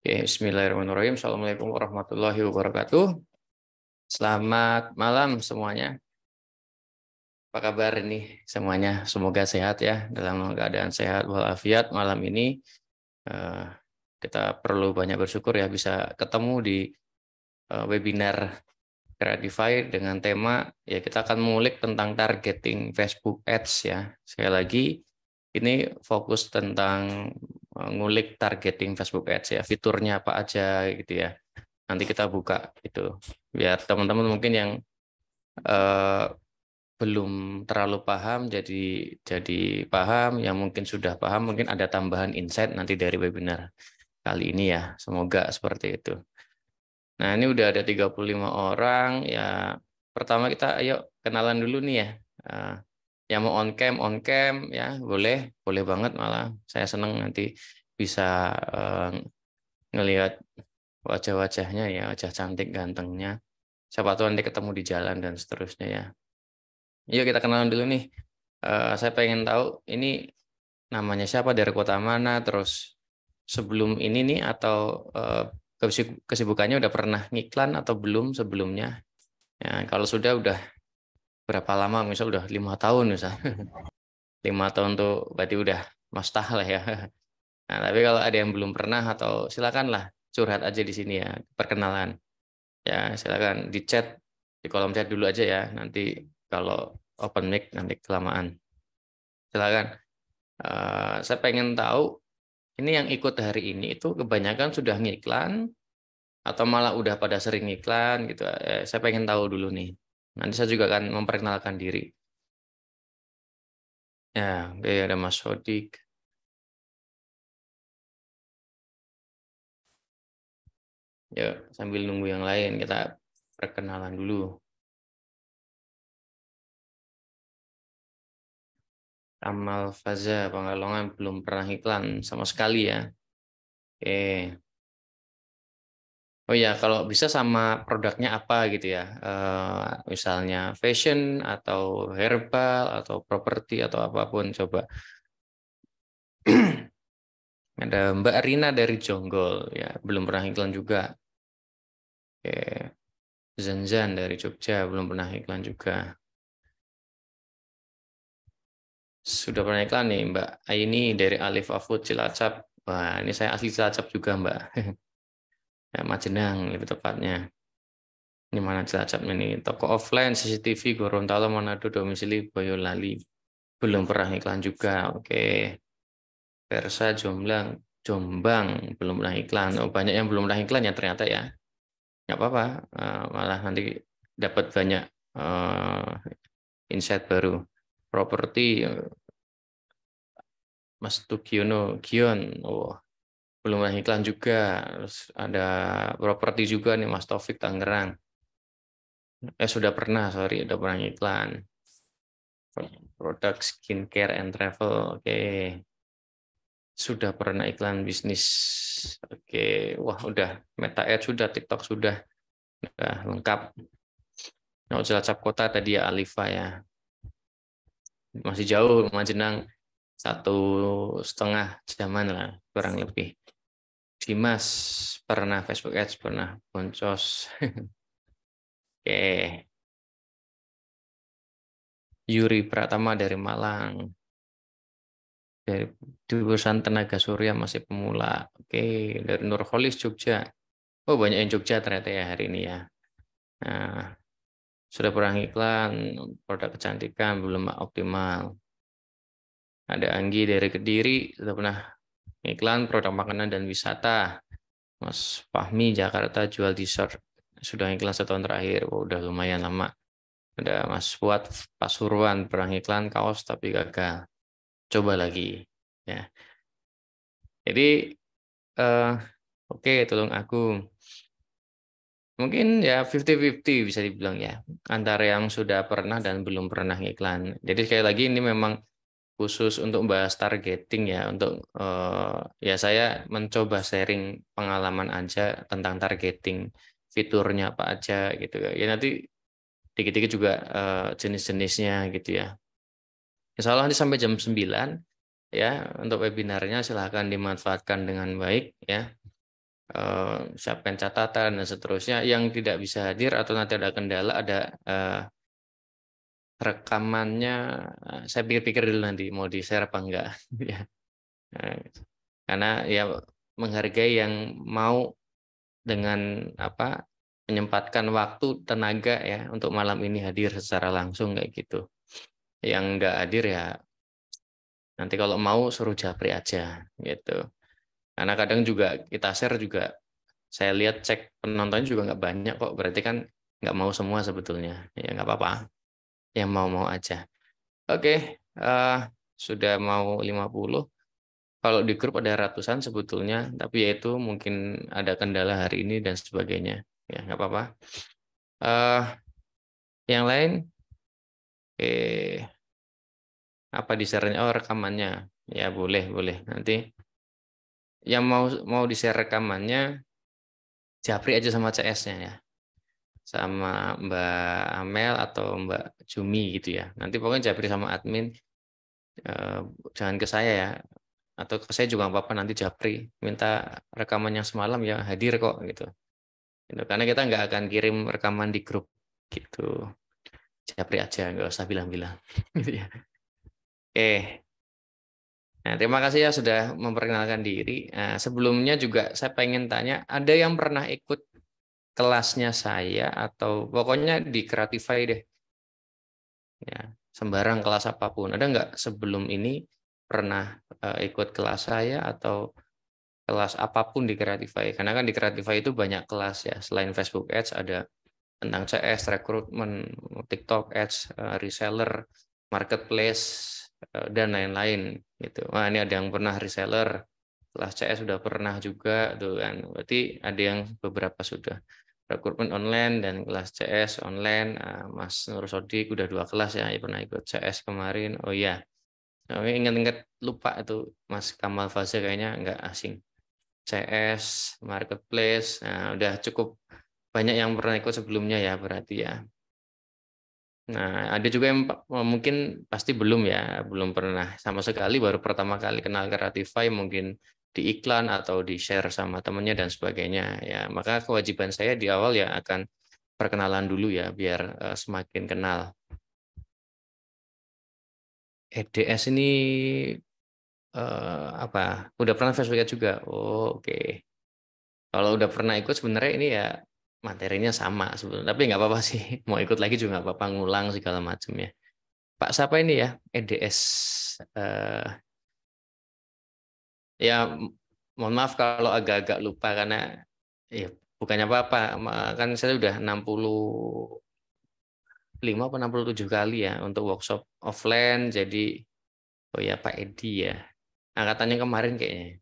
Oke, bismillahirrahmanirrahim. Assalamualaikum warahmatullahi wabarakatuh. Selamat malam semuanya. Apa kabar nih semuanya? Semoga sehat ya, dalam keadaan sehat walafiat. Malam ini eh, kita perlu banyak bersyukur ya bisa ketemu di webinar Creatify dengan tema ya kita akan mengulik tentang targeting Facebook Ads ya. Sekali lagi ini fokus tentang ngulik targeting Facebook Ads ya, fiturnya apa aja gitu ya. Nanti kita buka itu biar teman-teman mungkin yang eh, belum terlalu paham jadi paham, yang mungkin sudah paham mungkin ada tambahan insight nanti dari webinar kali ini ya. Semoga seperti itu. Nah, ini udah ada 35 orang ya. Pertama kita ayo kenalan dulu nih ya. Eh, yang mau on cam ya, boleh banget malah. Saya seneng nanti bisa ngelihat wajah-wajahnya ya, wajah cantik gantengnya. Siapa tahu nanti ketemu di jalan dan seterusnya ya. Yuk kita kenalan dulu nih. Saya pengen tahu ini namanya siapa, dari kota mana, terus sebelum ini nih atau kesibukannya udah pernah ngiklan atau belum sebelumnya. Ya, kalau sudah udah berapa lama, misal udah 5 tahun misal. 5 tahun tuh berarti udah mustah lah ya. Nah, tapi kalau ada yang belum pernah atau silakanlah curhat aja di sini ya, perkenalan. Ya, silakan di chat, di kolom chat dulu aja ya. Nanti kalau open mic nanti kelamaan. Silakan. Saya pengen tahu ini yang ikut hari ini itu kebanyakan sudah ngiklan atau malah udah pada sering ngiklan gitu. Saya pengen tahu dulu nih. Nanti saya juga akan memperkenalkan diri. Ya, oke, ada Mas Sodik. Ya, sambil nunggu yang lain kita perkenalan dulu. Amal Faza, Pangalongan belum pernah iklan sama sekali ya. Oke. Oh ya, kalau bisa sama produknya apa gitu ya. Misalnya fashion atau herbal atau properti atau apapun coba. Ada Mbak Rina dari Jonggol ya, belum pernah iklan juga. Oke. Zanzan dari Jogja belum pernah iklan juga. Sudah pernah iklan nih Mbak Aini dari Alif Food Cilacap. Wah, ini saya asli Cilacap juga Mbak. Ya, Majenang lebih tepatnya. Ini mana Cilacapnya nih? Toko offline, CCTV, Gorontalo, Manado, domisili Boyolali. Belum pernah iklan juga. Oke. Versa Jombang, Jombang belum pernah iklan. Oh, banyak yang belum pernah iklan ya ternyata ya. Nggak apa-apa. Malah nanti dapat banyak insight baru. Properti Mas Tukiono, Gion. Oh, belum pernah iklan juga. Terus ada properti juga nih Mas Taufik Tangerang. Sudah pernah, sorry, udah pernah iklan. Produk skincare and travel. Oke. Sudah pernah iklan bisnis. Oke. Wah, udah Meta Ads sudah, TikTok sudah. Udah lengkap. Nah, Cilacap Kota tadi ya Alifa ya. Masih jauh, Majenang 1,5 jaman lah, kurang lebih. Dimas pernah Facebook Ads, pernah boncos. Oke. Yuri Pratama dari Malang. Dari jurusan Tenaga Surya masih pemula. Oke, dari Nurholis Jogja. Oh, banyak yang Jogja ternyata ya hari ini ya. Nah, sudah pernah iklan produk kecantikan belum optimal. Ada Anggi dari Kediri, sudah pernah iklan produk makanan dan wisata. Mas Fahmi Jakarta jual dessert. Sudah iklan 1 tahun terakhir. Oh, udah lumayan lama. Ada Mas Fuad Pasuruan pernah iklan kaos tapi gagal. Coba lagi ya. Jadi oke, tolong aku. Mungkin ya 50-50 bisa dibilang ya. Antara yang sudah pernah dan belum pernah iklan. Jadi sekali lagi ini memang khusus untuk bahas targeting ya. Untuk ya saya mencoba sharing pengalaman aja tentang targeting, fiturnya apa aja gitu. Ya nanti dikit-dikit juga jenis-jenisnya gitu ya. Insya Allah nanti sampai jam 9 ya untuk webinarnya silahkan dimanfaatkan dengan baik ya. siapkan catatan dan seterusnya. Yang tidak bisa hadir atau nanti ada kendala, ada rekamannya. Saya pikir-pikir dulu nanti mau di-share apa enggak. Ya. Karena ya menghargai yang mau dengan apa menyempatkan waktu tenaga ya untuk malam ini hadir secara langsung kayak gitu. Yang enggak hadir ya nanti kalau mau suruh japri aja gitu. Karena kadang juga kita share juga saya lihat cek penontonnya juga nggak banyak kok, berarti kan nggak mau semua sebetulnya. Ya nggak apa-apa, yang mau-mau aja. Oke, sudah mau 50. Kalau di grup ada ratusan sebetulnya, tapi yaitu mungkin ada kendala hari ini dan sebagainya. Ya nggak apa-apa. Eh, yang lain, apa di-share-nya? Oh, rekamannya. Ya boleh, boleh. Nanti yang mau di-share rekamannya, japri aja sama CS-nya ya. Sama Mbak Amel atau Mbak Jumi gitu ya. Nanti pokoknya japri sama admin, eh, jangan ke saya ya. Atau ke saya juga nggak apa-apa, nanti japri. Minta rekaman yang semalam ya hadir kok gitu. Gitu. Karena kita nggak akan kirim rekaman di grup gitu. Japri aja, nggak usah bilang-bilang. Gitu ya. Oke. Nah, terima kasih ya sudah memperkenalkan diri. Nah, sebelumnya juga saya pengen tanya, ada yang pernah ikut kelasnya saya atau pokoknya di Creatify deh, ya sembarang kelas apapun. Ada nggak sebelum ini pernah ikut kelas saya atau kelas apapun di Creatify? Karena kan di Creatify itu banyak kelas ya. Selain Facebook Ads ada tentang CS, rekrutmen, TikTok Ads, reseller, marketplace, dan lain-lain gitu. Wah, ini ada yang pernah reseller, kelas CS sudah pernah juga tuh kan. Berarti ada yang beberapa sudah. Rekrutmen online dan kelas CS online. Mas Nur Sodik udah 2 kelas ya, pernah ikut CS kemarin. Oh iya, ingat-ingat lupa itu Mas Kamal Faza kayaknya nggak asing. CS, marketplace, nah, udah cukup banyak yang pernah ikut sebelumnya ya berarti ya. Nah, ada juga yang mungkin pasti belum ya, belum pernah sama sekali, baru pertama kali kenal Creatify mungkin di iklan atau di share sama temennya dan sebagainya ya. Maka kewajiban saya di awal ya akan perkenalan dulu ya biar semakin kenal. EDS ini apa? Udah pernah Facebook juga? Oh, oke. Kalau udah pernah ikut sebenarnya ini ya materinya sama sebetulnya, tapi nggak apa-apa sih. Mau ikut lagi juga nggak apa-apa, ngulang segala macam ya. Pak siapa ini ya? EDS. eh ya mohon maaf kalau agak-agak lupa karena ya bukannya apa-apa. Kan saya udah 65 atau 67 kali ya untuk workshop offline. Jadi oh ya Pak Edi ya. Angkatannya kemarin kayaknya.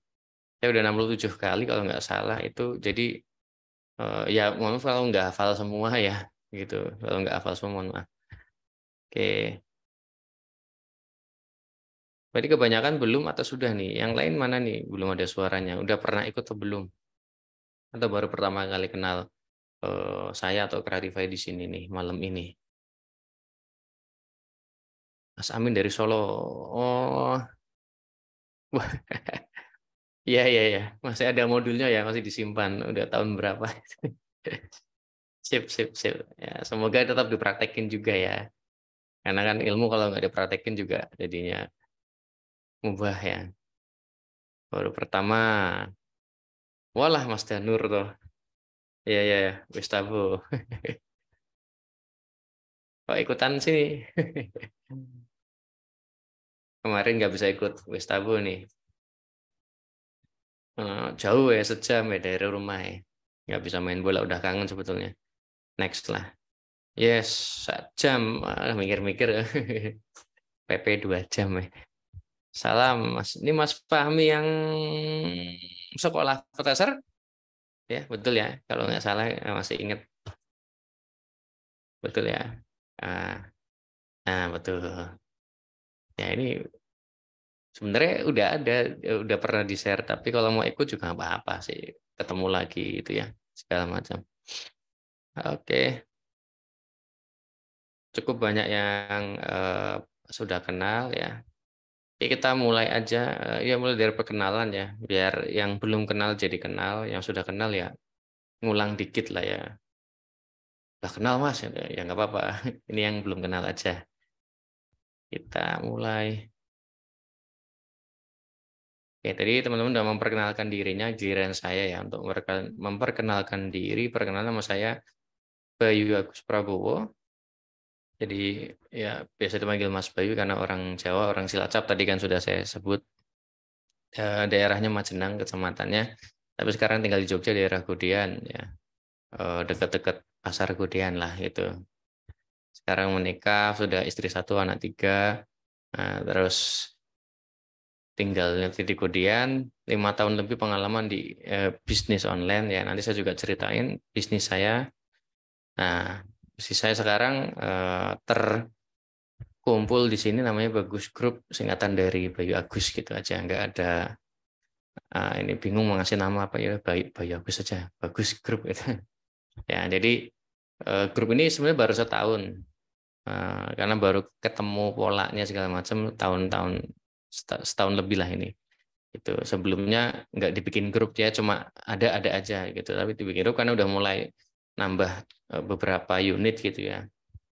Saya udah 67 kali kalau nggak salah itu. Jadi ya mohon maaf kalau nggak hafal semua ya gitu. Kalau nggak hafal semua mohon maaf. Oke. Berarti kebanyakan belum atau sudah nih? Yang lain mana nih? Belum ada suaranya. Udah pernah ikut atau belum? Atau baru pertama kali kenal saya atau Creatify di sini nih malam ini? Mas Amin dari Solo. Oh, wah, iya iya ya. Masih ada modulnya ya, masih disimpan. Udah tahun berapa? Sip sip sip. Ya, semoga tetap dipraktekin juga ya. Karena kan ilmu kalau nggak dipraktekin juga jadinya mubah ya. Baru pertama, walah Mas Danur tuh. Iya iya ya, wis tabu. Kok ikutan sini? Kemarin nggak bisa ikut Westabu nih. Jauh ya, sejam ya dari rumah ya. Nggak bisa main bola, udah kangen sebetulnya. Next lah. Yes, 1 jam. Mikir-mikir. PP 2 jam ya. Salam, Mas. Ini Mas Fahmi yang sekolah Kotaser? Ya, betul ya. Kalau nggak salah, masih ingat. Betul ya. Ah, betul. Ya, ini sebenarnya udah ada, udah pernah di-share. Tapi kalau mau ikut juga nggak apa-apa sih. Ketemu lagi itu ya, segala macam. Oke, cukup banyak yang sudah kenal ya. Ya kita mulai aja, ya mulai dari perkenalan ya, biar yang belum kenal jadi kenal, yang sudah kenal ya ngulang dikit lah ya. Udah kenal Mas, ya nggak apa-apa. Ini yang belum kenal aja. Kita mulai. Oke, tadi teman-teman sudah memperkenalkan dirinya, giliran saya ya untuk memperkenalkan diri. Perkenalan nama saya Bayu Agus Prabowo. Jadi ya biasa dipanggil Mas Bayu karena orang Jawa, orang Cilacap tadi kan sudah saya sebut. Daerahnya Majenang, kecamatannya. Tapi sekarang tinggal di Jogja, daerah Kudian ya. Dekat-dekat pasar Kudian lah itu. Sekarang menikah, sudah istri satu, anak tiga. Nah, terus tinggal di Kudian, 5 tahun lebih pengalaman di bisnis online ya. Nanti saya juga ceritain bisnis saya. Nah, bisnis saya sekarang terkumpul di sini namanya Bagus Group, singkatan dari Bayu Agus gitu aja. Nggak ada ini bingung mau ngasih nama apa ya, Bayu Agus saja, Bagus Group itu. Ya, jadi grup ini sebenarnya baru setahun. Karena baru ketemu polanya segala macam tahun-tahun setahun lebih lah ini. Itu sebelumnya nggak dibikin grup ya, cuma ada aja gitu. Tapi dibikin grup karena udah mulai nambah beberapa unit gitu ya.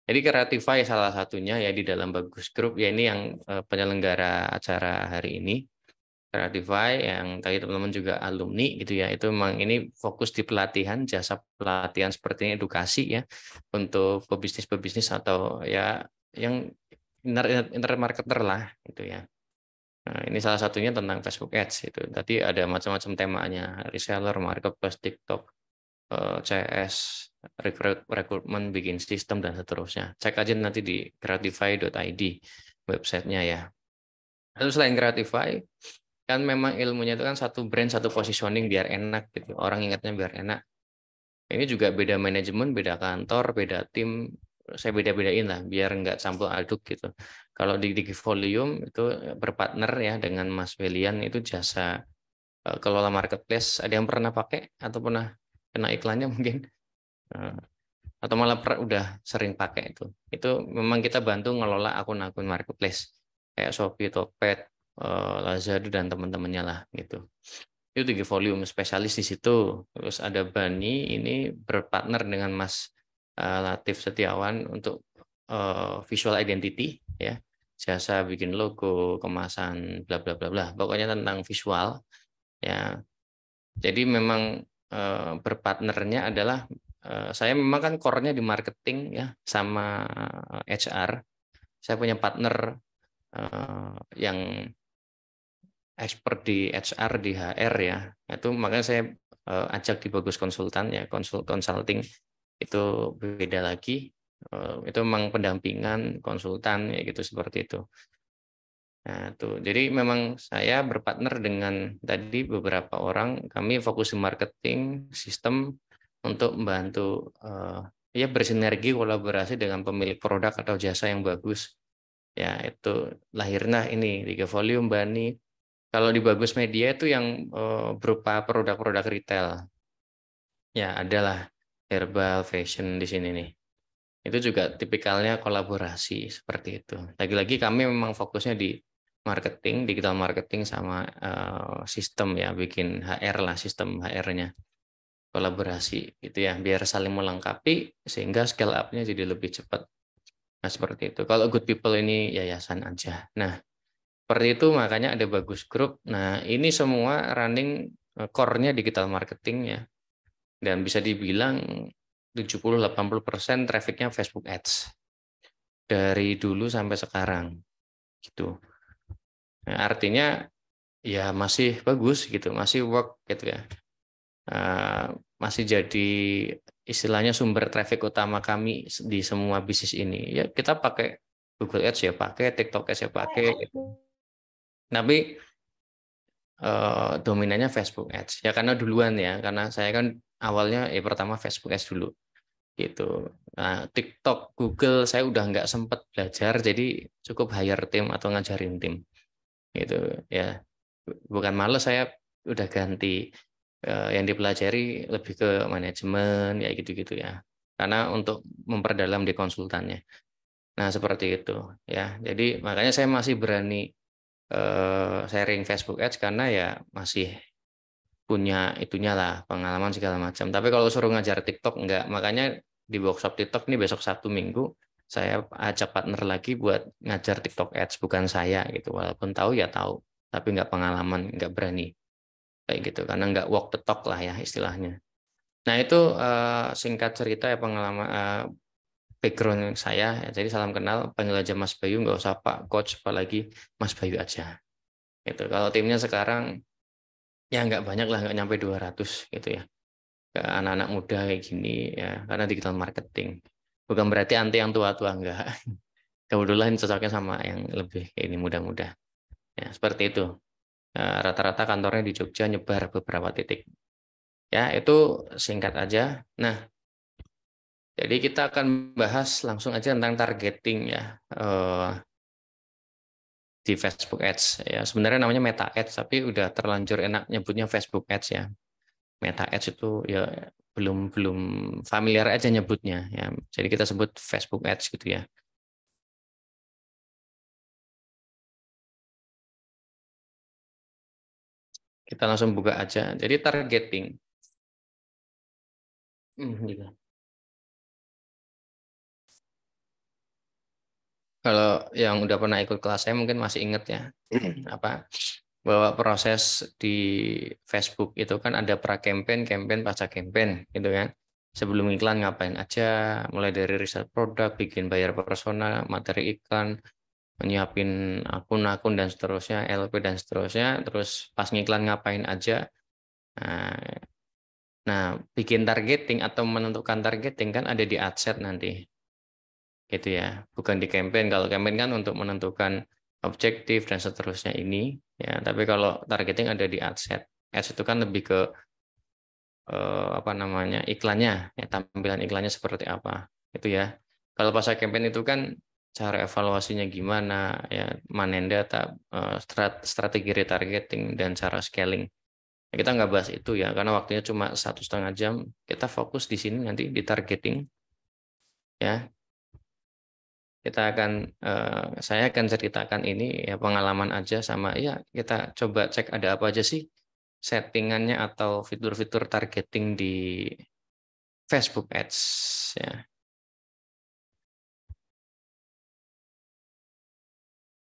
Jadi Creatify salah satunya ya di dalam Bagus Group ya, ini yang penyelenggara acara hari ini. Creatify yang tadi teman-teman juga alumni gitu ya, itu memang ini fokus di pelatihan, jasa pelatihan seperti ini, edukasi ya untuk pebisnis atau ya yang internet marketer lah gitu ya. Nah, ini salah satunya tentang Facebook Ads itu. Tadi ada macam-macam temanya, reseller, marketplace, TikTok, CS, rekrutmen, bikin sistem dan seterusnya. Cek aja nanti di creatify.id websitenya ya. Lalu selain Creatify, kan memang ilmunya itu kan satu brand, satu positioning biar enak gitu. Orang ingatnya biar enak. Ini juga beda manajemen, beda kantor, beda tim. Saya beda-bedain lah biar nggak campur aduk gitu. Kalau di Volume itu berpartner ya dengan Mas Welian, itu jasa kelola marketplace. Ada yang pernah pakai atau pernah kena iklannya mungkin? Eh, atau malah udah sering pakai itu. Itu memang kita bantu ngelola akun-akun marketplace kayak Shopee, Tokped, Lazada dan teman-temannya lah gitu. Itu 3 volume spesialis di situ. Terus ada Bani ini berpartner dengan Mas Latif Setiawan untuk visual identity ya. Jasa bikin logo, kemasan, bla bla bla bla. Pokoknya tentang visual ya. Jadi memang berpartnernya adalah saya memang kan core-nya di marketing ya sama HR. Saya punya partner yang expert di HR, di HR ya. Itu makanya saya ajak di Bagus Konsultan ya, consulting itu beda lagi. Itu memang pendampingan konsultan ya gitu seperti itu. Nah, tuh. Jadi memang saya berpartner dengan tadi beberapa orang, kami fokus di marketing, sistem untuk membantu ya bersinergi kolaborasi dengan pemilik produk atau jasa yang bagus. Ya, itu lahirnya ini 3 volume Bani. Kalau di Bagus Media itu yang berupa produk-produk retail. Ya, adalah herbal, fashion di sini nih. Itu juga tipikalnya kolaborasi seperti itu. Lagi-lagi kami memang fokusnya di marketing, digital marketing sama sistem ya, bikin HR lah, sistem HR-nya. Kolaborasi gitu ya, biar saling melengkapi sehingga scale up-nya jadi lebih cepat. Nah, seperti itu. Kalau Good People ini yayasan aja. Nah, seperti itu makanya ada Bagus Group. Nah, ini semua running core-nya digital marketing ya. Dan bisa dibilang 70-80% trafficnya Facebook Ads. Dari dulu sampai sekarang. Gitu. Nah, artinya ya masih bagus gitu, masih work gitu ya. Masih jadi istilahnya sumber traffic utama kami di semua bisnis ini. Ya kita pakai Google Ads ya pakai, TikTok Ads ya pakai. Gitu. Tapi dominannya Facebook Ads ya karena duluan ya, karena saya kan awalnya pertama Facebook Ads dulu gitu. Nah, TikTok, Google saya udah nggak sempat belajar, jadi cukup hire tim atau ngajarin tim gitu ya. Bukan males, saya udah ganti yang dipelajari lebih ke manajemen ya gitu-gitu ya, karena untuk memperdalam di konsultannya. Nah, seperti itu ya. Jadi makanya saya masih berani sharing Facebook Ads karena ya masih punya itunya lah, pengalaman segala macam. Tapi kalau suruh ngajar TikTok enggak. Makanya di workshop TikTok nih besok Sabtu Minggu saya ajak partner lagi buat ngajar TikTok Ads, bukan saya gitu. Walaupun tahu ya tahu, tapi nggak pengalaman, nggak berani kayak gitu karena nggak walk the talk lah ya istilahnya. Nah itu singkat cerita ya pengalaman background saya. Jadi salam kenal, panggil aja Mas Bayu, nggak usah Pak Coach, apalagi Mas Bayu aja. Gitu. Kalau timnya sekarang ya nggak banyak lah, nggak nyampe 200 gitu ya. Ke anak-anak muda kayak gini ya, karena digital marketing. Bukan berarti anti yang tua-tua, enggak. Kebetulan cocoknya sama yang lebih kayak ini muda-muda. Ya, seperti itu. Rata-rata kantornya di Jogja, nyebar beberapa titik. Ya, itu singkat aja. Nah, jadi kita akan bahas langsung aja tentang targeting ya di Facebook Ads. Ya, sebenarnya namanya Meta Ads, tapi udah terlanjur enak nyebutnya Facebook Ads ya. Meta Ads itu ya belum belum familiar aja nyebutnya ya. Jadi kita sebut Facebook Ads gitu ya. Kita langsung buka aja. Jadi targeting. Gitu. Kalau yang udah pernah ikut kelas saya mungkin masih ingat ya apa bahwa proses di Facebook itu kan ada pra campaign, campaign, pasca campaign gitu kan. Sebelum iklan ngapain aja, mulai dari riset produk, bikin bayar persona, materi iklan, menyiapin akun-akun dan seterusnya, LP dan seterusnya, terus pas ngiklan ngapain aja. Nah, bikin targeting atau menentukan targeting kan ada di adset nanti. Gitu ya, bukan di campaign. Kalau campaign kan untuk menentukan objektif dan seterusnya ini ya, tapi kalau targeting ada di adset. Ads itu kan lebih ke apa namanya? Iklannya, ya tampilan iklannya seperti apa. Itu ya. Kalau pasca campaign itu kan cara evaluasinya gimana ya, manen data, strategi retargeting dan cara scaling. Ya, kita nggak bahas itu ya, karena waktunya cuma 1,5 jam. Kita fokus di sini nanti di targeting ya. Saya akan ceritakan ini ya pengalaman aja sama ya kita coba cek ada apa aja sih settingannya atau fitur-fitur targeting di Facebook Ads ya.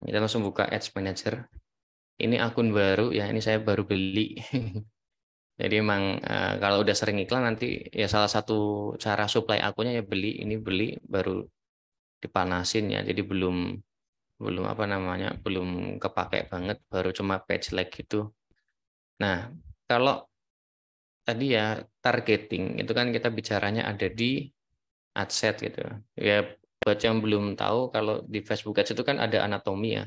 Kita langsung buka Ads Manager. Ini akun baru ya, ini saya baru beli. Jadi emang kalau udah sering iklan nanti ya salah satu cara supply akunnya ya beli, ini beli baru dipanasin ya. Jadi belum belum apa namanya, belum kepake banget, baru cuma page like gitu. Nah, kalau tadi ya targeting itu kan kita bicaranya ada di adset gitu. Ya buat yang belum tahu kalau di Facebook Ads itu kan ada anatomi ya.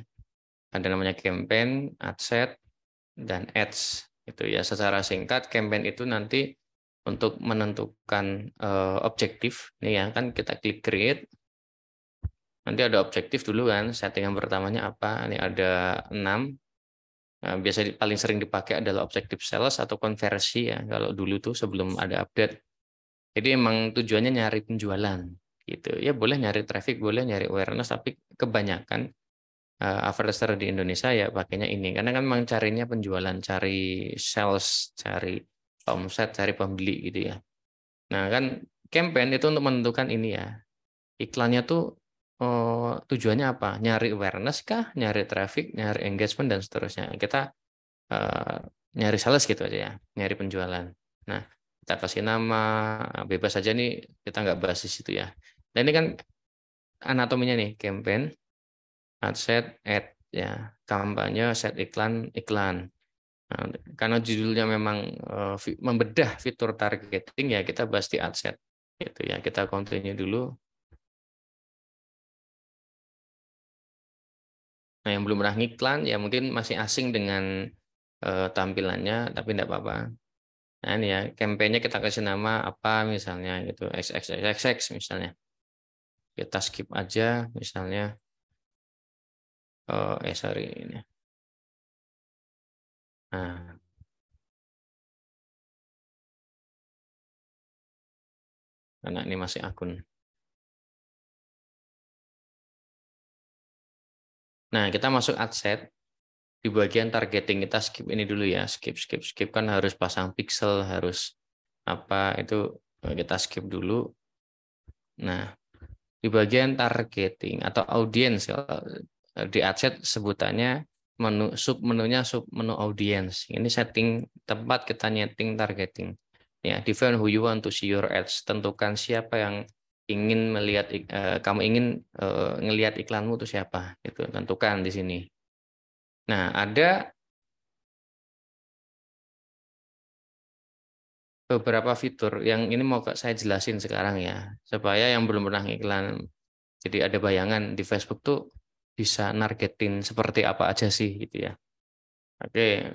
Ada namanya campaign, adset, dan ads. Itu ya secara singkat campaign itu nanti untuk menentukan objektif. Nih ya kan kita klik create. Nanti ada objektif dulu kan, settingan pertamanya apa? Ini ada 6. Nah, biasa paling sering dipakai adalah objektif sales atau konversi ya. Kalau dulu tuh sebelum ada update. Jadi emang tujuannya nyari penjualan gitu. Ya boleh nyari traffic, boleh nyari awareness, tapi kebanyakan advertiser di Indonesia ya pakainya ini. Karena kan memang carinya penjualan, cari sales, cari omset, cari pembeli gitu ya. Nah kan campaign itu untuk menentukan ini ya. Iklannya tuh tujuannya apa? Nyari awareness kah? Nyari traffic, nyari engagement dan seterusnya. Kita eh, nyari sales gitu aja ya, nyari penjualan. Nah, kita kasih nama, bebas aja nih, kita nggak bahas di situ ya. Dan ini kan anatominya nih, campaign, ad set, ad ya, kampanye, set iklan, iklan. Nah, karena judulnya memang membedah fitur targeting ya kita bahas di ad set. Gitu ya, kita continue dulu. Nah, yang belum pernah ngiklan ya mungkin masih asing dengan tampilannya, tapi tidak apa-apa. Nah, ini ya, kampanye kita kasih nama apa misalnya gitu, XXXX misalnya. Kita skip aja misalnya, sorry ini. Nah, karena ini masih akun. Nah, kita masuk adset. di bagian targeting kita skip ini dulu ya, skip kan harus pasang pixel, harus apa itu kita skip dulu. Nah, di bagian targeting atau audience, di adset sebutannya sub menu audience. Ini setting tempat kita nyeting targeting. Ya, define who you want to see your ads. Tentukan siapa yang ingin melihat kamu ingin ngelihat iklanmu itu siapa. Itu tentukan di sini. Nah, ada beberapa fitur yang ini mau saya jelasin sekarang ya, supaya yang belum pernah iklan, jadi ada bayangan di Facebook tuh bisa nargetin seperti apa aja sih gitu ya. Oke,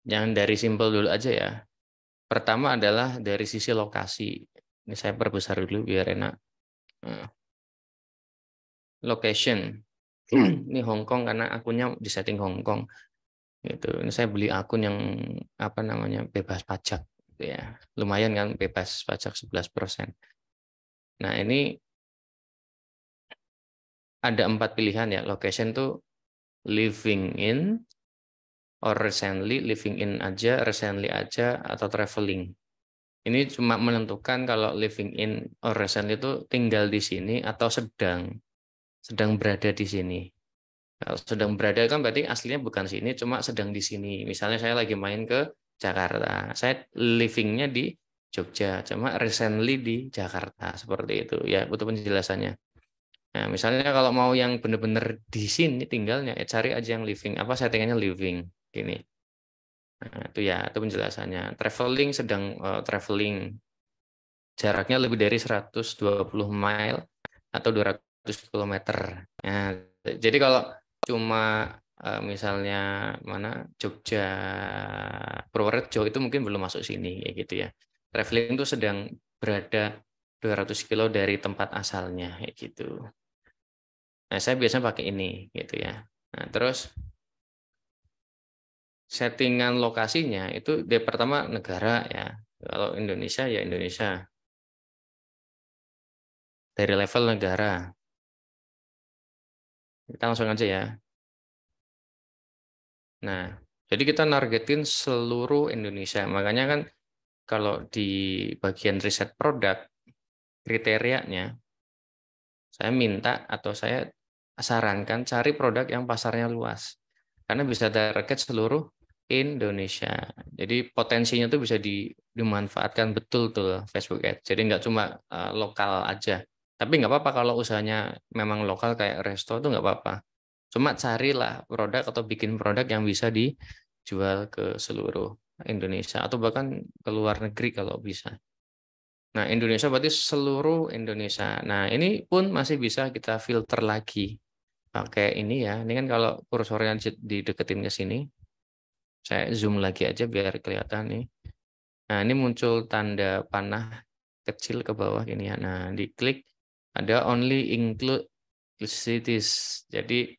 yang dari simple dulu aja ya. Pertama adalah dari sisi lokasi. Ini saya perbesar dulu biar enak. Nah, location. Ini Hong Kong karena akunnya di setting Hong Kong. Gitu. Ini saya beli akun yang apa namanya bebas pajak. Gitu ya. Lumayan kan bebas pajak 11%. Nah ini ada 4 pilihan ya. Location tuh living in, or recently, living in aja, recently aja, atau traveling. Ini cuma menentukan kalau living in or recently itu tinggal di sini atau sedang berada di sini. Kalau sedang berada kan berarti aslinya bukan sini, cuma sedang di sini. Misalnya saya lagi main ke Jakarta, saya livingnya di Jogja, cuma recently di Jakarta, seperti itu ya. Itu penjelasannya. Nah, misalnya kalau mau yang benar-benar di sini tinggalnya, cari aja yang living. Apa settingannya living, gini. Nah, itu ya, itu penjelasannya. Traveling sedang traveling. Jaraknya lebih dari 120 mile atau 200 kilometer. Nah, jadi kalau cuma misalnya mana Jogja, Purworejo itu mungkin belum masuk sini kayak gitu ya. Traveling itu sedang berada 200 kilo dari tempat asalnya kayak gitu. Nah, saya biasanya pakai ini gitu ya. Nah, terus settingan lokasinya itu di pertama negara ya. Kalau Indonesia ya Indonesia. Dari level negara. Kita langsung aja ya. Nah, jadi kita nargetin seluruh Indonesia. Makanya kan kalau di bagian riset produk, kriterianya, saya minta atau saya sarankan cari produk yang pasarnya luas. Karena bisa target seluruh Indonesia. Jadi potensinya tuh bisa dimanfaatkan betul tuh Facebook Ads. Jadi nggak cuma lokal aja. Tapi nggak apa-apa kalau usahanya memang lokal kayak resto tuh nggak apa-apa. Cuma carilah produk atau bikin produk yang bisa dijual ke seluruh Indonesia atau bahkan ke luar negeri kalau bisa. Nah, Indonesia berarti seluruh Indonesia. Nah, ini pun masih bisa kita filter lagi. Pakai ini ya. Ini kan kalau kursornya dideketin ke sini, saya zoom lagi aja biar kelihatan nih. Nah, ini muncul tanda panah kecil ke bawah ini ya. Nah, diklik ada only include cities. Jadi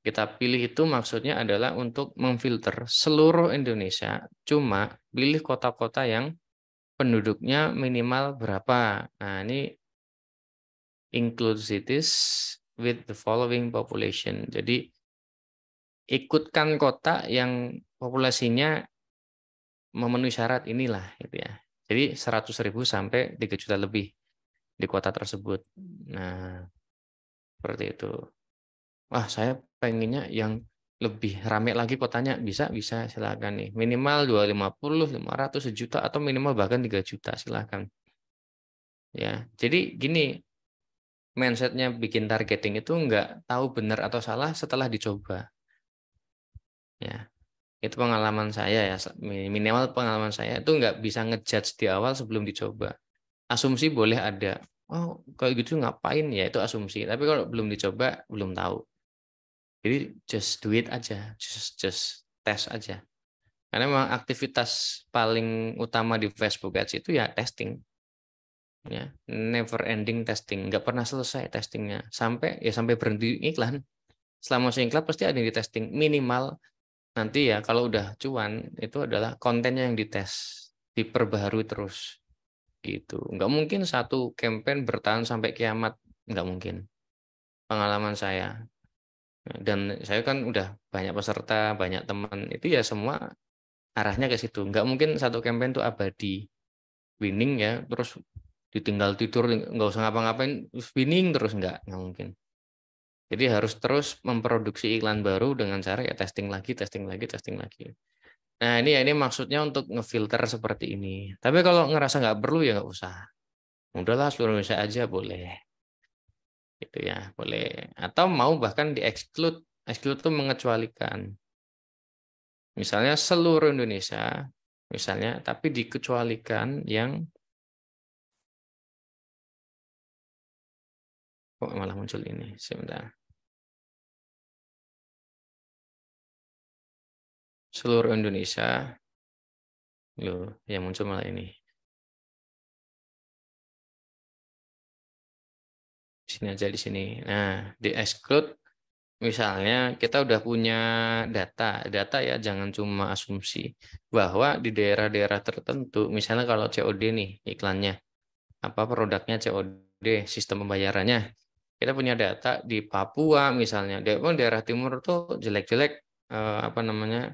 kita pilih itu maksudnya adalah untuk memfilter seluruh Indonesia, cuma pilih kota-kota yang penduduknya minimal berapa. Nah, ini include cities with the following population. Jadi, ikutkan kota yang populasinya memenuhi syarat inilah, gitu ya. Jadi 100.000 sampai 3 juta lebih di kota tersebut. Nah, seperti itu. Wah, saya pengennya yang lebih rame lagi kotanya. Bisa, bisa, silakan nih. Minimal 250, 500, sejuta, atau minimal bahkan 3 juta, silakan. Ya, jadi gini, mindsetnya bikin targeting itu nggak tahu benar atau salah setelah dicoba. Ya, itu pengalaman saya ya. Minimal pengalaman saya itu nggak bisa ngejudge di awal sebelum dicoba. Asumsi boleh ada. Oh, kalau gitu ngapain ya? Itu asumsi. Tapi kalau belum dicoba, belum tahu. Jadi just do it aja, just test aja. Karena memang aktivitas paling utama di Facebook Ads itu ya testing, ya never ending testing, nggak pernah selesai testingnya sampai berhenti iklan. Selama masih iklan pasti ada yang di testing minimal. Nanti ya kalau udah cuan itu adalah kontennya yang dites, diperbaharui terus gitu. Nggak mungkin satu campaign bertahan sampai kiamat, nggak mungkin. Pengalaman saya. Dan saya kan udah banyak peserta, banyak teman, itu ya semua arahnya ke situ. Nggak mungkin satu campaign tuh abadi winning ya, terus ditinggal tidur, nggak usah ngapa-ngapain, terus winning terus, nggak mungkin. Jadi harus terus memproduksi iklan baru dengan cara ya testing lagi, testing lagi, testing lagi. Nah ini maksudnya untuk ngefilter seperti ini. Tapi kalau ngerasa nggak perlu ya nggak usah. Udahlah seluruh Indonesia aja boleh. Gitu ya, boleh. Atau mau bahkan di-exclude. Exclude itu mengecualikan. Misalnya seluruh Indonesia, misalnya, tapi dikecualikan yang kok malah muncul ini. Sebentar. Seluruh Indonesia, loh, yang muncul malah ini. Di sini aja di sini. Nah, di-exclude misalnya kita udah punya data ya, jangan cuma asumsi bahwa di daerah-daerah tertentu, misalnya kalau COD nih iklannya, apa produknya COD, sistem pembayarannya, kita punya data di Papua misalnya, daerah timur tuh jelek-jelek apa namanya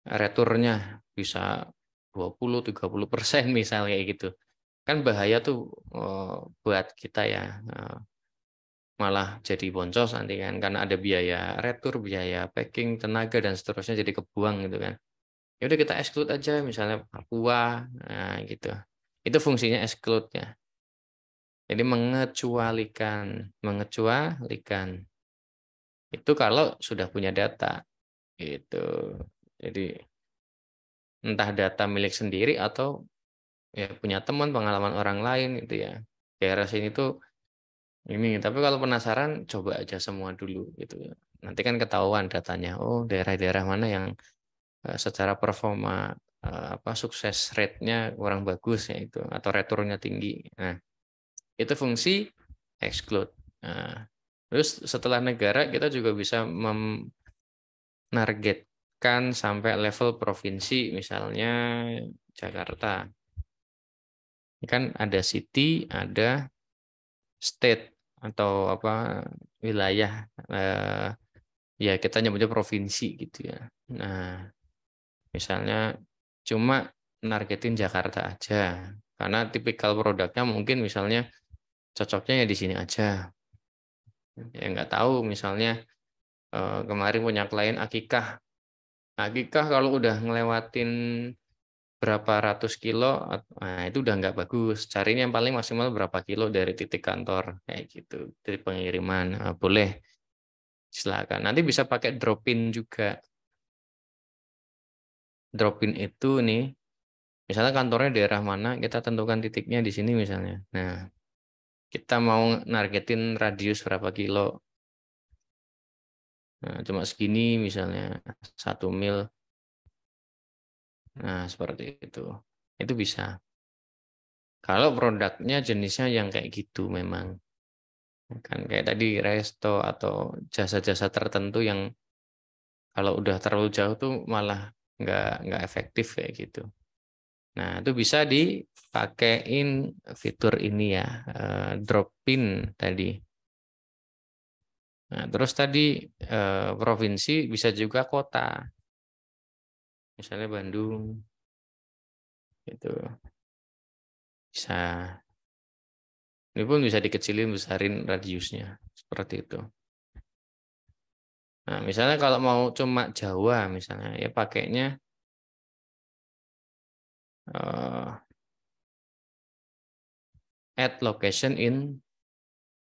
returnya bisa 20-30% misalnya kayak gitu, kan bahaya tuh buat kita ya. Malah jadi boncos nanti kan karena ada biaya retur, biaya packing, tenaga dan seterusnya jadi kebuang gitu kan. Ya udah kita exclude aja misalnya Papua, nah gitu. Itu fungsinya exclude ya. Jadi mengecualikan. Itu kalau sudah punya data gitu. Jadi entah data milik sendiri atau ya punya teman, pengalaman orang lain itu ya. Daerah sini tuh ini, tapi kalau penasaran coba aja semua dulu gitu ya. Nanti kan ketahuan datanya. Oh, daerah-daerah mana yang secara performa apa sukses rate-nya kurang bagus ya itu atau returnya tinggi. Nah, itu fungsi exclude. Nah, terus setelah negara kita juga bisa menargetkan sampai level provinsi misalnya Jakarta. Ini kan ada city, ada state atau apa wilayah ya kita nyebutnya provinsi gitu ya. Nah, misalnya cuma nargetin Jakarta aja karena tipikal produknya mungkin misalnya cocoknya ya di sini aja. Ya nggak tahu misalnya kemarin punya klien Akikah. Akikah kalau udah ngelewatin berapa ratus kilo, nah itu udah nggak bagus. Carinya yang paling maksimal berapa kilo dari titik kantor kayak gitu, dari pengiriman. Boleh, silakan. Nanti bisa pakai drop-in juga. Drop-in itu nih, misalnya kantornya daerah mana, kita tentukan titiknya di sini misalnya. Nah, kita mau nargetin radius berapa kilo. Nah, cuma segini misalnya 1 mil. Nah, seperti itu. Itu bisa. Kalau produknya jenisnya yang kayak gitu memang. Kan kayak tadi resto atau jasa-jasa tertentu yang kalau udah terlalu jauh tuh malah nggak efektif kayak gitu. Nah, itu bisa dipakein fitur ini ya, drop in tadi. Nah, terus tadi provinsi bisa juga kota, misalnya Bandung, itu bisa. Ini pun bisa dikecilin, besarin radiusnya, seperti itu. Nah, misalnya kalau mau cuma Jawa, misalnya ya pakainya add location in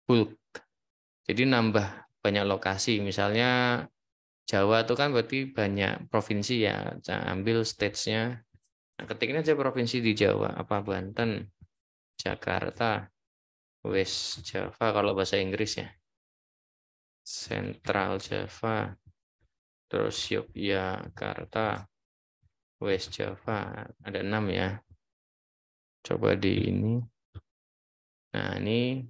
bulk. Jadi nambah banyak lokasi, misalnya Jawa itu kan berarti banyak provinsi ya, ambil stage-nya. Nah, ketiknya aja provinsi di Jawa, apa Banten, Jakarta, West Java kalau bahasa Inggris ya, Central Java, terus Yogyakarta, West Java, ada 6 ya. Coba di ini. Nah ini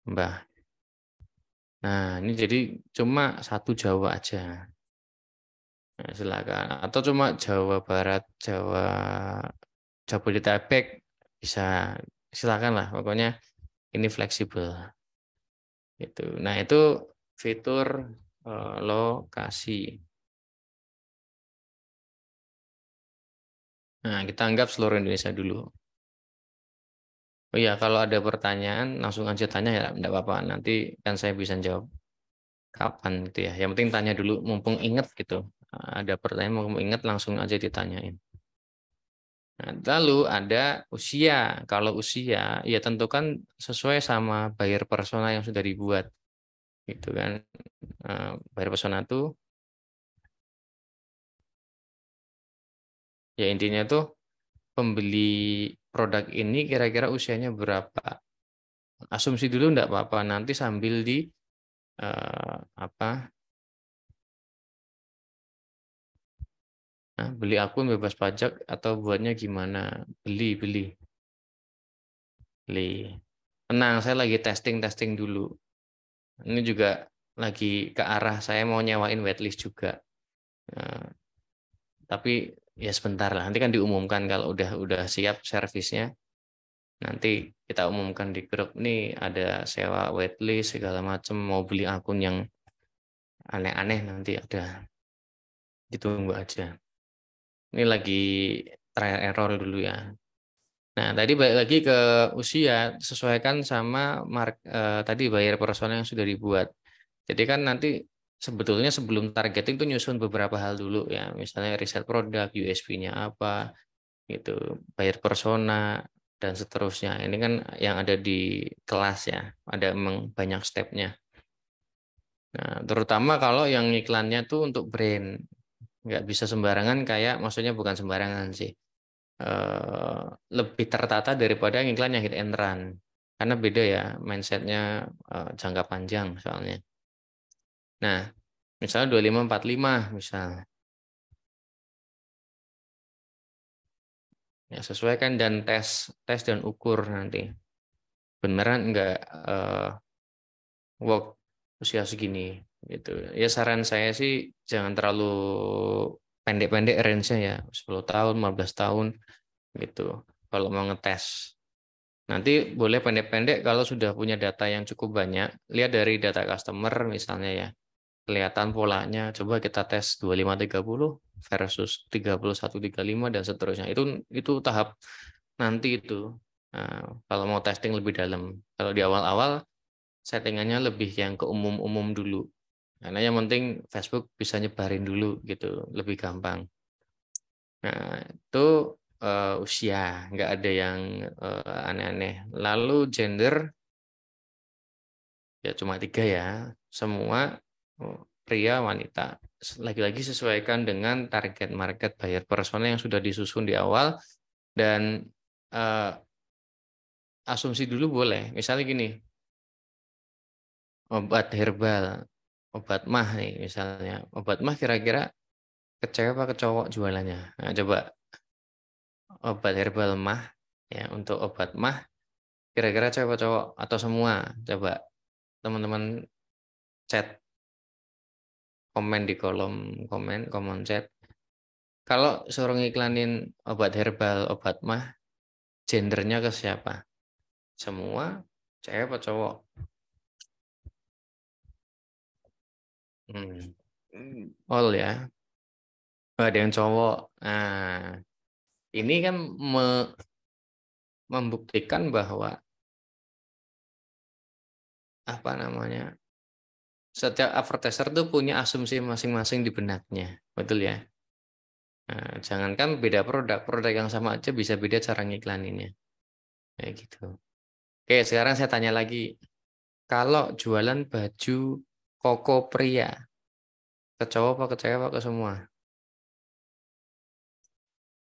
Mbah. Nah ini jadi cuma satu Jawa aja. Nah, silakan. Atau cuma Jawa Barat, Jawa Jabodetabek bisa, silakan lah pokoknya ini fleksibel. Itu. Nah, itu fitur lokasi. Nah, kita anggap seluruh Indonesia dulu. Oh iya, kalau ada pertanyaan langsung aja tanya ya, enggak apa-apa. Nanti kan saya bisa jawab kapan gitu ya. Yang penting tanya dulu, mumpung inget gitu. Ada pertanyaan mumpung inget langsung aja ditanyain. Nah, lalu ada usia. Kalau usia, ya tentukan sesuai sama buyer persona yang sudah dibuat, gitu kan. Buyer persona itu, ya intinya tuh pembeli produk ini kira-kira usianya berapa. Asumsi dulu enggak apa-apa. Nanti sambil di apa? Nah, beli akun bebas pajak atau buatnya gimana? Beli. Tenang, saya lagi testing dulu. Ini juga lagi ke arah saya mau nyewain waitlist juga. Nah, tapi ya sebentar lah. Nanti kan diumumkan kalau udah siap servisnya. Nanti kita umumkan di grup nih ada sewa waitlist segala macam. Mau beli akun yang aneh-aneh nanti ada. Ditunggu aja. Ini lagi trial error dulu ya. Nah, tadi balik lagi ke usia, sesuaikan sama tadi bayar personal yang sudah dibuat. Jadi kan nanti sebetulnya sebelum targeting itu nyusun beberapa hal dulu ya, misalnya riset produk, USP-nya apa, gitu, bayar persona dan seterusnya. Ini kan yang ada di kelas ya, ada memang banyak stepnya. Nah, terutama kalau yang iklannya tuh untuk brand, nggak bisa sembarangan kayak, maksudnya bukan sembarangan sih, eh, lebih tertata daripada yang iklan yang hit and run. Karena beda ya mindsetnya, jangka panjang soalnya. Nah, misalnya 2545 misal. Ya, sesuaikan dan tes tes dan ukur nanti. Beneran enggak work usia segini gitu. Ya saran saya sih jangan terlalu pendek-pendek range-nya ya, 10 tahun, 15 tahun gitu. Kalau mau ngetes. Nanti boleh pendek-pendek kalau sudah punya data yang cukup banyak. Lihat dari data customer misalnya ya. Kelihatan polanya. Coba kita tes 2530 versus 3135 dan seterusnya. Itu tahap nanti itu. Nah, kalau mau testing lebih dalam. Kalau di awal-awal settingannya lebih yang ke umum-umum dulu. Karena yang penting Facebook bisa nyebarin dulu gitu, lebih gampang. Nah, itu usia, nggak ada yang aneh-aneh. Lalu gender, ya cuma 3 ya, semua pria, wanita. Lagi-lagi sesuaikan dengan target market buyer persona yang sudah disusun di awal dan eh, asumsi dulu boleh. Misalnya gini, obat herbal, obat mah nih misalnya, obat mah kira-kira ke cewek apa ke cowok jualannya. Nah, coba obat herbal mah ya untuk obat mah kira-kira cewek apa cowok atau semua. Coba teman-teman chat, komen di kolom komen chat. Kalau suruh ngiklanin obat herbal, obat mah, gendernya ke siapa? Semua, cewek apa cowok? Hmm. All ya, ada yang cowok. Nah, ini kan membuktikan bahwa apa namanya, setiap advertiser tuh punya asumsi masing-masing di benaknya, betul ya? Nah, jangankan beda produk yang sama aja bisa beda cara ngiklaninnya, kayak gitu. Oke, sekarang saya tanya lagi, kalau jualan baju koko pria, ke cowok apa ke cewek apa ke semua?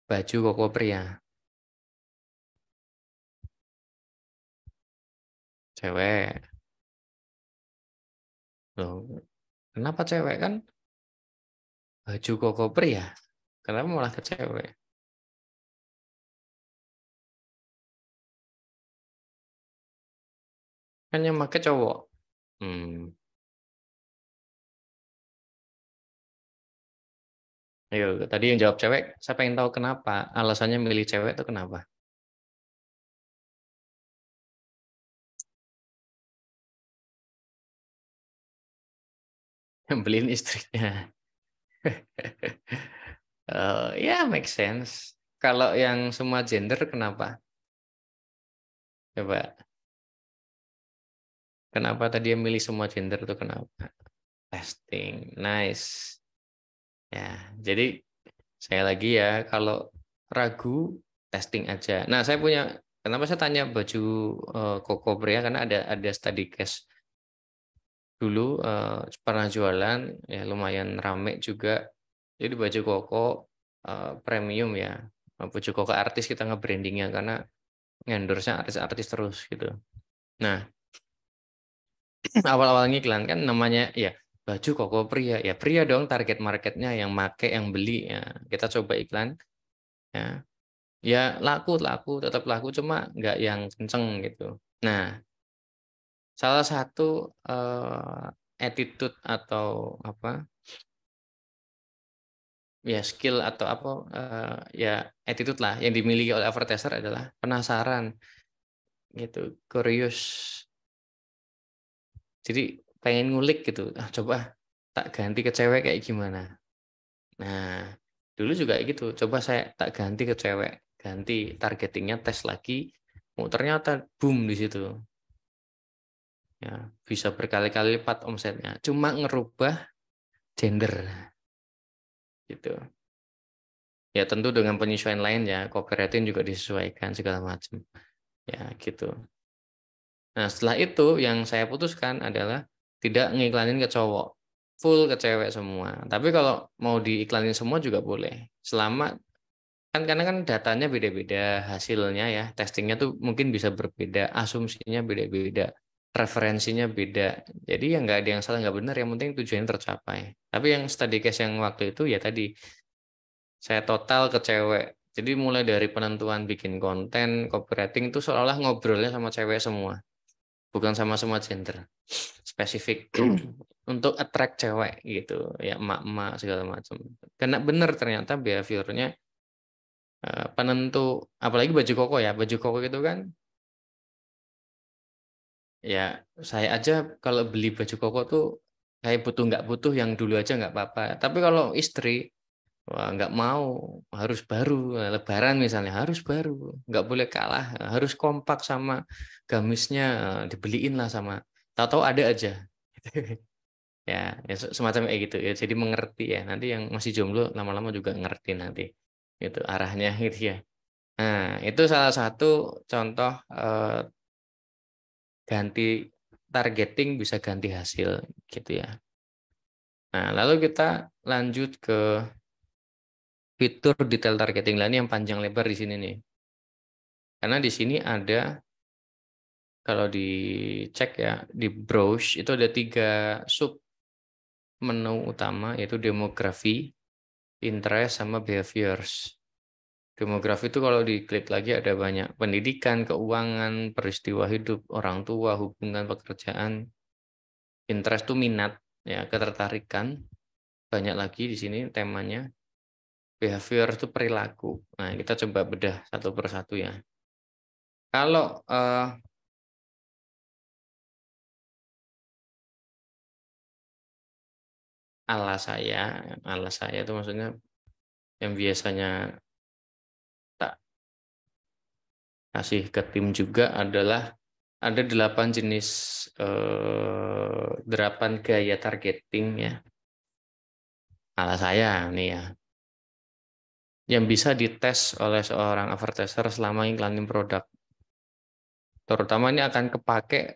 Baju koko pria, cewek. Loh, kenapa cewek kan baju koko pria? Kenapa malah ke cewek? Kan yang pakai cowok. Hmm. Ayo, tadi yang jawab cewek, saya pengen tahu kenapa alasannya milih cewek itu kenapa? yang beliin istrinya. Ya, make sense. Kalau yang semua gender kenapa? Coba, kenapa tadi yang milih semua gender itu kenapa? Testing, nice. Ya, jadi saya lagi ya, kalau ragu testing aja. Nah, saya punya, kenapa saya tanya baju koko pria, karena ada study case dulu, pernah jualan ya, lumayan rame juga. Jadi baju koko premium ya, baju koko artis, kita nge-brandingnya karena endorse-nya artis-artis terus gitu. Nah, awal-awal ngiklan kan namanya ya baju koko pria, ya pria dong target marketnya, yang make, yang beli ya. Kita coba iklan ya, ya laku laku tetap laku, cuma nggak yang kenceng gitu. Nah, salah satu attitude atau apa ya, skill atau apa, ya attitude lah yang dimiliki oleh advertiser adalah penasaran gitu, curious. Jadi pengen ngulik gitu, ah coba tak ganti ke cewek kayak gimana. Nah, dulu juga gitu, coba saya tak ganti ke cewek, ganti targetingnya, tes lagi, oh ternyata boom di situ. Ya, bisa berkali-kali lipat omsetnya. Cuma ngerubah gender gitu. Ya tentu dengan penyesuaian lain ya, copywriting juga disesuaikan segala macam. Ya gitu. Nah, setelah itu yang saya putuskan adalah tidak ngiklanin ke cowok, full ke cewek semua. Tapi kalau mau diiklanin semua juga boleh. Selama kan, karena kan datanya beda-beda, hasilnya ya, testingnya tuh mungkin bisa berbeda, asumsinya beda-beda, referensinya beda. Jadi ya nggak ada yang salah nggak benar, yang penting tujuannya tercapai. Tapi yang study case yang waktu itu ya tadi saya total ke cewek. Jadi mulai dari penentuan bikin konten, copywriting itu seolah-olah ngobrolnya sama cewek semua, bukan sama semua gender. Spesifik untuk attract cewek gitu, ya emak-emak segala macam. Karena benar ternyata behaviornya penentu, apalagi baju koko ya, baju koko itu kan ya, saya aja kalau beli baju koko tuh kayak butuh nggak butuh, yang dulu aja nggak apa-apa, tapi kalau istri wah nggak mau, harus baru. Nah, lebaran misalnya harus baru, nggak boleh kalah, harus kompak sama gamisnya, dibeliin lah sama, tahu-tahu ada aja. Ya, ya semacam kayak gitu ya, jadi mengerti ya, nanti yang masih jomblo lama-lama juga ngerti nanti itu arahnya gitu ya. Nah, itu salah satu contoh, ganti targeting bisa ganti hasil gitu ya. Nah, lalu kita lanjut ke fitur detail targeting lain yang panjang lebar di sini nih. Karena di sini ada, kalau dicek ya di browse itu ada 3 sub menu utama, yaitu demografi, interest, sama behaviors. Demografi itu kalau diklik lagi ada banyak, pendidikan, keuangan, peristiwa hidup, orang tua, hubungan, pekerjaan. Interest itu minat, ya ketertarikan. Banyak lagi di sini temanya. Behavior itu perilaku. Nah, kita coba bedah satu persatu ya. Kalau ala saya itu maksudnya yang biasanya tak kasih ke tim juga adalah ada 8 jenis, 8 gaya targeting ya. Ala saya nih ya, yang bisa dites oleh seorang advertiser selama iklanin produk. Terutama ini akan kepake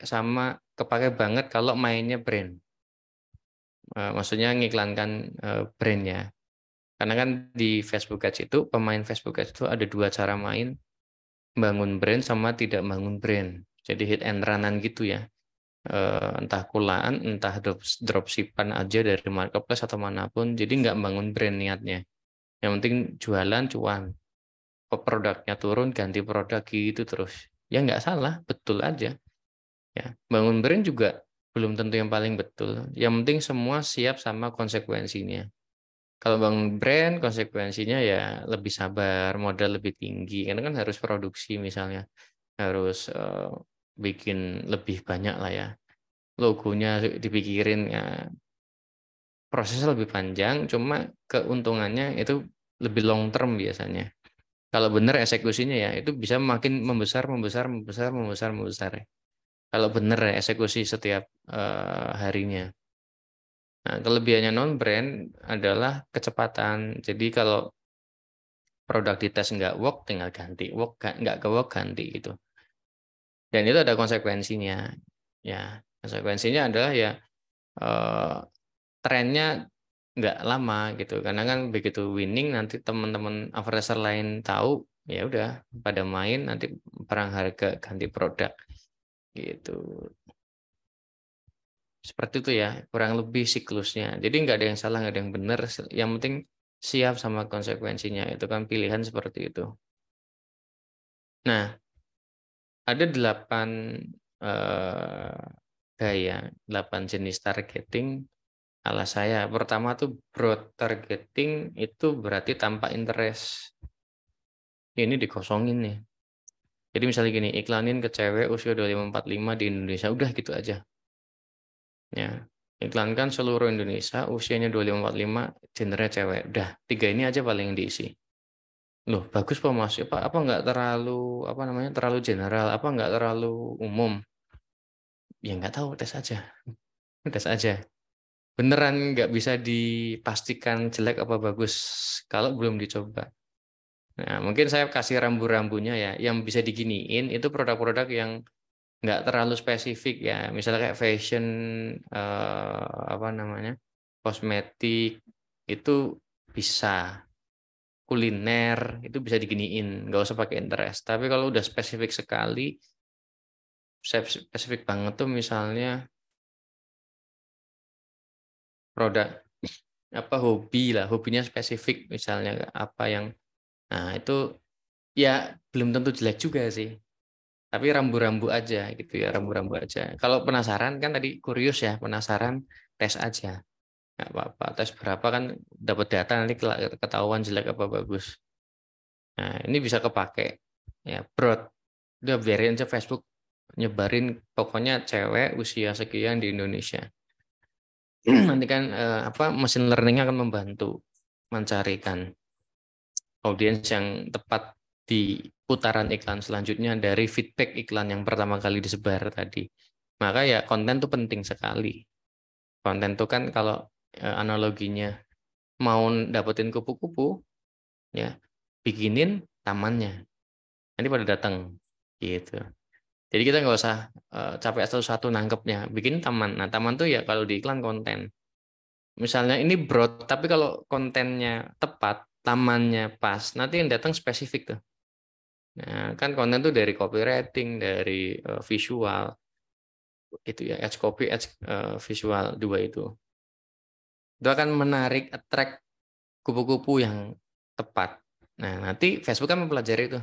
banget kalau mainnya brand. Maksudnya ngiklankan brandnya. Karena kan di Facebook Ads itu, pemain Facebook Ads itu ada 2 cara main, bangun brand sama tidak bangun brand. Jadi hit and run-an gitu ya. Entah kulaan, entah dropshipan aja dari marketplace atau manapun. Jadi nggak bangun brand niatnya. Yang penting jualan cuan. Produknya turun, ganti produk gitu terus. Ya nggak salah, betul aja. Ya, bangun brand juga belum tentu yang paling betul. Yang penting semua siap sama konsekuensinya. Kalau bangun brand, konsekuensinya ya lebih sabar, modal lebih tinggi. Karena kan harus produksi misalnya, harus bikin lebih banyak lah ya. Logonya dipikirin ya. prosesnya lebih panjang, cuma keuntungannya itu lebih long term biasanya. Kalau benar eksekusinya ya, itu bisa makin membesar, membesar, membesar, membesar, membesar. Kalau benar ya eksekusi setiap harinya. Nah, kelebihannya non-brand adalah kecepatan. Jadi kalau produk dites nggak work, tinggal ganti. Work nggak ke work, ganti gitu. Dan itu ada konsekuensinya. Ya, konsekuensinya adalah ya eh, trennya nggak lama gitu. Karena kan begitu winning nanti teman-teman advertiser lain tahu, ya udah pada main nanti perang harga ganti produk gitu. Seperti itu ya, kurang lebih siklusnya. Jadi nggak ada yang salah, nggak ada yang benar. Yang penting siap sama konsekuensinya. Itu kan pilihan seperti itu. Nah, ada 8 eh, gaya, 8 jenis targeting ala saya. Pertama tuh broad targeting itu berarti tanpa interest. Ini dikosongin nih. Jadi misalnya gini, iklanin ke cewek usia 25-45 di Indonesia, udah gitu aja. Ya, iklankan seluruh Indonesia, usianya 25-45, gendernya cewek. Udah, 3 ini aja paling yang diisi. Loh, bagus Pak Mas. Apa nggak terlalu apa namanya? Terlalu general, apa nggak terlalu umum? Ya nggak tahu, tes aja. Tes aja. Beneran nggak bisa dipastikan jelek apa bagus kalau belum dicoba. Nah, mungkin saya kasih rambu-rambunya ya. Yang bisa diginiin itu produk-produk yang nggak terlalu spesifik ya. Misalnya kayak fashion, apa namanya, kosmetik itu bisa. Kuliner itu bisa diginiin, nggak usah pakai interest. Tapi kalau udah spesifik sekali, spesifik banget tuh misalnya produk apa hobi lah, hobinya spesifik misalnya apa yang, nah itu ya belum tentu jelek juga sih. Tapi rambu-rambu aja gitu ya, rambu-rambu aja. Kalau penasaran kan tadi kurius ya, penasaran tes aja. Nggak apa-apa, tes berapa kan dapat data nanti ketahuan jelek apa bagus. Nah, ini bisa kepake ya, broad. Udah biarin aja Facebook nyebarin pokoknya cewek usia sekian di Indonesia. Nanti kan apa mesin learning akan membantu mencarikan audiens yang tepat di putaran iklan selanjutnya dari feedback iklan yang pertama kali disebar tadi. Maka ya konten tuh penting sekali. Konten tuh kan kalau analoginya mau dapetin kupu-kupu ya bikinin tamannya. Nanti pada datang gitu. Jadi kita nggak usah capek satu-satu nangkepnya. Bikin taman. Nah, taman tuh ya kalau di iklan konten. Misalnya ini broad, tapi kalau kontennya tepat, tamannya pas, nanti yang datang spesifik tuh. Nah, kan konten tuh dari copywriting, dari visual, gitu ya, ads copy, ads visual, dua itu. Itu akan menarik, attract kupu-kupu yang tepat. Nah, nanti Facebook kan mempelajari itu.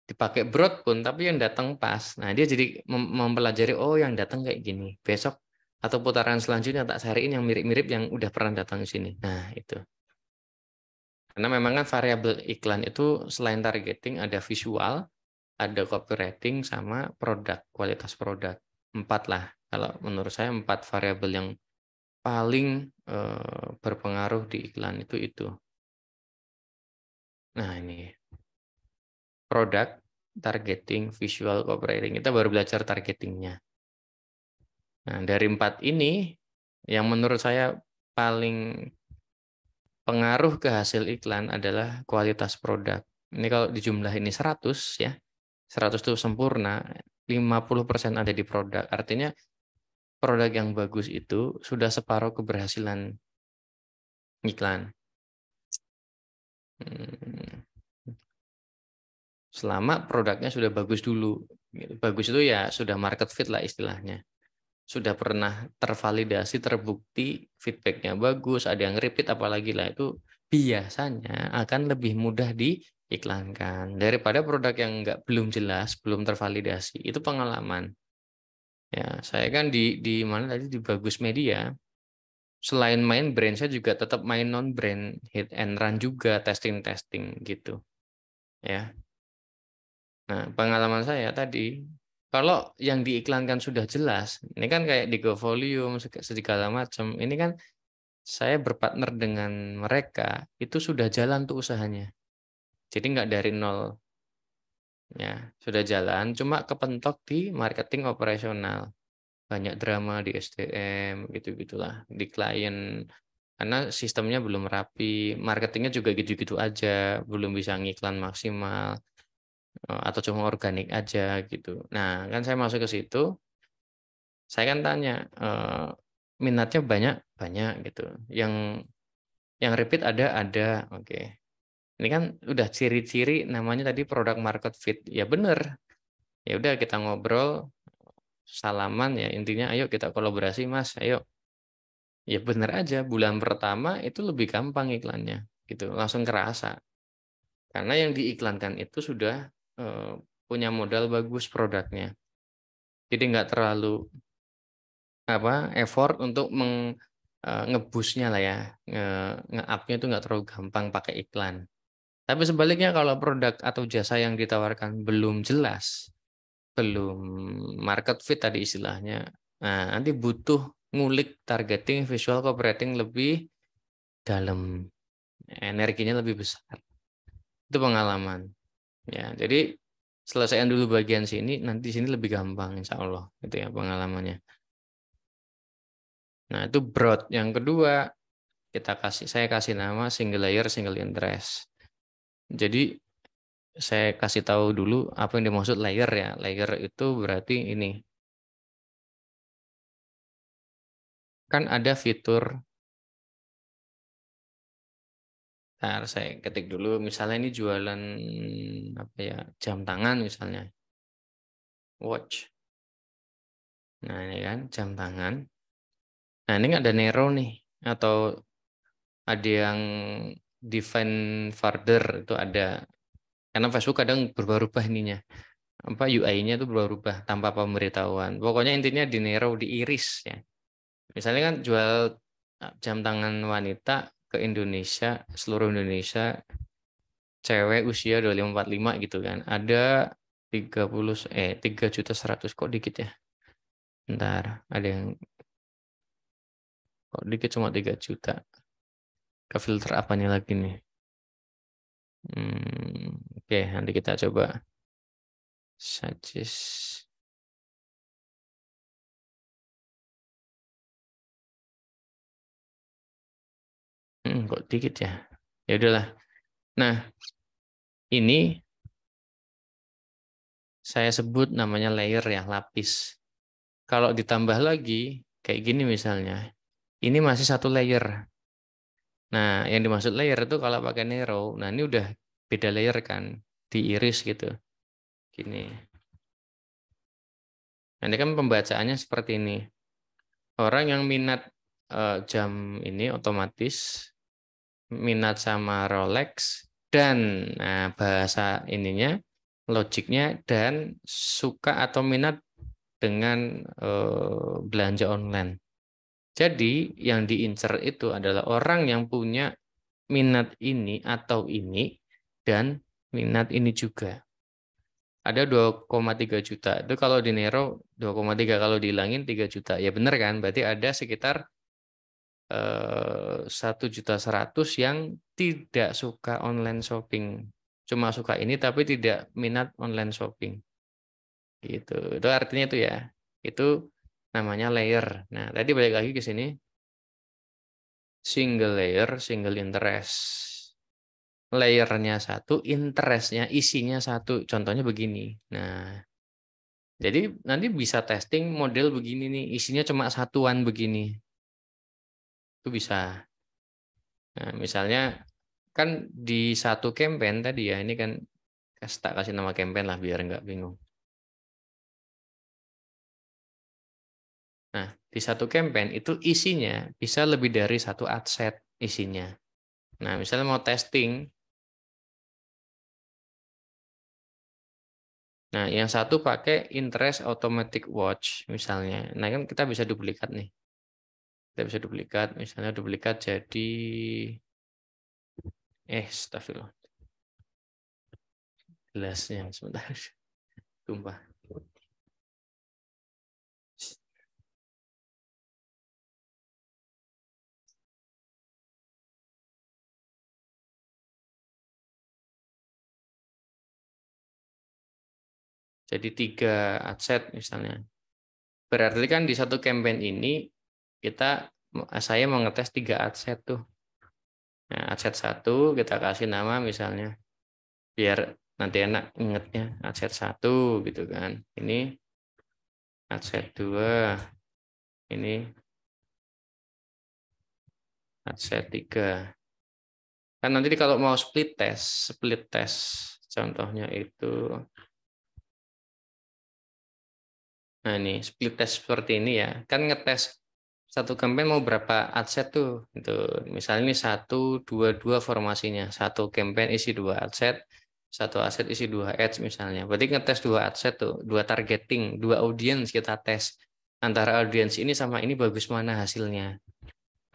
Dipakai broad pun tapi yang datang pas. Nah, dia jadi mempelajari oh yang datang kayak gini. Besok atau putaran selanjutnya tak cariin yang mirip-mirip yang udah pernah datang ke sini. Nah, itu. Karena memang kan variabel iklan itu selain targeting ada visual, ada copywriting sama produk, kualitas produk. 4 lah. Kalau menurut saya 4 variabel yang paling berpengaruh di iklan itu. Nah, ini produk, targeting, visual, copywriting. Kita baru belajar targetingnya. Nah, dari 4 ini, yang menurut saya paling pengaruh ke hasil iklan adalah kualitas produk. Ini kalau dijumlah ini 100 ya, 100 itu sempurna, 50% ada di produk. Artinya produk yang bagus itu sudah separuh keberhasilan iklan. Selama produknya sudah bagus dulu. Bagus itu ya sudah market fit lah istilahnya. Sudah pernah tervalidasi, terbukti, feedbacknya bagus, ada yang repeat apalagi lah itu biasanya akan lebih mudah diiklankan daripada produk yang belum jelas, belum tervalidasi. Itu pengalaman. Ya, saya kan di mana tadi di Bagus Media, selain main brand saya juga tetap main non brand, hit and run juga, testing gitu. Ya. Nah, pengalaman saya tadi, kalau yang diiklankan sudah jelas, ini kan kayak di GoVolume segala macam, ini kan saya berpartner dengan mereka, itu sudah jalan tuh usahanya. Jadi nggak dari nol. Ya, sudah jalan, cuma kepentok di marketing operasional. Banyak drama di SDM, gitu-gitulah. Di klien, karena sistemnya belum rapi, marketingnya juga gitu-gitu aja, belum bisa ngiklan maksimal, atau cuma organik aja gitu. Nah, kan saya masuk ke situ, saya kan tanya, minatnya banyak, banyak gitu. Yang repeat ada, oke. Ini kan udah ciri-ciri namanya tadi product market fit. Ya bener. Ya udah kita ngobrol, salaman ya intinya ayo kita kolaborasi Mas, ayo. Ya bener aja bulan pertama itu lebih gampang iklannya gitu, langsung kerasa. Karena yang diiklankan itu sudah punya modal bagus produknya. Jadi nggak terlalu effort untuk ngebusnya lah ya, nge-up-nya itu nggak terlalu gampang pakai iklan. Tapi sebaliknya kalau produk atau jasa yang ditawarkan belum jelas, belum market fit tadi istilahnya, nah nanti butuh ngulik targeting, visual copywriting lebih dalam, energinya lebih besar. Itu pengalaman. Ya, jadi selesaikan dulu bagian sini, nanti sini lebih gampang, insya Allah. Itu ya pengalamannya. Nah itu broad. Yang kedua, saya kasih nama single layer, single interest. Jadi saya kasih tahu dulu apa yang dimaksud layer ya. Layer itu berarti ini. Kan ada fitur, ntar saya ketik dulu, misalnya ini jualan apa ya, jam tangan misalnya, watch. Nah ini kan jam tangan. Nah ini nggak ada narrow nih, atau ada yang define further itu ada. Karena Facebook kadang berubah-ubah ininya, apa UI-nya itu berubah-ubah tanpa pemberitahuan. Pokoknya intinya di narrow, diiris ya. Misalnya kan jual jam tangan wanita ke Indonesia, seluruh Indonesia, cewek usia 25-45 gitu kan. Ada 3.100.000 kok dikit ya. Bentar, ada yang kok dikit cuma 3 juta. Ke filter apanya lagi nih? Oke, nanti kita coba suggest. Kok dikit ya? Ya udahlah. Nah, ini saya sebut namanya layer ya, lapis. Kalau ditambah lagi, kayak gini misalnya, ini masih satu layer. Nah, yang dimaksud layer itu kalau pakai narrow, nah ini udah beda layer kan, diiris gitu. Gini. Nah, ini kan pembacaannya seperti ini. Orang yang minat jam ini otomatis minat sama Rolex dan bahasa ininya, logiknya dan suka atau minat dengan belanja online. Jadi yang diincar itu adalah orang yang punya minat ini atau ini dan minat ini juga. Ada 2,3 juta. Itu kalau di Nero 2,3, kalau dihilangin 3 juta. Ya benar kan? Berarti ada sekitar 1.100.000 yang tidak suka online shopping. Cuma suka ini tapi tidak minat online shopping. Gitu. Itu artinya itu ya. Itu namanya layer. Nah, tadi balik lagi ke sini. Single layer, single interest. Layernya satu, interestnya, isinya satu. Contohnya begini. Nah, jadi nanti bisa testing model begini nih, isinya cuma satuan begini. Itu bisa. Nah, misalnya kan di satu campaign tadi ya, ini kan tak kasih nama campaign lah biar nggak bingung. Nah, di satu campaign itu isinya bisa lebih dari satu ad set isinya. Nah, misalnya mau testing, nah yang satu pakai interest automatic watch misalnya. Nah, kan kita bisa duplikat nih. Kita bisa duplikat, misalnya duplikat jadi astagfirullah. Gelasnya sebentar. Tumpah. Jadi 3 adset misalnya. Berarti kan di satu campaign ini saya mau ngetes 3 adset tuh. Nah, adset 1 kita kasih nama misalnya biar nanti enak ingetnya adset 1 gitu kan. Ini adset 2, ini adset 3. Kan nanti kalau mau split test contohnya itu. Nah, ini split test seperti ini ya. Kan ngetes satu campaign mau berapa adset tuh. Itu misalnya ini 1 2 2 formasinya. Satu campaign isi 2 adset, satu adset isi 2 ads misalnya. Berarti ngetes 2 adset tuh, 2 targeting, 2 audience kita tes. Antara audience ini sama ini bagus mana hasilnya.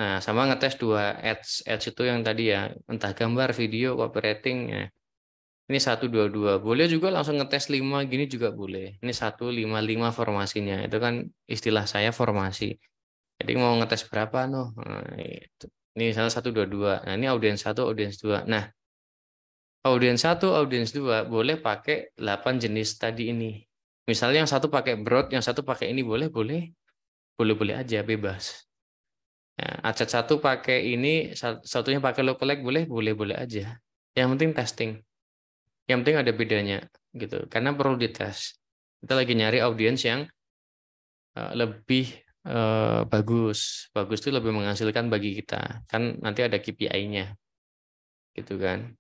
Nah, sama ngetes 2 ads itu yang tadi ya, entah gambar, video, copywriting ya. Ini 1 2 2. Boleh juga langsung ngetes 5 gini juga boleh. Ini 1 5 5 formasinya. Itu kan istilah saya formasi. Jadi mau ngetes berapa noh? Nah, ini misalnya 1 2 2. Nah, ini audiens 1, audiens 2. Nah, audiens 1, audiens 2 boleh pakai 8 jenis tadi ini. Misalnya yang satu pakai broad, yang satu pakai ini boleh, boleh. Boleh-boleh aja, bebas. Nah, adset 1 pakai ini, satunya pakai lookalike boleh, boleh-boleh aja. Yang penting testing. Yang penting ada bedanya gitu. Karena perlu dites. Kita lagi nyari audiens yang lebih bagus. Bagus itu lebih menghasilkan bagi kita. Kan nanti ada KPI-nya. Gitu kan.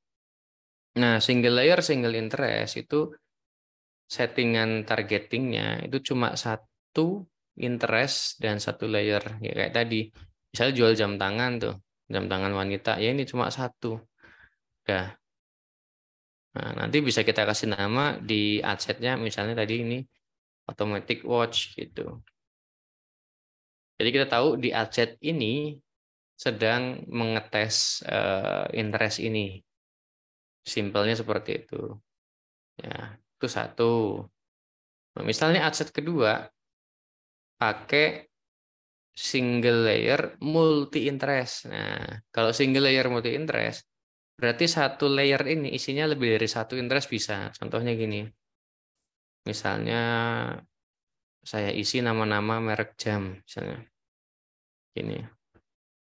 Nah, single layer, single interest itu settingan targetingnya itu cuma 1 interest dan 1 layer. Ya kayak tadi. Misalnya jual jam tangan tuh. Jam tangan wanita. Ya ini cuma 1. Udah. Nah, nanti bisa kita kasih nama di adsetnya misalnya tadi ini automatic watch gitu. Jadi kita tahu di adset ini sedang mengetes interest ini. Simpelnya seperti itu. Ya, itu 1. Nah, misalnya adset kedua pakai single layer multi interest. Nah, kalau single layer multi interest berarti 1 layer ini isinya lebih dari 1 interest bisa. Contohnya gini. Misalnya saya isi nama-nama merek jam misalnya. Gini.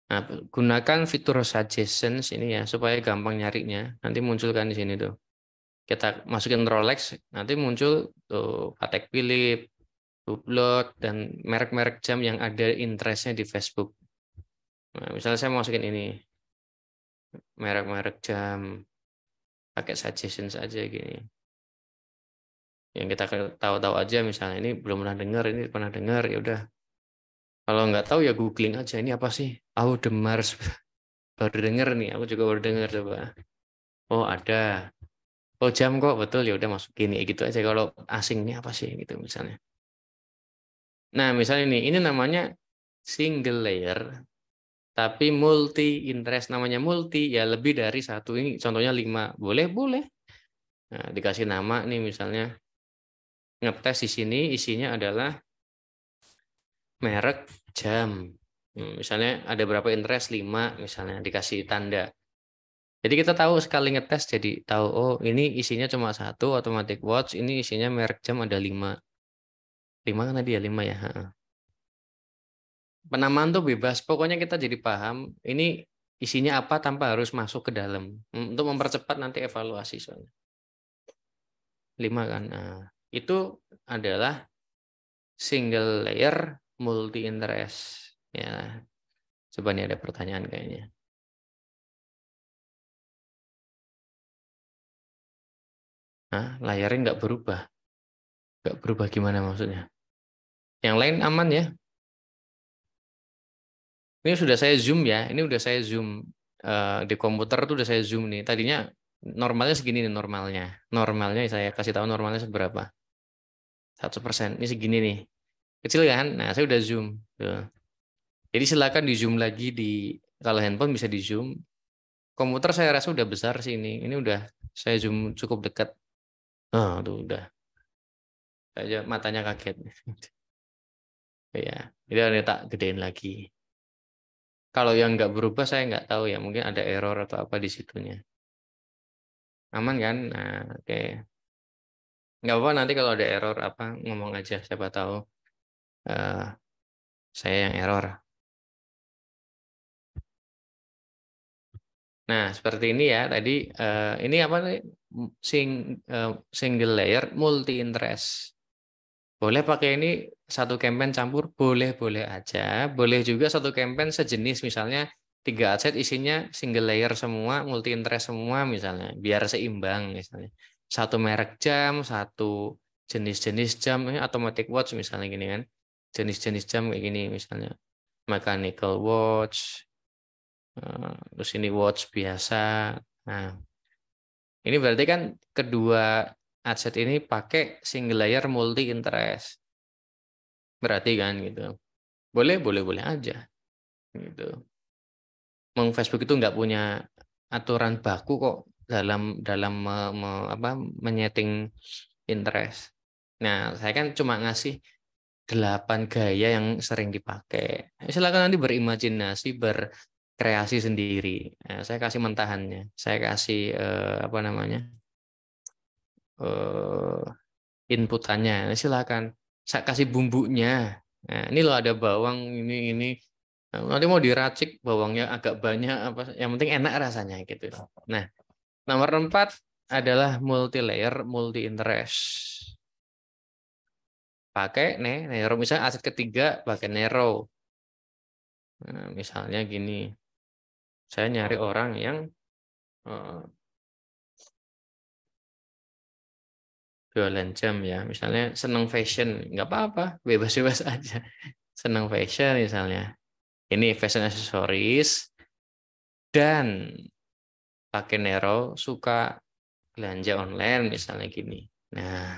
Nah, gunakan fitur suggestions ini ya supaya gampang nyarinya. Nanti munculkan di sini tuh. Kita masukin Rolex, nanti muncul tuh Patek Philippe, Hublot, dan merek-merek jam yang ada interestnya di Facebook. Nah, misalnya saya masukin ini, merek-merek jam, pakai suggestions aja gini. Yang kita tahu-tahu aja misalnya ini belum pernah dengar, ini pernah dengar, ya udah. Kalau nggak tahu ya googling aja ini apa sih? Audemars baru denger nih, aku juga baru dengar coba. Oh ada. Oh jam kok betul ya udah masuk gini gitu aja kalau asing ini apa sih gitu misalnya. Nah, misalnya ini namanya single layer tapi multi interest namanya multi ya lebih dari 1 ini contohnya 5. Boleh, boleh. Nah, dikasih nama nih misalnya ngetes di sini isinya adalah merek jam. Misalnya ada berapa interest 5 misalnya dikasih tanda. Jadi kita tahu sekali ngetes jadi tahu oh ini isinya cuma 1 automatic watch, ini isinya merek jam ada 5. 5 kan tadi ya 5 ya. Penamaan tuh bebas, pokoknya kita jadi paham ini isinya apa tanpa harus masuk ke dalam. Untuk mempercepat nanti evaluasi soalnya. 5 kan. Nah, itu adalah single layer multi interest. Ya, coba nih ada pertanyaan kayaknya. Nah, layarnya nggak berubah. Nggak berubah gimana maksudnya? Yang lain aman ya? Ini sudah saya zoom ya. Ini udah saya zoom di komputer tuh udah saya zoom nih. Tadinya normalnya segini nih normalnya. Normalnya saya kasih tahu normalnya seberapa. 100%. Ini segini nih. Kecil kan? Nah, saya udah zoom. Tuh. Jadi silakan di zoom lagi kalau handphone bisa di zoom. Komputer saya rasa udah besar sih ini. Ini udah saya zoom cukup dekat. Oh, tuh udah. Aja matanya kaget. Ya, ini ada tak gedein lagi. Kalau yang nggak berubah saya nggak tahu ya. Mungkin ada error atau apa di situnya. Aman kan? Nah, oke. Nggak apa-apa, nanti kalau ada error apa ngomong aja, siapa tahu saya yang error. Nah, seperti ini ya tadi, ini apa nih? Single layer multi interest. Boleh pakai ini satu campaign campur, boleh-boleh aja. Boleh juga satu campaign sejenis, misalnya 3 aset isinya single layer semua, multi interest semua misalnya, biar seimbang misalnya. Satu merek jam, satu jenis-jenis jam, ini automatic watch misalnya gini kan. Jenis-jenis jam kayak gini misalnya. Mechanical watch, terus ini watch biasa. Nah, ini berarti kan kedua aset ini pakai single layer multi interest. Berarti kan gitu. Boleh aja gitu. Facebook itu nggak punya aturan baku kok dalam dalam menyeting interest. Nah, saya kan cuma ngasih 8 gaya yang sering dipakai. Silakan nanti berimajinasi, berkreasi sendiri. Nah, saya kasih mentahannya. Saya kasih apa namanya? eh inputannya. Silakan. Saya kasih bumbunya. Nah, ini loh ada bawang ini. Nah, nanti mau diracik bawangnya agak banyak apa yang penting enak rasanya gitu. Nah, nomor 4 adalah multi layer, multi interest. Pakai Nero misalnya aset ketiga pakai Nero. Nah, misalnya gini, saya nyari orang yang eh, jualan jam ya, misalnya senang fashion, nggak apa-apa, bebas-bebas aja. Senang fashion misalnya. Ini fashion accessories dan pakai Nero suka belanja online misalnya gini. Nah,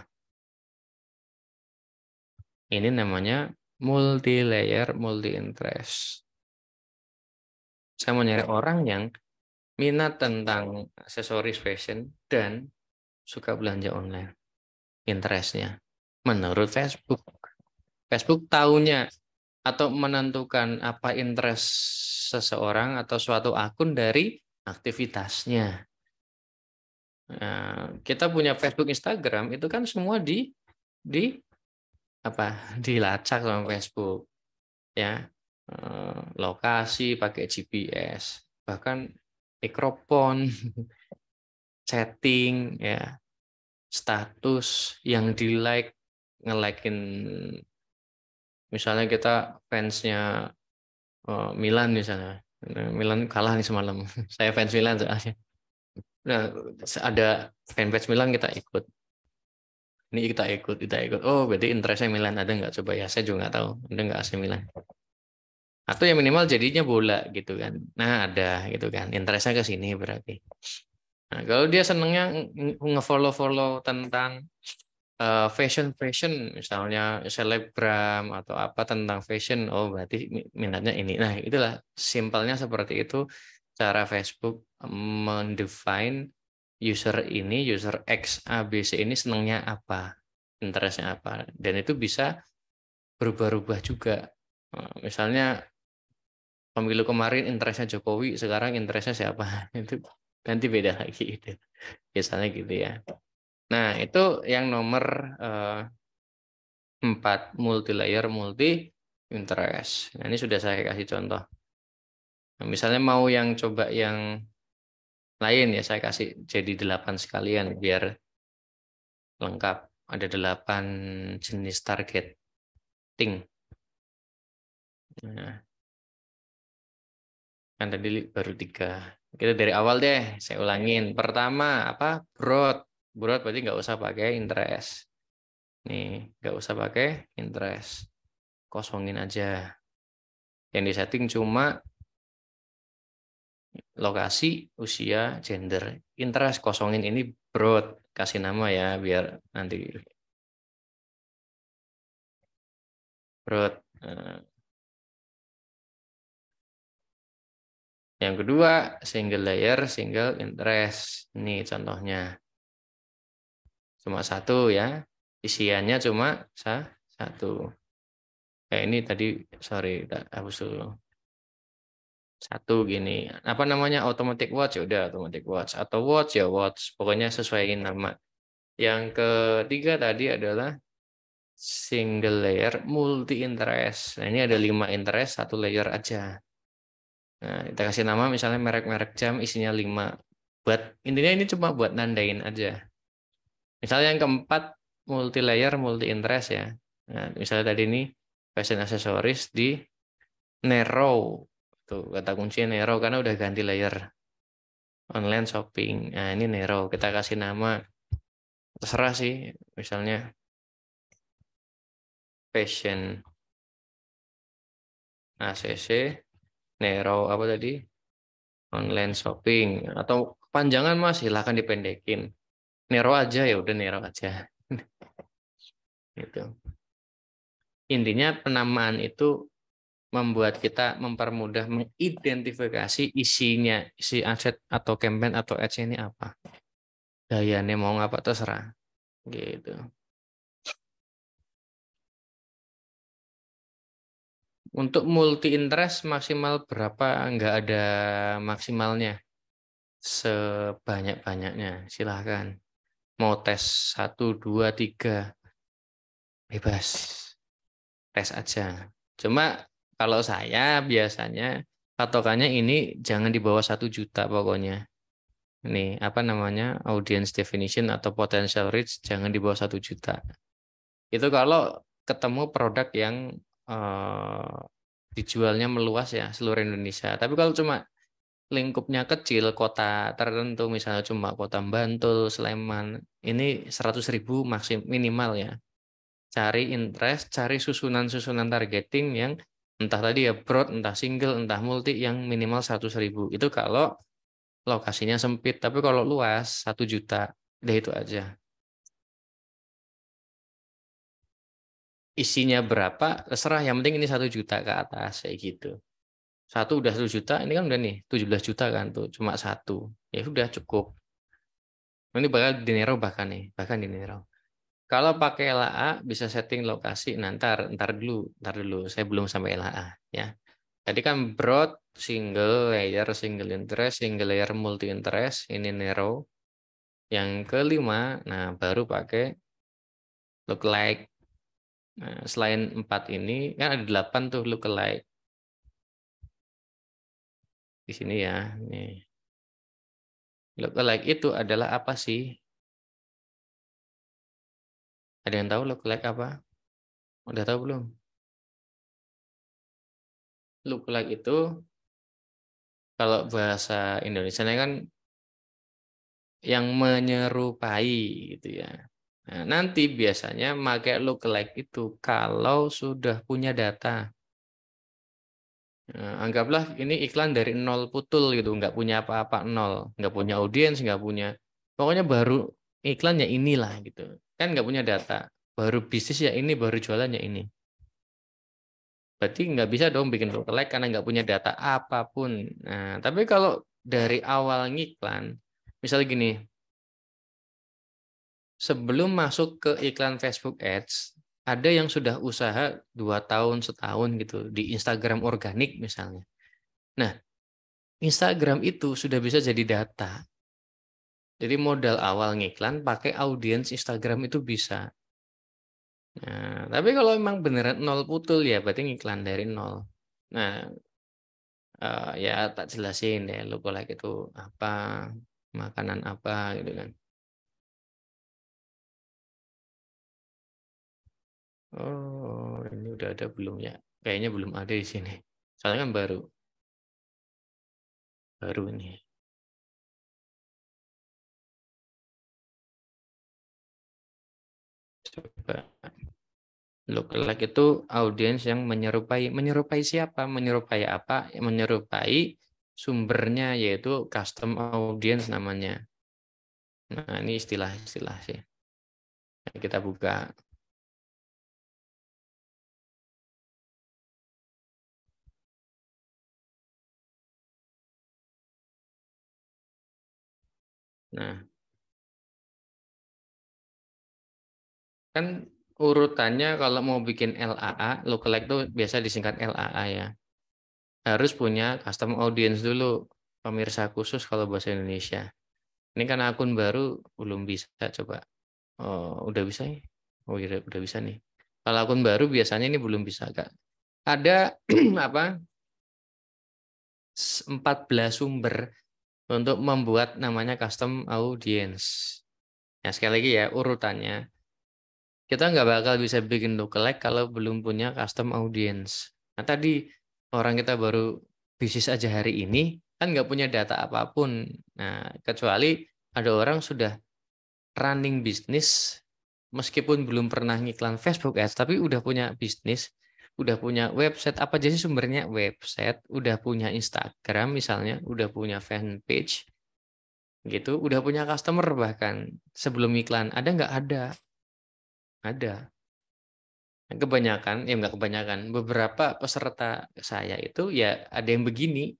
ini namanya multi layer, multi interest. Saya mau nyari orang yang minat tentang aksesoris fashion dan suka belanja online. Interestnya menurut Facebook. Facebook tahunya atau menentukan apa interest seseorang atau suatu akun dari aktivitasnya. Nah, kita punya Facebook, Instagram itu kan semua di apa dilacak sama Facebook ya. Lokasi pakai GPS, bahkan mikrofon, chatting ya, status yang di like, nge-like-in misalnya kita fansnya Milan misalnya. Nah, Milan kalah nih semalam. Saya fans Milan soalnya. Nah, ada fanpage Milan kita ikut. Ini kita ikut. Oh, berarti interestnya Milan ada nggak? Coba ya, saya juga nggak tahu. Ada nggak AC Milan? Atau yang minimal jadinya bola gitu kan. Nah, ada gitu kan. Interestnya ke sini berarti. Nah, kalau dia senengnya nge-follow-follow tentang fashion misalnya selebgram atau apa tentang fashion, oh berarti minatnya ini. Nah, itulah simpelnya seperti itu cara Facebook mendefine user ini, user X ABC ini senangnya apa, interestnya apa, dan itu bisa berubah-ubah juga. Misalnya pemilu kemarin interestnya Jokowi, sekarang interestnya siapa, itu nanti beda lagi itu biasanya gitu ya. Nah, itu yang nomor 4, multi layer, multi interest. Nah, ini sudah saya kasih contoh. Nah, misalnya mau yang coba yang lain ya, saya kasih jadi 8 sekalian biar lengkap. Ada 8 jenis targeting. Nah, kan tadi baru 3. Kita dari awal deh, saya ulangin. Pertama, apa? Broad. Broad berarti nggak usah pakai interest. Nih, nggak usah pakai interest. Kosongin aja. Yang disetting cuma lokasi, usia, gender, interest, kosongin ini broad, kasih nama ya biar nanti broad. Yang kedua single layer, single interest. Ini contohnya cuma satu ya, isiannya cuma satu. Ini tadi sorry, tak hapus dulu. Satu gini, apa namanya automatic watch ya udah automatic watch atau watch ya watch, pokoknya sesuaiin nama. Yang ketiga tadi adalah single layer multi interest. Nah, ini ada 5 interest, 1 layer aja. Nah, kita kasih nama misalnya merek-merek jam isinya 5. Intinya ini cuma buat nandain aja. Misalnya yang keempat multi layer multi interest ya. Nah, misalnya tadi ini fashion accessories di narrow. Tuh kata kuncinya narrow karena udah ganti layer. Online shopping. Nah, ini narrow. Kita kasih nama terserah sih. Misalnya fashion ACC narrow apa tadi? Online shopping atau panjangan Mas silahkan dipendekin. Nero aja ya udah Nero aja. Gitu. Intinya penamaan itu membuat kita mempermudah mengidentifikasi isinya, isi aset atau campaign atau ads ini apa. Gayanya mau ngapa terserah. Gitu. Untuk multi interest maksimal berapa? Nggak ada maksimalnya. Sebanyak-banyaknya. Silahkan. Mau tes 1, 2, 3. Bebas. Tes aja. Cuma kalau saya biasanya patokannya ini jangan di bawah 1 juta pokoknya. Ini apa namanya audience definition atau potential reach jangan di bawah 1 juta. Itu kalau ketemu produk yang eh, dijualnya meluas ya seluruh Indonesia. Tapi kalau cuma lingkupnya kecil kota tertentu misalnya cuma kota Bantul, Sleman, ini 100.000 minimal ya. Cari interest, cari susunan-susunan targeting yang entah tadi ya broad, entah single, entah multi yang minimal 100.000. Itu kalau lokasinya sempit, tapi kalau luas 1 juta, deh itu aja. Isinya berapa, terserah. Yang penting ini 1 juta ke atas, kayak gitu. Satu udah 1 juta, ini kan udah nih 17 juta kan tuh, cuma satu. Ya sudah cukup. Ini bakal dinero bahkan nih, bahkan dinero. Kalau pakai LAA bisa setting lokasi. Nah, ntar dulu. Saya belum sampai LAA ya. Tadi kan broad, single layer, single interest, single layer multi interest, ini narrow. Yang kelima, nah baru pakai lookalike. Nah, selain 4 ini kan ada 8 tuh lookalike di sini ya. Nih. Lookalike itu adalah apa sih? Ada yang tahu lookalike apa? Udah tahu belum? Lookalike itu kalau bahasa Indonesia kan yang menyerupai gitu ya. Nah, nanti biasanya pakai lookalike itu kalau sudah punya data. Nah, anggaplah ini iklan dari nol putul gitu, nggak punya apa-apa nol, nggak punya audiens, nggak punya, pokoknya baru iklannya inilah gitu, kan nggak punya data, baru bisnis ya ini, baru jualan ya ini, berarti nggak bisa dong bikin lookalike karena nggak punya data apapun. Nah, tapi kalau dari awal ngiklan, misalnya gini, sebelum masuk ke iklan Facebook Ads, ada yang sudah usaha 2 tahun, setahun gitu di Instagram organik misalnya. Nah, Instagram itu sudah bisa jadi data. Jadi modal awal ngiklan pakai audiens Instagram itu bisa. Nah, tapi kalau memang beneran nol putul ya berarti ngiklan dari nol. Nah, ya tak jelasin ya lookalike itu apa, makanan apa gitu kan. Oh, ini udah ada belum ya? Kayaknya belum ada di sini. Soalnya kan baru ini. Coba. Lookalike itu audiens yang menyerupai siapa? Menyerupai apa? Menyerupai sumbernya yaitu custom audience namanya. Nah, ini istilah-istilah sih. Nah, kita buka. Nah, kan urutannya kalau mau bikin LAA, lookalike itu biasa disingkat LAA ya. Harus punya custom audience dulu, pemirsa khusus kalau bahasa Indonesia. Ini kan akun baru belum bisa coba. Udah bisa ya? Oh iya, udah bisa nih. Kalau akun baru biasanya ini belum bisa, Kak. Ada apa? 14 sumber untuk membuat namanya custom audience. Nah, sekali lagi ya, urutannya. Kita nggak bakal bisa bikin lookalike kalau belum punya custom audience. Nah, tadi orang kita baru bisnis aja hari ini, kan nggak punya data apapun. Nah, kecuali ada orang sudah running bisnis, meskipun belum pernah ngiklan Facebook Ads, tapi udah punya bisnis, udah punya website, apa aja sih sumbernya? Website, udah punya Instagram misalnya, udah punya fanpage, gitu, udah punya customer bahkan sebelum iklan. Ada nggak? Ada. Kebanyakan, ya nggak kebanyakan, beberapa peserta saya itu ya ada yang begini,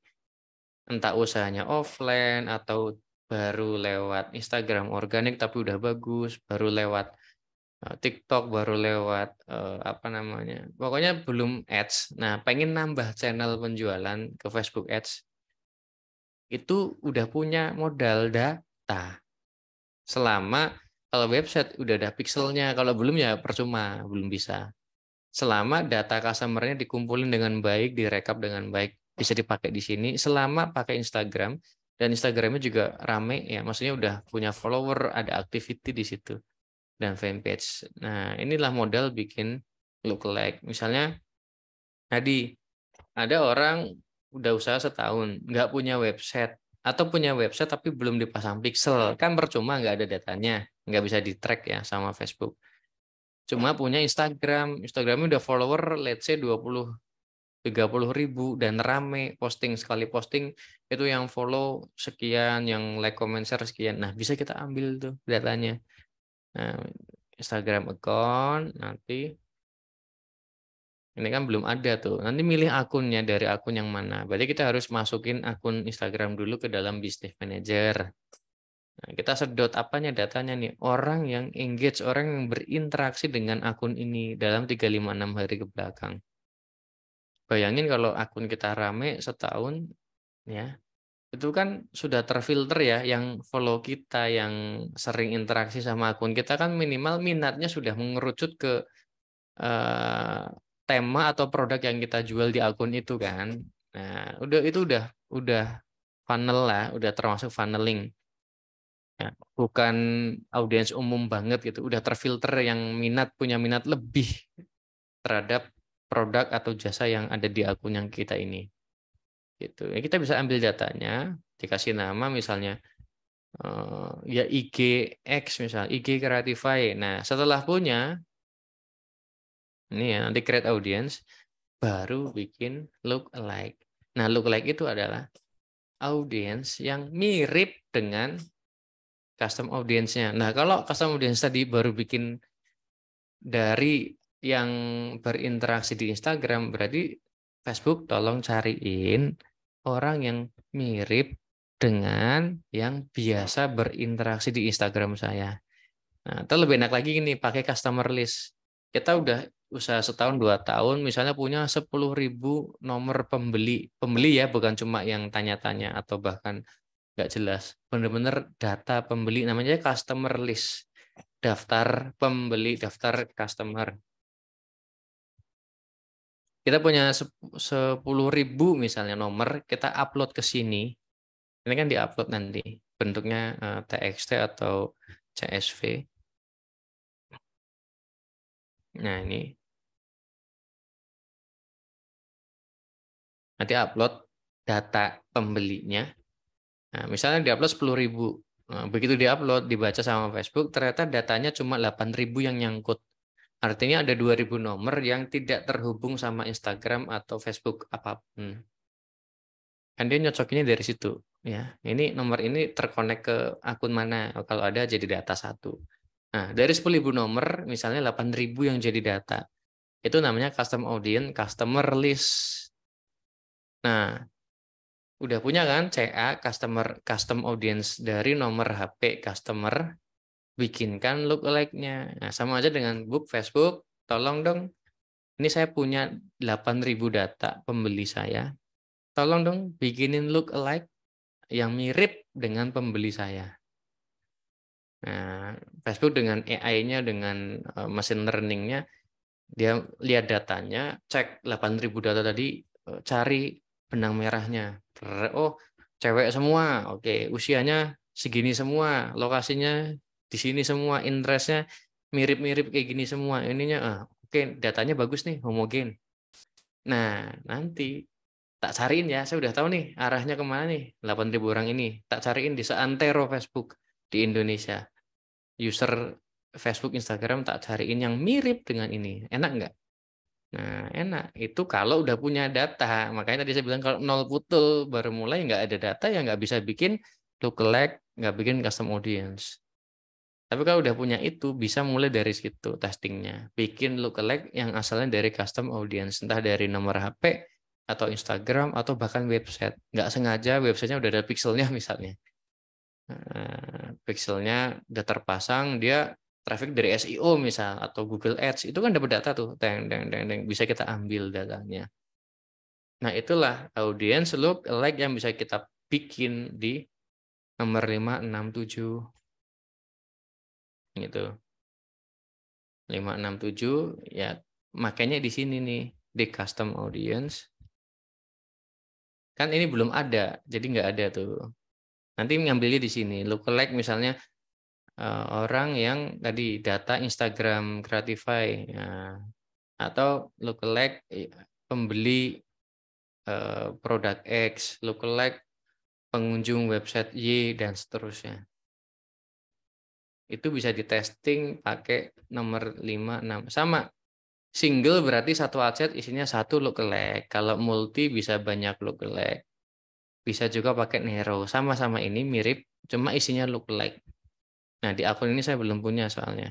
entah usahanya offline atau baru lewat Instagram organik tapi udah bagus, baru lewat TikTok, baru lewat apa namanya, pokoknya belum ads. Nah, pengen nambah channel penjualan ke Facebook Ads, itu udah punya modal data. Selama kalau website udah ada pixelnya, kalau belum ya percuma, belum bisa. Selama data customer-nya dikumpulin dengan baik, direkap dengan baik, bisa dipakai di sini. Selama pakai Instagram, dan Instagramnya juga rame, ya maksudnya udah punya follower, ada activity di situ, dan fanpage. Nah, inilah modal bikin lookalike. Misalnya, tadi ada orang udah usaha setahun, nggak punya website, atau punya website tapi belum dipasang pixel, kan percuma, nggak ada datanya, nggak bisa di-track ya sama Facebook. Cuma punya Instagram, Instagramnya udah follower let's say 20-30 ribu dan rame, posting sekali posting itu yang follow sekian, yang like comment share sekian. Nah, bisa kita ambil tuh datanya. Nah, Instagram account nanti ini kan belum ada tuh. Nanti milih akunnya, dari akun yang mana. Berarti kita harus masukin akun Instagram dulu ke dalam Business Manager. Nah, kita sedot apanya, datanya nih. Orang yang engage, orang yang berinteraksi dengan akun ini dalam 3, 5, 6 hari ke belakang. Bayangin kalau akun kita rame setahun, ya, itu kan sudah terfilter ya, yang follow kita, yang sering interaksi sama akun kita kan minimal minatnya sudah mengerucut ke eh, tema atau produk yang kita jual di akun itu kan. Nah, udah funnel lah, udah termasuk funneling. Ya, bukan audiens umum banget gitu, udah terfilter yang punya minat lebih terhadap produk atau jasa yang ada di akun yang kita ini. Gitu. Ya, kita bisa ambil datanya, dikasih nama misalnya ya IG X misalnya, IG Creatify. Nah, setelah punya ini ya nanti create audience, baru bikin look alike. Nah, look alike itu adalah audience yang mirip dengan custom audience-nya. Nah, kalau custom audience tadi baru bikin dari yang berinteraksi di Instagram, berarti Facebook tolong cariin orang yang mirip dengan yang biasa berinteraksi di Instagram saya. Nah, atau lebih enak lagi ini pakai customer list. Kita udah usaha setahun 2 tahun, misalnya punya 10.000 nomor pembeli. Pembeli ya, bukan cuma yang tanya-tanya atau bahkan nggak jelas. Benar-benar data pembeli, namanya customer list. Daftar pembeli, daftar customer. Kita punya 10.000 misalnya nomor, kita upload ke sini. Ini kan diupload nanti. Bentuknya TXT atau CSV. Nah, ini nanti upload data pembelinya. Nah, misalnya diupload 10.000. Nah, begitu diupload, dibaca sama Facebook, ternyata datanya cuma 8.000 yang nyangkut. Artinya ada 2.000 nomor yang tidak terhubung sama Instagram atau Facebook apapun. Kan dia nyocokinnya dari situ. Ya, ini nomor ini terkonek ke akun mana? Kalau ada jadi data satu. Nah, dari 10.000 nomor, misalnya 8.000 yang jadi data. Itu namanya custom audience, customer list. Nah, udah punya kan CA, custom audience dari nomor HP customer, bikinkan lookalike-nya. Nah, sama aja dengan book Facebook, tolong dong, ini saya punya 8.000 data pembeli saya. Tolong dong bikinin lookalike yang mirip dengan pembeli saya. Nah, Facebook dengan AI-nya, dengan machine learning-nya, dia lihat datanya, cek 8.000 data tadi, cari benang merahnya. Oh, cewek semua, oke, usianya segini semua, lokasinya di sini semua, interest-nya mirip-mirip kayak gini semua. Ininya, oke, datanya bagus nih, homogen. Nah, nanti tak cariin ya, saya udah tahu nih arahnya kemana nih, 8.000 orang ini. Tak cariin di seantero Facebook di Indonesia. User Facebook, Instagram tak cariin yang mirip dengan ini. Enak nggak? Nah, enak. Itu kalau udah punya data. Makanya tadi saya bilang kalau nol putul baru mulai nggak ada data ya nggak bisa bikin lookalike, nggak bikin custom audience. Tapi kalau udah punya itu bisa mulai dari situ testingnya. Bikin lookalike yang asalnya dari custom audience, entah dari nomor HP atau Instagram atau bahkan website. Nggak sengaja websitenya udah ada pixelnya misalnya. Pixelnya udah terpasang, dia traffic dari SEO misal atau Google Ads, itu kan dapat data tuh, bisa kita ambil datanya. Nah, itulah audience lookalike yang bisa kita bikin di nomor 5, 6, 7 gitu. 5, 6, 7 ya, makanya di sini nih di custom audience. Kan ini belum ada, jadi nggak ada tuh. Nanti ngambilnya di sini. Lookalike misalnya orang yang tadi data Instagram Gratify, ya, atau lookalike pembeli produk X, lookalike pengunjung website Y, dan seterusnya. Itu bisa di-testing pakai nomor 5, 6. Sama, single berarti satu adset isinya satu lookalike. Kalau multi bisa banyak lookalike. Bisa juga pakai narrow. Sama-sama ini mirip, cuma isinya lookalike. Nah, di akun ini saya belum punya soalnya.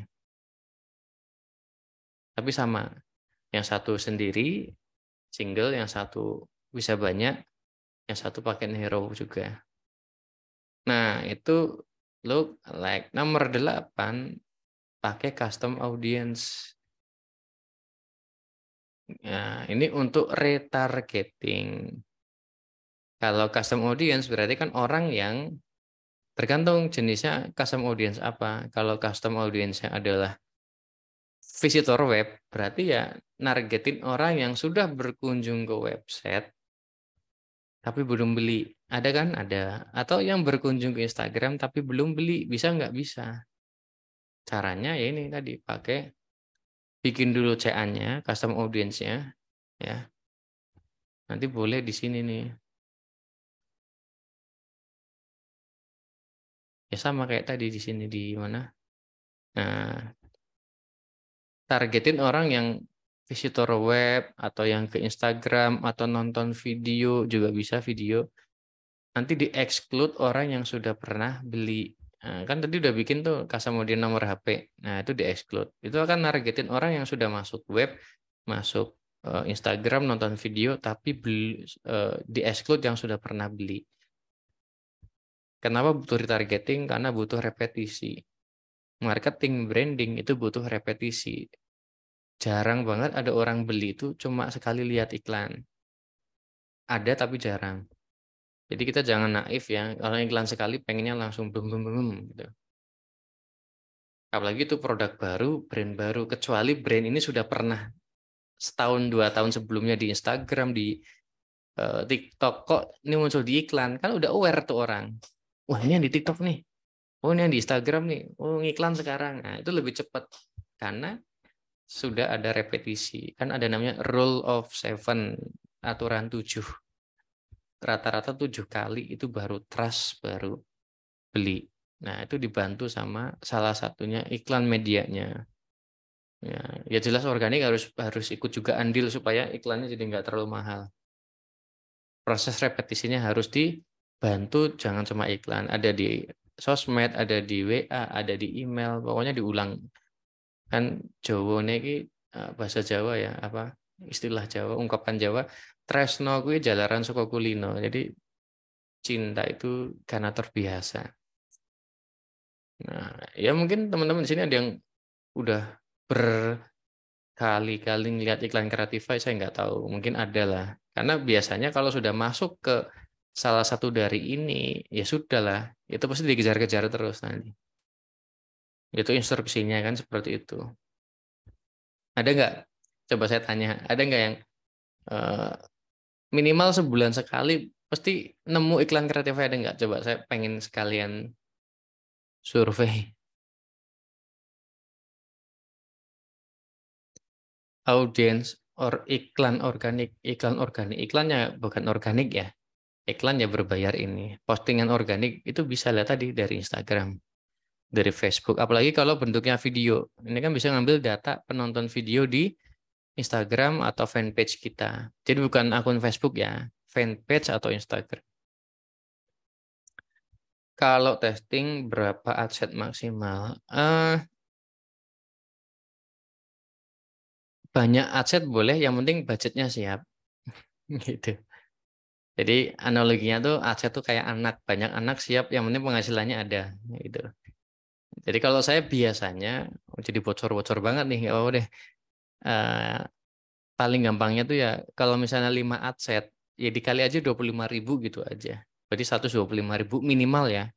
Tapi sama. Yang satu sendiri, single, yang satu bisa banyak, yang satu pakai narrow juga. Nah, itu lookalike. Nomor 8, pakai custom audience. Nah, ini untuk retargeting. Kalau custom audience berarti kan orang yang tergantung jenisnya custom audience apa. Kalau custom audience-nya adalah visitor web, berarti ya nargetin orang yang sudah berkunjung ke website tapi belum beli. Ada kan? Ada. Atau yang berkunjung ke Instagram tapi belum beli. Bisa nggak? Bisa. Caranya ya ini tadi, pakai bikin dulu CA-nya, custom audience-nya, ya. Nanti boleh di sini nih. Ya sama kayak tadi di sini di mana? Nah, targetin orang yang visitor web atau yang ke Instagram atau nonton video, juga bisa video. Nanti di-exclude orang yang sudah pernah beli. Nah, kan tadi udah bikin tuh kemudian nomor HP. Nah, itu di-exclude. Itu akan nargetin orang yang sudah masuk web, masuk Instagram, nonton video, tapi di-exclude yang sudah pernah beli. Kenapa butuh retargeting? Karena butuh repetisi. Marketing, branding itu butuh repetisi. Jarang banget ada orang beli itu cuma sekali lihat iklan. Ada tapi jarang. Jadi kita jangan naif ya. Kalau iklan sekali pengennya langsung bum bum bum gitu. Apalagi itu produk baru, brand baru. Kecuali brand ini sudah pernah setahun 2 tahun sebelumnya di Instagram, di TikTok, kok ini muncul di iklan. Kan udah aware tuh orang. Wah, ini yang di TikTok nih. Oh, ini yang di Instagram nih. Oh, ngiklan sekarang. Nah, itu lebih cepat. Karena sudah ada repetisi. Kan ada namanya rule of 7, aturan 7. Rata-rata 7 kali itu baru trust, baru beli. Nah, itu dibantu sama salah satunya iklan medianya. Ya jelas organik harus ikut juga andil supaya iklannya jadi nggak terlalu mahal. Proses repetisinya harus dibantu, jangan cuma iklan. Ada di sosmed, ada di WA, ada di email, pokoknya diulang. Kan Jawa ini bahasa Jawa ya, apa istilah Jawa, ungkapan Jawa, tresno kuwi jalaran saka kulino. Jadi cinta itu karena terbiasa. Nah, ya mungkin teman-teman di sini ada yang udah berkali-kali ngelihat iklan Creatify, saya nggak tahu, mungkin ada lah. Karena biasanya kalau sudah masuk ke salah satu dari ini, ya sudah lah, itu pasti dikejar-kejar terus nanti. Itu instruksinya kan seperti itu. Ada nggak? Coba saya tanya, ada nggak yang minimal sebulan sekali pasti nemu iklan kreatif, ada nggak? Coba saya pengen sekalian survei. Audiens iklan organik, iklannya bukan organik ya, iklannya berbayar ini. Postingan organik itu bisa lihat tadi dari Instagram, dari Facebook, apalagi kalau bentuknya video. Ini kan bisa ngambil data penonton video di Instagram atau fanpage kita. Jadi bukan akun Facebook ya, fanpage atau Instagram. Kalau testing berapa adset maksimal? Banyak adset boleh, yang penting budgetnya siap. Gitu. Jadi analoginya tuh adset tuh kayak anak, banyak anak siap, yang penting penghasilannya ada. Gitu. Jadi kalau saya biasanya, jadi bocor-bocor banget nih, nggak apa-apa deh. Eh, paling gampangnya tuh ya, kalau misalnya 5 adset, ya dikali aja 25.000 gitu aja. Berarti 125.000 minimal ya.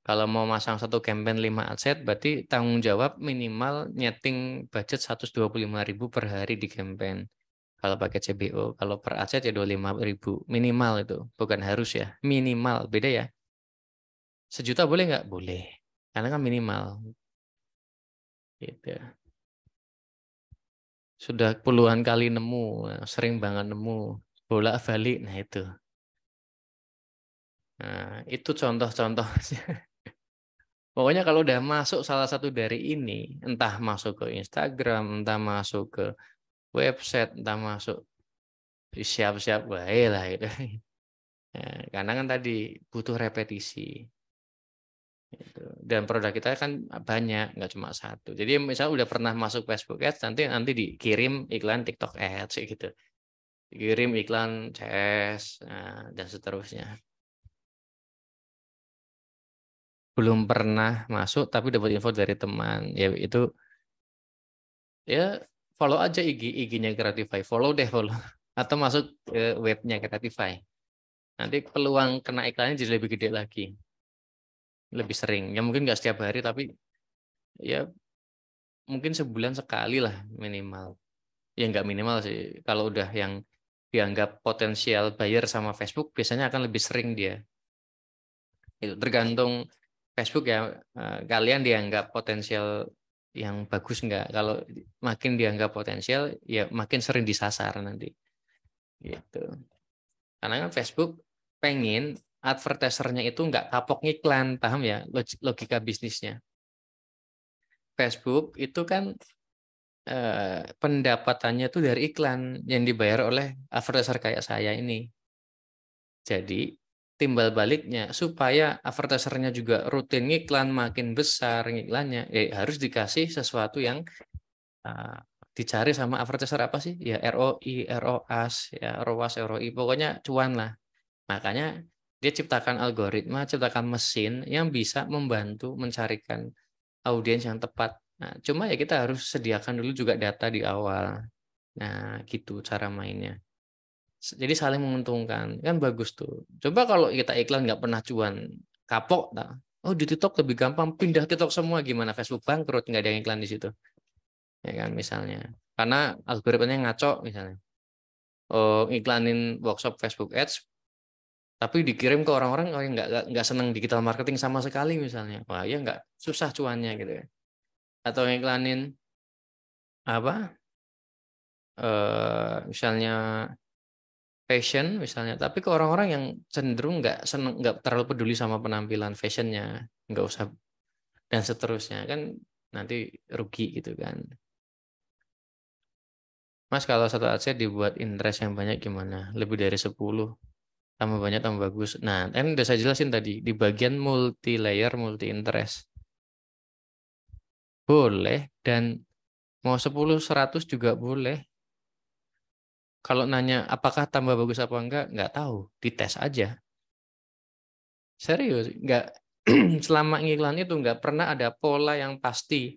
Kalau mau masang satu campaign 5 adset, berarti tanggung jawab minimal nyeting budget 125.000 per hari di campaign. Kalau pakai CBO, kalau per adset ya 25.000 minimal itu, bukan harus ya, minimal. Beda ya. Sejuta boleh nggak? Boleh. Karena kan minimal. Gitu. Sudah puluhan kali nemu, sering banget nemu, bolak-balik. Nah itu. Nah, itu contoh-contoh. Pokoknya kalau udah masuk salah satu dari ini, entah masuk ke Instagram, entah masuk ke website, entah masuk, siap-siap baik lah itu. Nah, karena kan tadi butuh repetisi. Gitu. Dan produk kita kan banyak, nggak cuma satu. Jadi misalnya udah pernah masuk Facebook Ads, nanti dikirim iklan TikTok Ads gitu. Dikirim iklan CS, nah, dan seterusnya. Belum pernah masuk tapi dapat info dari teman. Ya itu ya follow aja IG-nya Creatify, follow deh follow. Atau masuk ke webnya Creatify. Nanti peluang kena iklannya jadi lebih gede lagi, lebih sering. Ya mungkin nggak setiap hari tapi ya mungkin sebulan sekali lah minimal. Ya nggak minimal sih. Kalau udah yang dianggap potensial buyer sama Facebook, biasanya akan lebih sering dia. Itu tergantung Facebook ya. Kalian dianggap potensial yang bagus nggak? Kalau makin dianggap potensial, ya makin sering disasar nanti. Gitu. Karena kan Facebook pengen advertisernya itu nggak kapok ngiklan, paham ya? Logika bisnisnya. Facebook itu kan pendapatannya itu dari iklan yang dibayar oleh advertiser kayak saya ini. Jadi timbal baliknya supaya advertisernya juga rutin ngiklan, makin besar ngiklannya, harus dikasih sesuatu yang uh, dicari sama advertiser apa sih? Ya ROI, ROAS, ya ROAS, ROI, pokoknya cuan lah. Makanya dia ciptakan algoritma, ciptakan mesin yang bisa membantu mencarikan audiens yang tepat. Nah, cuma ya kita harus sediakan dulu juga data di awal. Nah, gitu cara mainnya. Jadi saling menguntungkan, kan bagus tuh. Coba kalau kita iklan nggak pernah cuan, kapok, tak? Oh di TikTok lebih gampang, pindah TikTok semua, gimana Facebook bangkrut, nggak ada yang iklan di situ, ya kan misalnya. Karena algoritmanya ngaco misalnya. Oh iklanin workshop Facebook Ads, tapi dikirim ke orang-orang yang nggak senang digital marketing sama sekali misalnya. Wah ya nggak, susah cuannya gitu ya. Atau iklanin apa? Misalnya fashion misalnya, tapi ke orang-orang yang cenderung nggak seneng, nggak terlalu peduli sama penampilan fashionnya, nggak usah, dan seterusnya kan nanti rugi gitu kan. Mas kalau satu adset dibuat interest yang banyak gimana? Lebih dari 10, tambah banyak tambah bagus. Nah kan udah saya jelasin tadi di bagian multi layer multi interest boleh, dan mau 10 100 juga boleh. Kalau nanya apakah tambah bagus apa enggak tahu, dites aja. Serius, nggak selama ngiklan itu nggak pernah ada pola yang pasti.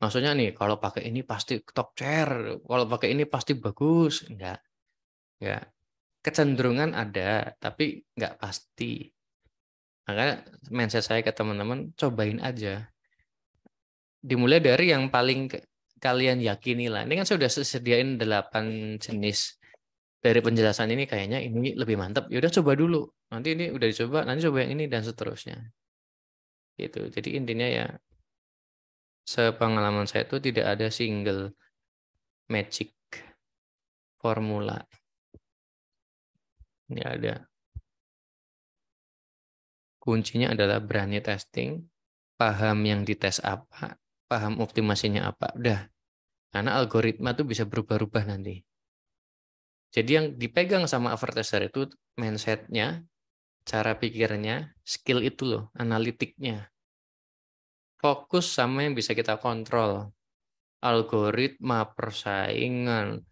Maksudnya nih, kalau pakai ini pasti top chair, kalau pakai ini pasti bagus. Enggak. Kecenderungan ada, tapi nggak pasti. Makanya mindset saya ke teman-teman, cobain aja. Dimulai dari yang paling kalian yakini lah. Ini kan sudah sediain 8 jenis. Dari penjelasan ini kayaknya ini lebih mantap. Ya udah coba dulu. Nanti ini udah dicoba, nanti coba yang ini dan seterusnya. Gitu. Jadi intinya ya, sepengalaman saya itu tidak ada single magic formula. Ini ada. Kuncinya adalah berani testing, paham yang dites apa, paham optimasinya apa. Udah. Karena algoritma tuh bisa berubah-ubah nanti. Jadi yang dipegang sama advertiser itu mindset-nya, cara pikirnya, skill itu loh, analitiknya. Fokus sama yang bisa kita kontrol. Algoritma, persaingan,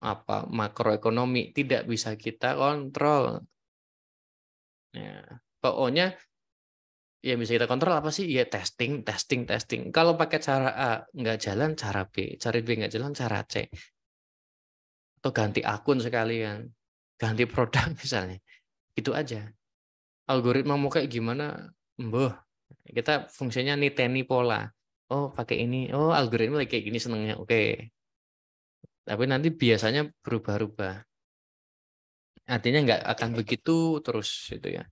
apa makroekonomi tidak bisa kita kontrol. Ya, pokoknya yang bisa kita kontrol apa sih? Ya testing, testing, testing. Kalau pakai cara A nggak jalan, cara B. Cara B nggak jalan, cara C. Atau ganti akun sekalian. Ganti produk misalnya. Itu aja. Algoritma mau kayak gimana? Mbah. Kita fungsinya niteni pola. Oh, pakai ini. Oh, algoritma lagi kayak gini senengnya. Oke. Tapi nanti biasanya berubah-ubah. Artinya nggak akan begitu terus itu ya.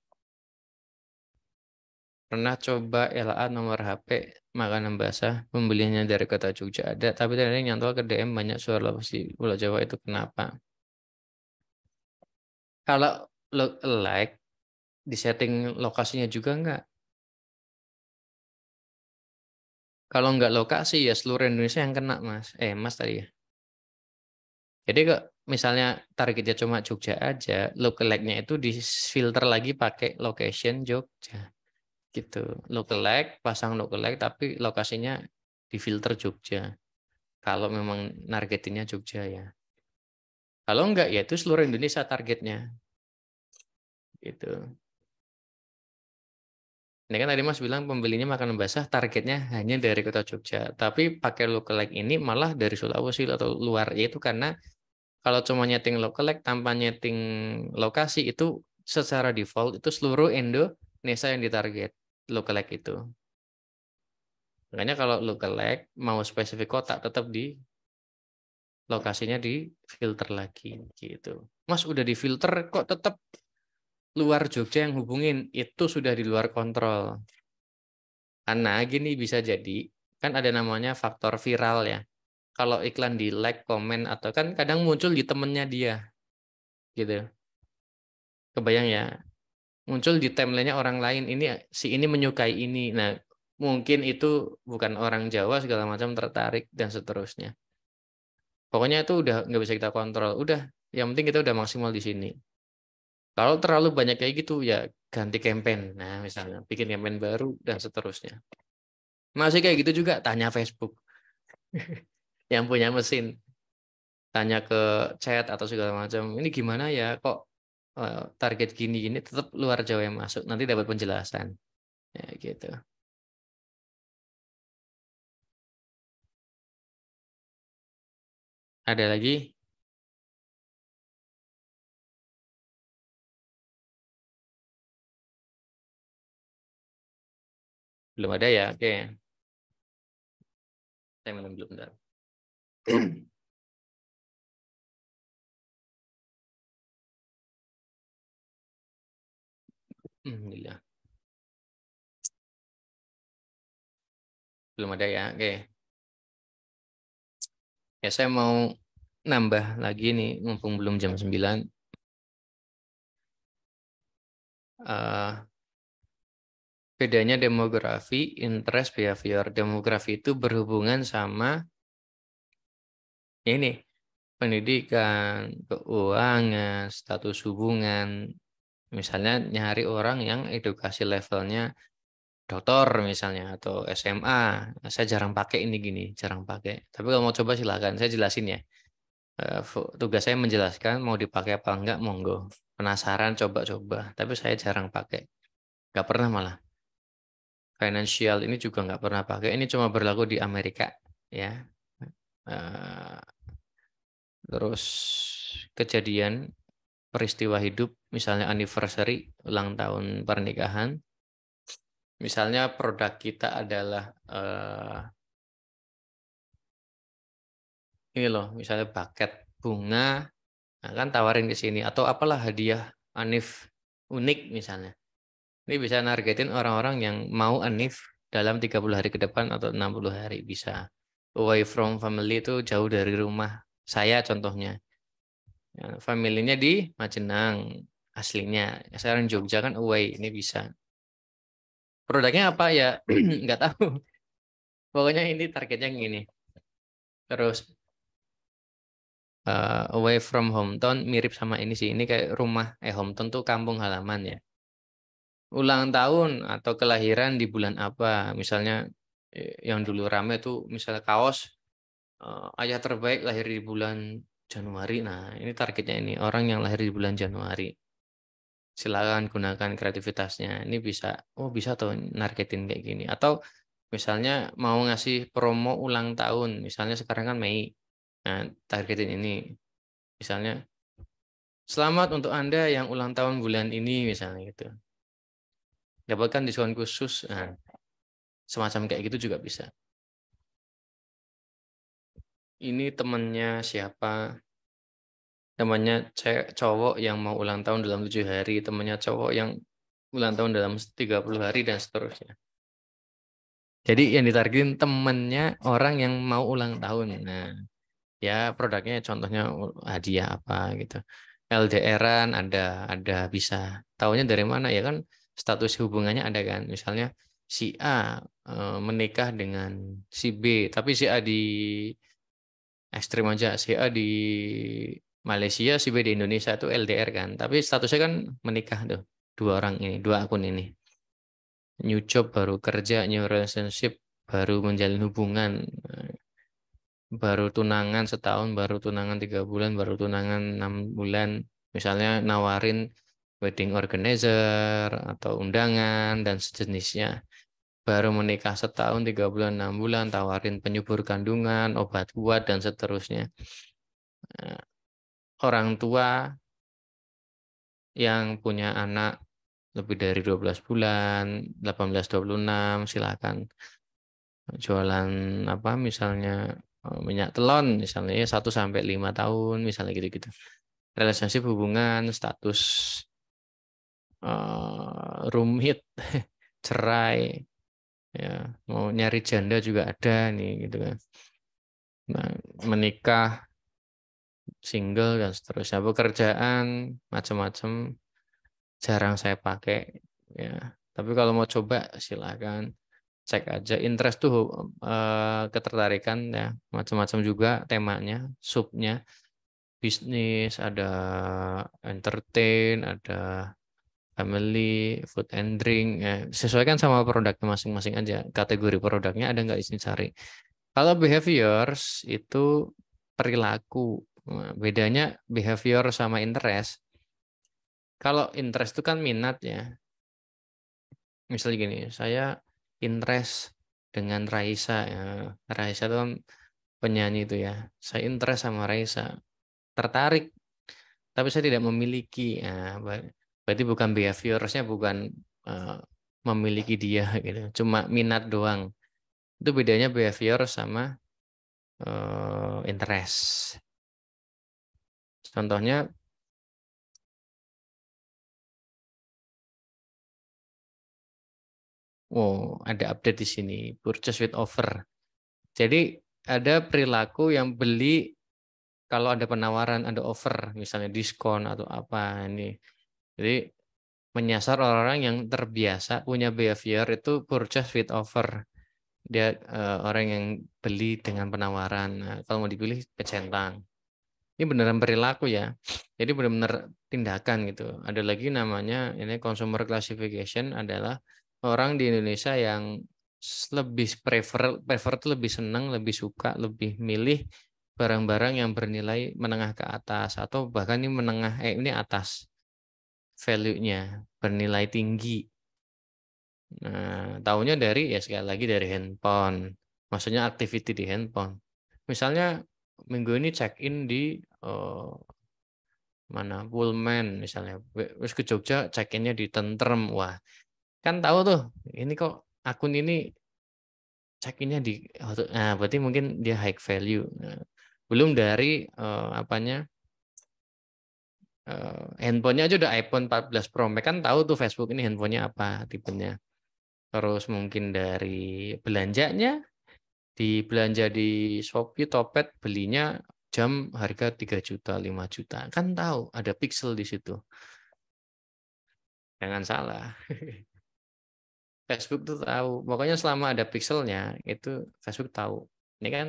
Pernah coba LA nomor HP makanan basah, pembeliannya dari kota Jogja ada, tapi ternyata yang nyantol ke DM banyak suara di Pulau Jawa itu kenapa? Kalau look alike, di setting lokasinya juga nggak. Kalau nggak lokasi ya seluruh Indonesia yang kena mas. Mas tadi ya. Jadi kok misalnya targetnya cuma Jogja aja, lookalike-nya itu difilter lagi pakai location Jogja. Gitu. Lookalike, pasang lookalike tapi lokasinya difilter Jogja. Kalau memang nargetinnya Jogja ya. Kalau enggak ya itu seluruh Indonesia targetnya. Gitu. Ini kan tadi Mas bilang pembelinya makanan basah targetnya hanya dari kota Jogja. Tapi pakai lookalike ini malah dari Sulawesi atau luar. Yaitu karena kalau cuma nyeting lookalike tanpa nyeting lokasi itu secara default itu seluruh Indonesia yang ditarget lookalike itu. Makanya kalau lookalike mau spesifik kota tetap di lokasinya di filter lagi gitu. Mas udah di filter kok tetap luar Jogja yang hubungin, itu sudah di luar kontrol. Karena gini bisa jadi kan ada namanya faktor viral ya. Kalau iklan di like, komen atau kan kadang muncul di temennya dia gitu. Kebayang ya, muncul di timeline-nya orang lain ini si ini menyukai ini. Nah, mungkin itu bukan orang Jawa segala macam tertarik dan seterusnya. Pokoknya itu udah nggak bisa kita kontrol. Udah, yang penting kita udah maksimal di sini. Kalau terlalu banyak kayak gitu ya ganti campaign. Nah, misalnya bikin campaign baru dan seterusnya. Masih kayak gitu juga tanya Facebook yang punya mesin. Tanya ke chat atau segala macam. Ini gimana ya kok target gini-gini tetap luar Jawa yang masuk. Nanti dapat penjelasan. Ya gitu. Ada lagi? Belum ada ya? Oke. Saya minum dulu bentar. Alhamdulillah. Belum ada ya? Oke. Ya saya mau nambah lagi nih mumpung belum jam 9. Bedanya demografi, interest, behavior. Demografi itu berhubungan sama ini, pendidikan, keuangan, status hubungan. Misalnya nyari orang yang edukasi levelnya doktor misalnya atau SMA. Saya jarang pakai ini gini, jarang pakai. Tapi kalau mau coba silakan, saya jelasin ya. Tugas saya menjelaskan mau dipakai apa enggak, monggo. Penasaran coba-coba, tapi saya jarang pakai. Nggak pernah malah. Financial ini juga nggak pernah pakai. Ini cuma berlaku di Amerika ya. Eh, Terus kejadian peristiwa hidup, misalnya anniversary, ulang tahun pernikahan. Misalnya produk kita adalah ini loh, misalnya paket bunga, nah kan tawarin ke sini atau apalah hadiah Anif unik misalnya. Ini bisa nargetin orang-orang yang mau Anif dalam 30 hari ke depan atau 60 hari bisa. Away from family itu jauh dari rumah. Saya contohnya. Ya, familinya di Majenang aslinya. Sekarang Jogja kan away, ini bisa. Produknya apa ya? Nggak tahu. Pokoknya ini targetnya gini. Terus away from hometown mirip sama ini sih. Ini kayak rumah, hometown tuh kampung halaman ya. Ulang tahun atau kelahiran di bulan apa. Misalnya yang dulu rame tuh misalnya kaos ayah terbaik lahir di bulan Januari. Nah, ini targetnya ini orang yang lahir di bulan Januari. Silakan gunakan kreativitasnya. Ini bisa, oh bisa tuh nargetin kayak gini. Atau misalnya mau ngasih promo ulang tahun, misalnya sekarang kan Mei. Nah, targetin ini. Misalnya, selamat untuk Anda yang ulang tahun bulan ini, misalnya gitu. Dapatkan diskon khusus. Nah, semacam kayak gitu juga bisa. Ini temannya siapa? Temannya cowok yang mau ulang tahun dalam 7 hari, temannya cowok yang ulang tahun dalam 30 hari, dan seterusnya. Jadi yang ditargetin temennya orang yang mau ulang tahun. Nah, ya produknya contohnya hadiah apa gitu. LDRan ada bisa. Taunya dari mana ya kan status hubungannya ada kan. Misalnya si A menikah dengan si B, tapi si A di ekstrim aja, si A di Malaysia, si B di Indonesia itu LDR kan. Tapi statusnya kan menikah tuh. Dua orang ini, dua akun ini. New job baru kerja, new relationship baru menjalin hubungan, baru tunangan setahun, baru tunangan 3 bulan, baru tunangan 6 bulan. Misalnya nawarin wedding organizer atau undangan dan sejenisnya. Baru menikah setahun, 3 bulan, 6 bulan, tawarin penyubur kandungan, obat kuat dan seterusnya. Orang tua yang punya anak lebih dari 12 bulan, 18-26, silakan jualan apa misalnya minyak telon misalnya ya 1 sampai 5 tahun misalnya gitu-gitu. Relationship hubungan status rumit, cerai, ya mau nyari janda juga ada nih gitu kan. Nah, menikah, single dan seterusnya. Pekerjaan macam-macam jarang saya pakai ya. Tapi kalau mau coba silakan cek aja interest tuh ketertarikan ya macam-macam juga temanya subnya bisnis ada entertain ada family food and drink ya sesuaikan sama produknya masing-masing aja kategori produknya ada nggak di sini cari kalau behaviors itu perilaku. Nah, bedanya behavior sama interest kalau interest itu kan minat ya misalnya gini saya interest dengan Raisa ya. Raisa itu kan penyanyi itu ya. Saya interest sama Raisa, tertarik, tapi saya tidak memiliki. Ya, berarti bukan behaviornya bukan eh, memiliki dia gitu. Cuma minat doang. Itu bedanya behavior sama interest. Contohnya, oh ada update di sini, purchase with offer. Jadi ada perilaku yang beli kalau ada penawaran, ada offer, misalnya diskon atau apa ini. Jadi menyasar orang-orang yang terbiasa punya behavior itu purchase with offer. Dia orang yang beli dengan penawaran. Nah, kalau mau dipilih pecentang. Ini beneran perilaku ya. Jadi benar-benar tindakan gitu. Ada lagi namanya ini consumer classification adalah orang di Indonesia yang lebih prefer itu lebih senang, lebih suka, lebih milih barang-barang yang bernilai menengah ke atas atau bahkan ini menengah ini atas value-nya bernilai tinggi. Nah, tahunya dari ya sekali lagi dari handphone. Maksudnya activity di handphone. Misalnya minggu ini check in di mana Pullman misalnya, wis ke Jogja check-innya di Tentrem, wah kan tahu tuh ini kok akun ini check-innya di, nah berarti mungkin dia high value. Nah, belum dari apanya, handphonenya aja udah iPhone 14 Pro Max, kan tahu tuh Facebook ini handphonenya apa tipenya. Terus mungkin dari belanjanya, di belanja di Shopee, Topet, belinya jam harga 3 juta, 5 juta. Kan tahu ada pixel di situ. Jangan salah. Facebook tuh tahu. Pokoknya selama ada pixelnya, itu Facebook tahu. Ini kan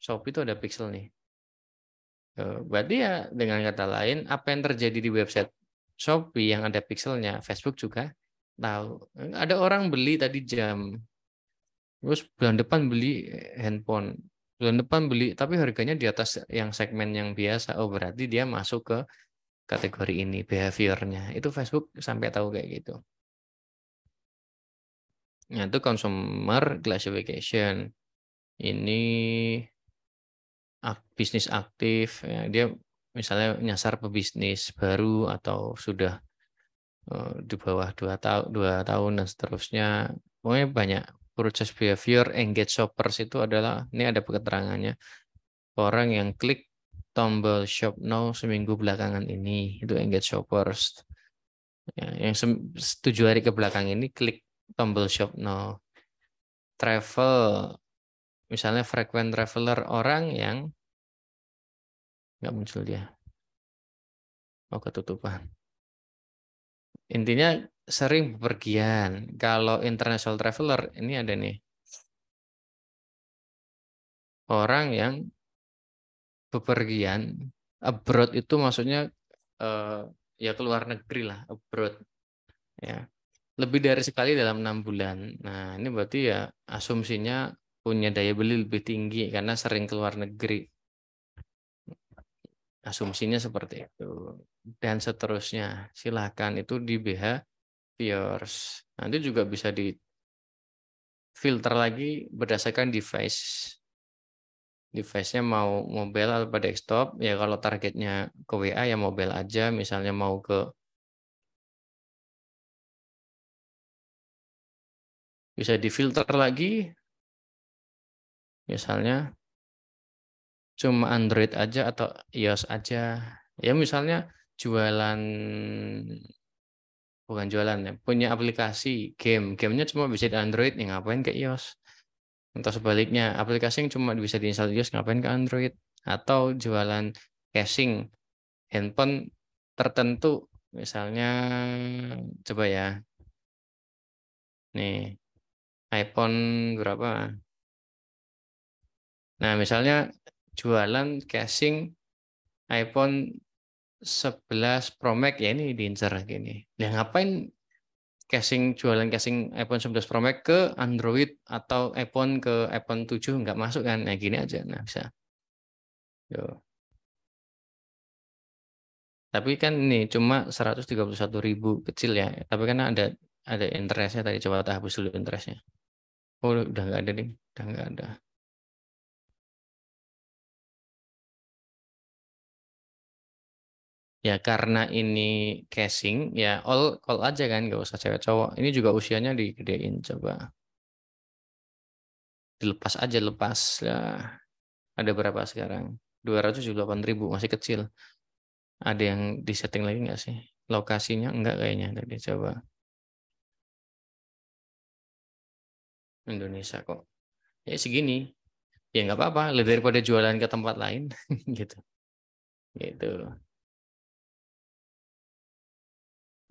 Shopee itu ada pixel nih. Berarti ya dengan kata lain, apa yang terjadi di website Shopee yang ada pixelnya, Facebook juga tahu. Ada orang beli tadi jam, terus bulan depan beli handphone, bulan depan beli, tapi harganya di atas yang segmen yang biasa. Oh berarti dia masuk ke kategori ini, behaviornya. Itu Facebook sampai tahu kayak gitu. Nah, itu consumer classification. Ini bisnis aktif, ya, dia misalnya nyasar pebisnis baru atau sudah di bawah 2 tahun, 2 tahun dan seterusnya. Pokoknya banyak. Purchase behavior, engage shoppers itu adalah, ini ada keterangannya, orang yang klik tombol shop now seminggu belakangan ini, itu engage shoppers. Ya, yang 7 hari ke belakang ini klik tombol shop now. Travel, misalnya frequent traveler, orang yang nggak muncul dia, oh ketutupan. Intinya sering bepergian. Kalau international traveler, ini ada nih, orang yang bepergian, abroad itu maksudnya ya keluar negeri lah, abroad. Ya, lebih dari sekali dalam 6 bulan. Nah, ini berarti ya asumsinya punya daya beli lebih tinggi karena sering keluar negeri. Asumsinya seperti itu. Dan seterusnya. Silakan itu di behaviors. Nanti juga bisa difilter lagi berdasarkan device. Device-nya mau mobile atau desktop. Ya kalau targetnya ke WA ya mobile aja. Misalnya mau ke, bisa difilter lagi. Misalnya cuma Android aja atau iOS aja. Ya misalnya jualan, bukan jualan ya, punya aplikasi game. Gamenya cuma bisa di Android, ya ngapain ke iOS? Atau sebaliknya, aplikasi yang cuma bisa diinstal di iOS, ngapain ke Android? Atau jualan casing handphone tertentu. Misalnya, coba ya, nih, iPhone berapa? Nah, misalnya jualan casing iPhone 11 Pro Max, ya ini diincar gini. Ya ngapain jualan casing iPhone 11 Pro Max ke Android atau iPhone ke iPhone 7 nggak masuk kan? Nah gini aja, nah bisa. Yo. Tapi kan ini cuma 131.000 kecil ya. Tapi kan ada interestnya tadi, coba tak hapus dulu interestnya. Oh udah nggak ada nih, udah nggak ada. Ya karena ini casing ya all aja kan, nggak usah cewek cowok. Ini juga usianya digedein, coba dilepas aja, lepas lah. Ada berapa sekarang? 278.000, masih kecil. Ada yang disetting lagi nggak sih? Lokasinya enggak kayaknya. Tadi coba Indonesia kok. Ya segini. Ya nggak apa-apa. Lebih daripada jualan ke tempat lain. Gitu. Gitu.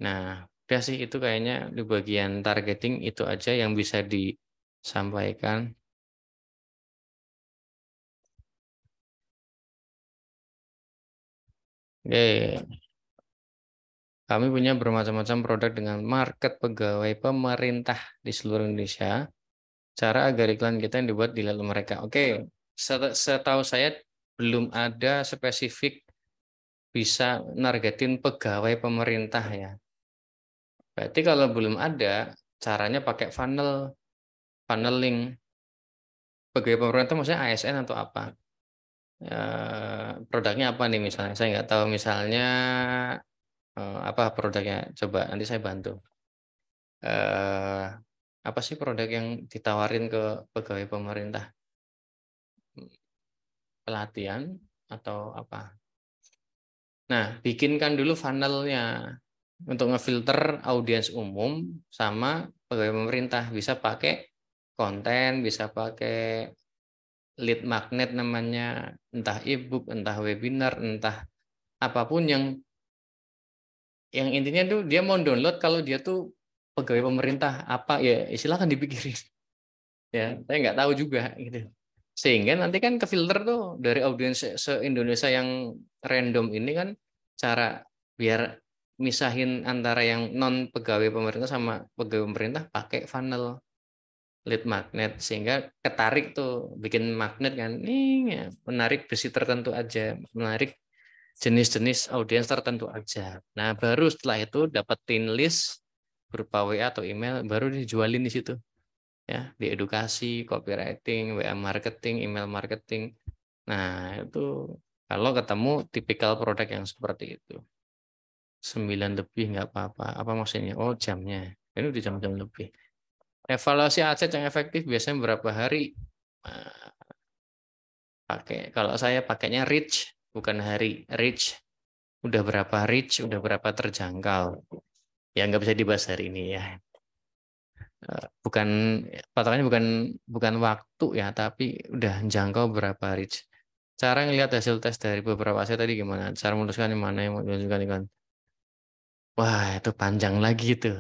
Nah, udah sih itu kayaknya di bagian targeting itu aja yang bisa disampaikan. Oke. Kami punya bermacam-macam produk dengan market pegawai pemerintah di seluruh Indonesia. Cara agar iklan kita yang dibuat dilihat oleh mereka. Oke, setahu saya belum ada spesifik bisa nargetin pegawai pemerintah ya. Berarti kalau belum ada, caranya pakai funneling. Pegawai pemerintah maksudnya ASN atau apa? produknya apa nih misalnya, saya nggak tahu misalnya apa produknya, coba nanti saya bantu. Apa sih produk yang ditawarin ke pegawai pemerintah? Pelatihan atau apa? Nah, bikinkan dulu funnelnya untuk ngefilter audiens umum sama pegawai pemerintah. Bisa pakai konten, bisa pakai lead magnet namanya, entah ebook, entah webinar, entah apapun yang intinya tuh dia mau download kalau dia tuh pegawai pemerintah apa ya silakan dipikirin. Ya, saya nggak tahu juga gitu. Sehingga nanti kan ke filter tuh dari audiens se-Indonesia yang random ini kan cara biar misahin antara yang non pegawai pemerintah sama pegawai pemerintah pakai funnel lead magnet sehingga ketarik tuh bikin magnet kan nih ya, menarik besi tertentu aja, menarik jenis-jenis audiens tertentu aja. Nah, baru setelah itu dapetin list berupa WA atau email baru dijualin di situ. Ya, di edukasi, copywriting, WA marketing, email marketing. Nah, itu kalau ketemu tipikal produk yang seperti itu. 9 lebih nggak apa-apa. Apa maksudnya? Oh, jamnya. Ini udah jam-jam lebih. Evaluasi aset yang efektif biasanya berapa hari? Nah, kalau saya pakainya reach, bukan hari. Reach. Udah berapa reach, udah berapa terjangkau. Ya nggak bisa dibahas hari ini ya. Bukan patokannya bukan waktu ya, tapi udah jangkau berapa reach. Cara ngelihat hasil tes dari beberapa aset tadi gimana? Cara memutuskan yang mana yang mau dilanjutkan kan? Wah, itu panjang lagi tuh.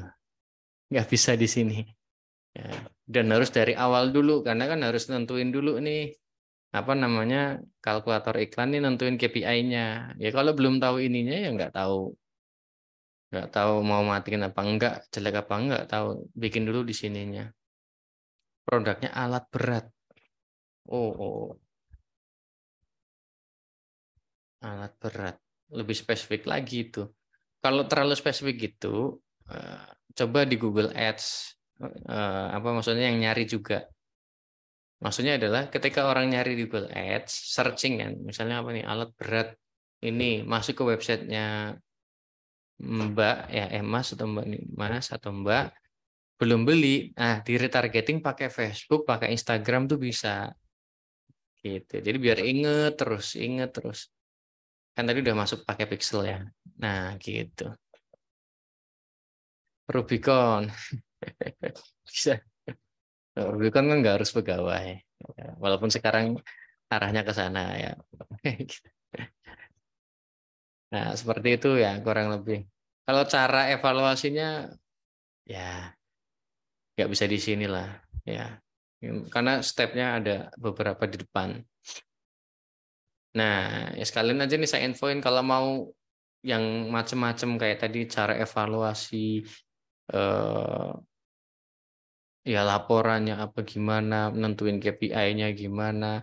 Nggak bisa di sini. Ya. Dan harus dari awal dulu, karena kan harus nentuin dulu nih, apa namanya, kalkulator iklan nih nentuin KPI-nya. Ya kalau belum tahu ininya ya nggak tahu mau matiin apa enggak, jelek apa enggak, tahu bikin dulu di sininya. Produknya alat berat. Oh. Alat berat. Lebih spesifik lagi itu. Kalau terlalu spesifik gitu, eh, coba di Google Ads. Apa maksudnya yang nyari juga. Maksudnya adalah ketika orang nyari di Google Ads, searching kan, misalnya apa nih alat berat ini masuk ke websitenya Mbak ya, Mas atau Mbak nih, Mas atau Mbak belum beli, nah di retargeting pakai Facebook, pakai Instagram tuh bisa gitu. Jadi biar inget terus. Kan tadi udah masuk pakai pixel ya. Nah, gitu. Rubicon. Bisa. Rubicon kan nggak harus pegawai. Ya, walaupun sekarang arahnya ke sana ya. Nah, seperti itu ya kurang lebih. Kalau cara evaluasinya ya nggak bisa di sini lah ya. Karena stepnya ada beberapa di depan. Nah, ya sekalian aja nih saya infoin kalau mau yang macam-macam kayak tadi cara evaluasi eh, ya laporannya apa gimana, nentuin KPI-nya gimana,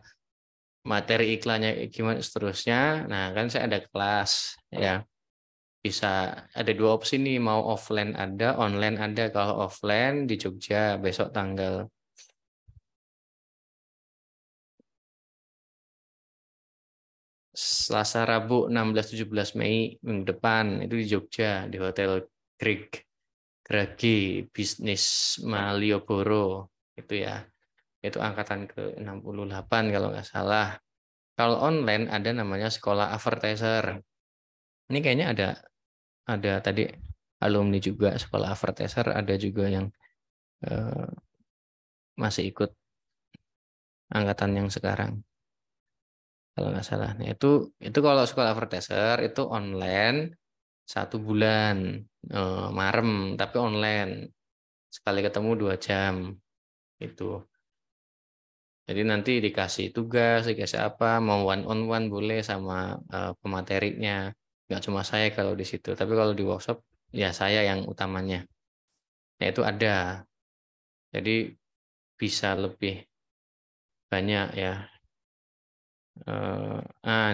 materi iklannya gimana seterusnya. Nah, kan saya ada kelas ya. Bisa ada dua opsi nih, mau offline ada, online ada. Kalau offline di Jogja besok tanggal Selasa Rabu 16-17 Mei minggu depan itu di Jogja di Hotel Gragi Bisnis Malioboro itu ya. Itu angkatan ke-68 kalau nggak salah. Kalau online ada namanya sekolah advertiser. Ini kayaknya ada tadi alumni juga sekolah advertiser, ada juga yang eh, masih ikut angkatan yang sekarang kalau nggak salah. Nah, itu kalau sekolah advertiser itu online 1 bulan marem tapi online sekali ketemu 2 jam itu. Jadi nanti dikasih tugas, dikasih apa, mau one on one boleh sama pematerinya. Nggak cuma saya kalau di situ, tapi kalau di workshop ya saya yang utamanya. Ya itu ada. Jadi bisa lebih banyak ya.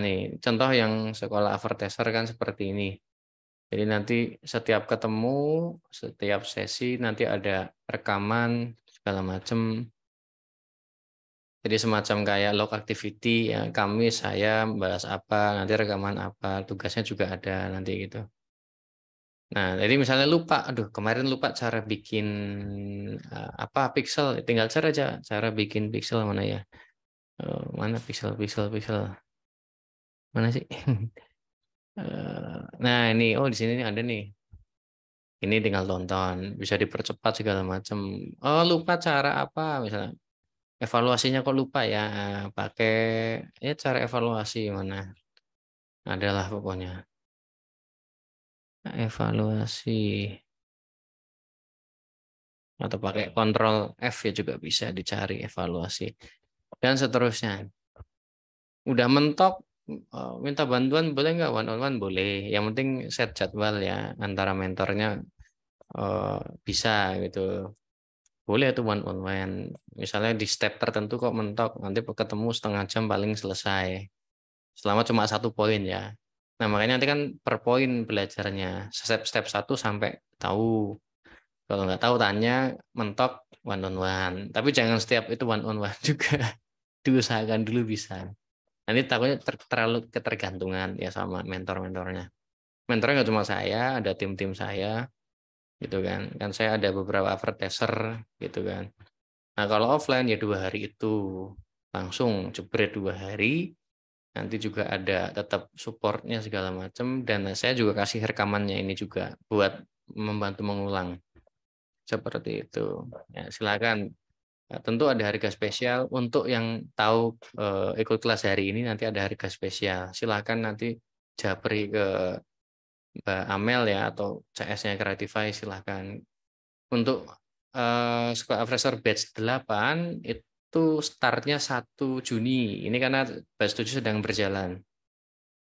Nih contoh yang sekolah advertiser kan seperti ini. Jadi nanti setiap ketemu, setiap sesi nanti ada rekaman segala macam. Jadi semacam kayak log activity ya, saya bahas apa, nanti rekaman apa, tugasnya juga ada nanti gitu. Nah, jadi misalnya lupa, aduh kemarin lupa cara bikin apa pixel, tinggal cari aja cara bikin pixel mana ya. Mana pixel mana sih? Nah, ini oh di sini nih ada nih. Ini tinggal tonton, bisa dipercepat segala macam. Oh, lupa cara apa misalnya. Evaluasinya kok lupa ya, pakai ya cara evaluasi mana? Adalah pokoknya. Evaluasi atau pakai kontrol F ya juga bisa dicari evaluasi dan seterusnya. Udah mentok minta bantuan boleh nggak, one on one boleh. Yang penting set jadwal ya antara mentornya bisa gitu. Boleh tuh one on one. Misalnya di step tertentu kok mentok, nanti ketemu setengah jam paling selesai. Selama cuma satu poin ya. Nah, makanya nanti kan per poin belajarnya. Step 1 sampai tahu. Kalau nggak tahu tanya, mentok one on one. Tapi jangan setiap itu one on one juga. Diusahakan dulu bisa. Nanti takutnya terlalu ketergantungan ya sama mentor-mentornya. Mentornya nggak cuma saya, ada tim-tim saya gitu kan. Kan saya ada beberapa advertiser gitu kan. Nah, kalau offline ya 2 hari itu langsung jebret 2 hari. Nanti juga ada tetap supportnya segala macam dan saya juga kasih rekamannya ini juga buat membantu mengulang seperti itu. Ya, silakan. Nah, tentu ada harga spesial untuk yang tahu ikut kelas hari ini, nanti ada harga spesial. Silakan nanti japri ke Mbak Amel ya atau CS-nya Creatify silakan. Untuk Sekolah Profesor Batch 8 itu startnya 1 Juni. Ini karena batch 7 sedang berjalan.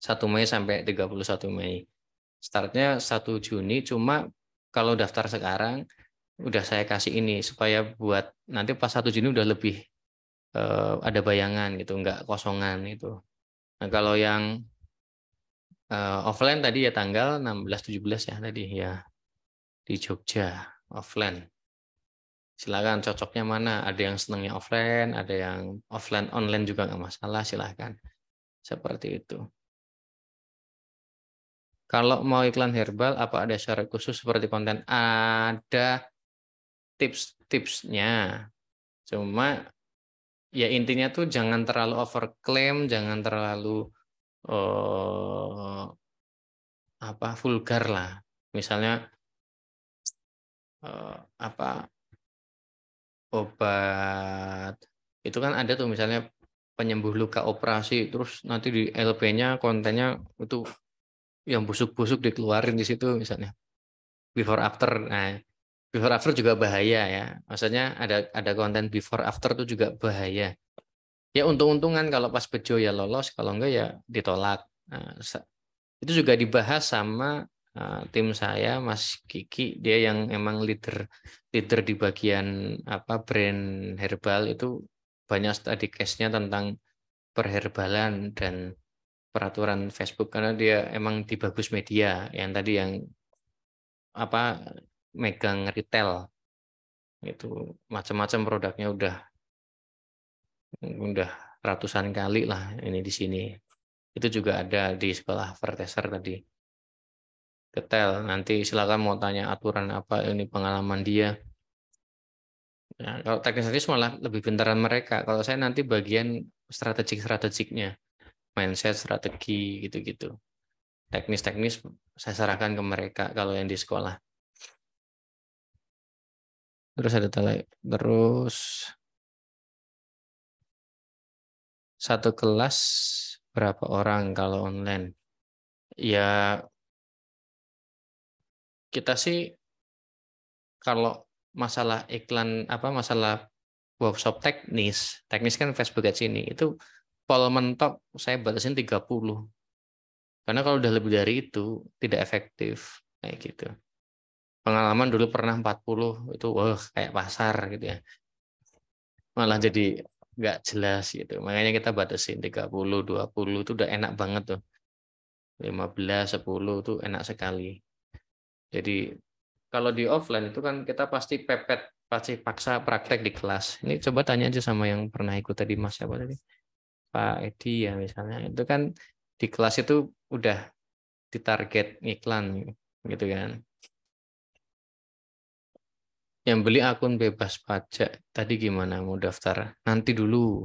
1 Mei sampai 31 Mei. Startnya 1 Juni, cuma kalau daftar sekarang udah saya kasih ini supaya buat nanti pas 1 Juni udah lebih ada bayangan gitu, nggak kosongan itu. Nah, kalau yang offline tadi ya tanggal 16-17 ya tadi ya di Jogja offline. Silakan cocoknya mana? Ada yang senangnya offline, ada yang offline online juga nggak masalah, silakan. Seperti itu. Kalau mau iklan herbal, apa ada syarat khusus seperti konten? Ada tips-tipsnya. Cuma ya intinya tuh jangan terlalu overclaim, jangan terlalu apa vulgar lah. Misalnya apa obat itu kan ada tuh misalnya penyembuh luka operasi terus nanti di LP-nya kontennya itu yang busuk-busuk dikeluarin di situ misalnya before after. Nah, before after juga bahaya ya. Maksudnya ada konten before after itu juga bahaya. Ya untung-untungan kalau pas bejo ya lolos, kalau enggak ya ditolak. Nah, itu juga dibahas sama tim saya, Mas Kiki, dia yang emang leader leader di bagian apa brand herbal itu banyak study case-nya tentang perherbalan dan peraturan Facebook karena dia emang di Bagus Media yang tadi yang apa megang retail itu macam-macam produknya udah ratusan kali lah ini di sini. Itu juga ada di sekolah Verteser tadi. Detail. Nanti silakan mau tanya aturan apa ini pengalaman dia. Nah, kalau teknis malah lebih pintaran mereka. Kalau saya nanti bagian strategiknya, mindset, strategi gitu-gitu. Teknis-teknis saya serahkan ke mereka kalau yang di sekolah. Terus ada terus satu kelas berapa orang kalau online? Ya kita sih kalau masalah iklan apa masalah workshop teknis kan Facebook Ads ini itu poll mentok saya batasin 30. Karena kalau udah lebih dari itu tidak efektif kayak gitu. Pengalaman dulu pernah 40 itu wah kayak pasar gitu ya. Malah jadi nggak jelas gitu. Makanya kita batasin 30, 20 itu udah enak banget tuh. 15, 10 tuh enak sekali. Jadi Kalau di offline itu kan kita pasti pasti paksa praktek di kelas. Ini coba tanya aja sama yang pernah ikut tadi Mas siapa tadi? Pak Edi ya misalnya. Itu kan di kelas itu udah ditarget iklan gitu kan. Yang beli akun bebas pajak tadi gimana mau daftar? Nanti dulu,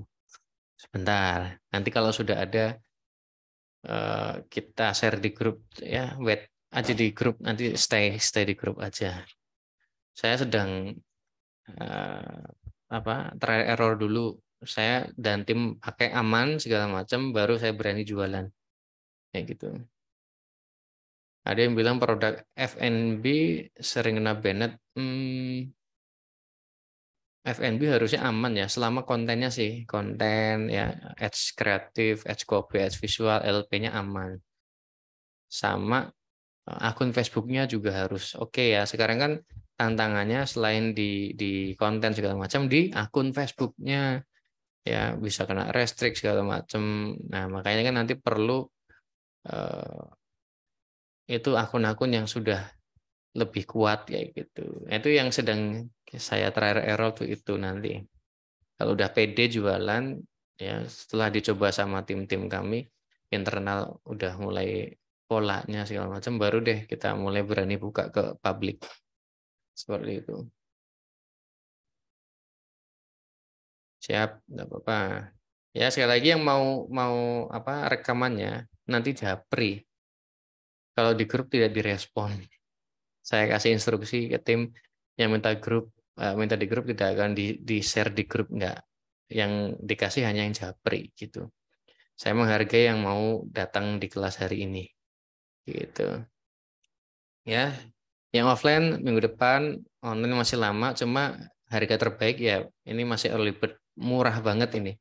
sebentar. Nanti kalau sudah ada kita share di grup ya, wait aja di grup nanti stay di grup aja. Saya sedang trial error dulu. Saya dan tim pakai aman segala macam, baru saya berani jualan kayak gitu. Ada yang bilang produk F&B sering kena banned. F&B harusnya aman ya, selama kontennya sih, konten ya, ads kreatif, ads copy, ads visual, LP-nya aman. Sama akun Facebooknya juga harus oke ya. Sekarang kan tantangannya selain di konten segala macam di akun Facebooknya ya bisa kena restrict segala macam. Nah makanya kan nanti perlu eh, itu akun-akun yang sudah lebih kuat kayak gitu. Nah, itu yang sedang saya trial error tuh itu nanti. Kalau udah pede jualan, ya setelah dicoba sama tim-tim kami internal udah mulai polanya segala macam, baru deh kita mulai berani buka ke publik seperti itu. Siap, nggak apa-apa. Ya sekali lagi yang mau mau apa rekamannya nanti japri. Kalau di grup tidak direspon, saya kasih instruksi ke tim yang minta di grup tidak akan di share di grup nggak. Yang dikasih hanya yang japri gitu. Saya menghargai yang mau datang di kelas hari ini gitu ya. Yang offline minggu depan, online masih lama, cuma harga terbaik ya ini masih early bird, murah banget ini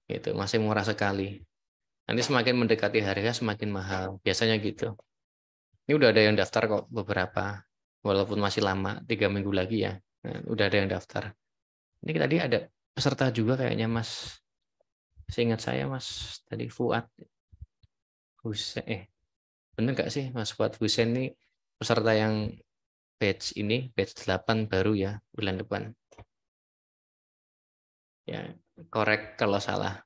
gitu, masih murah sekali. Nanti semakin mendekati harga semakin mahal biasanya gitu. Ini udah ada yang daftar kok beberapa, walaupun masih lama 3 minggu lagi ya. Nah, udah ada yang daftar. Ini tadi ada peserta juga kayaknya Mas, seingat saya Mas tadi Fuad Hussein, bener nggak sih Mas Fuad Hussein ini peserta yang batch 8 baru ya bulan depan. Ya, korek kalau salah.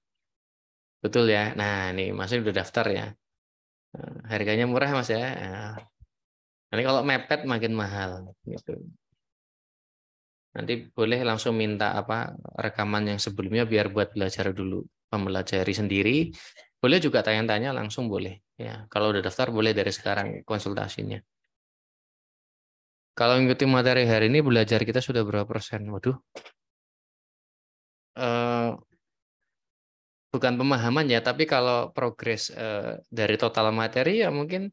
Betul ya. Nah, ini Mas udah daftar ya. Harganya murah Mas ya. Nah, nanti kalau mepet makin mahal gitu. Nanti boleh langsung minta apa rekaman yang sebelumnya biar buat belajar dulu, mempelajari sendiri. Boleh juga tanya-tanya langsung boleh. Ya, kalau udah daftar boleh dari sekarang konsultasinya. Kalau ngikutin materi hari ini belajar kita sudah berapa persen? Waduh. Eh, bukan pemahaman ya, tapi kalau progres dari total materi ya mungkin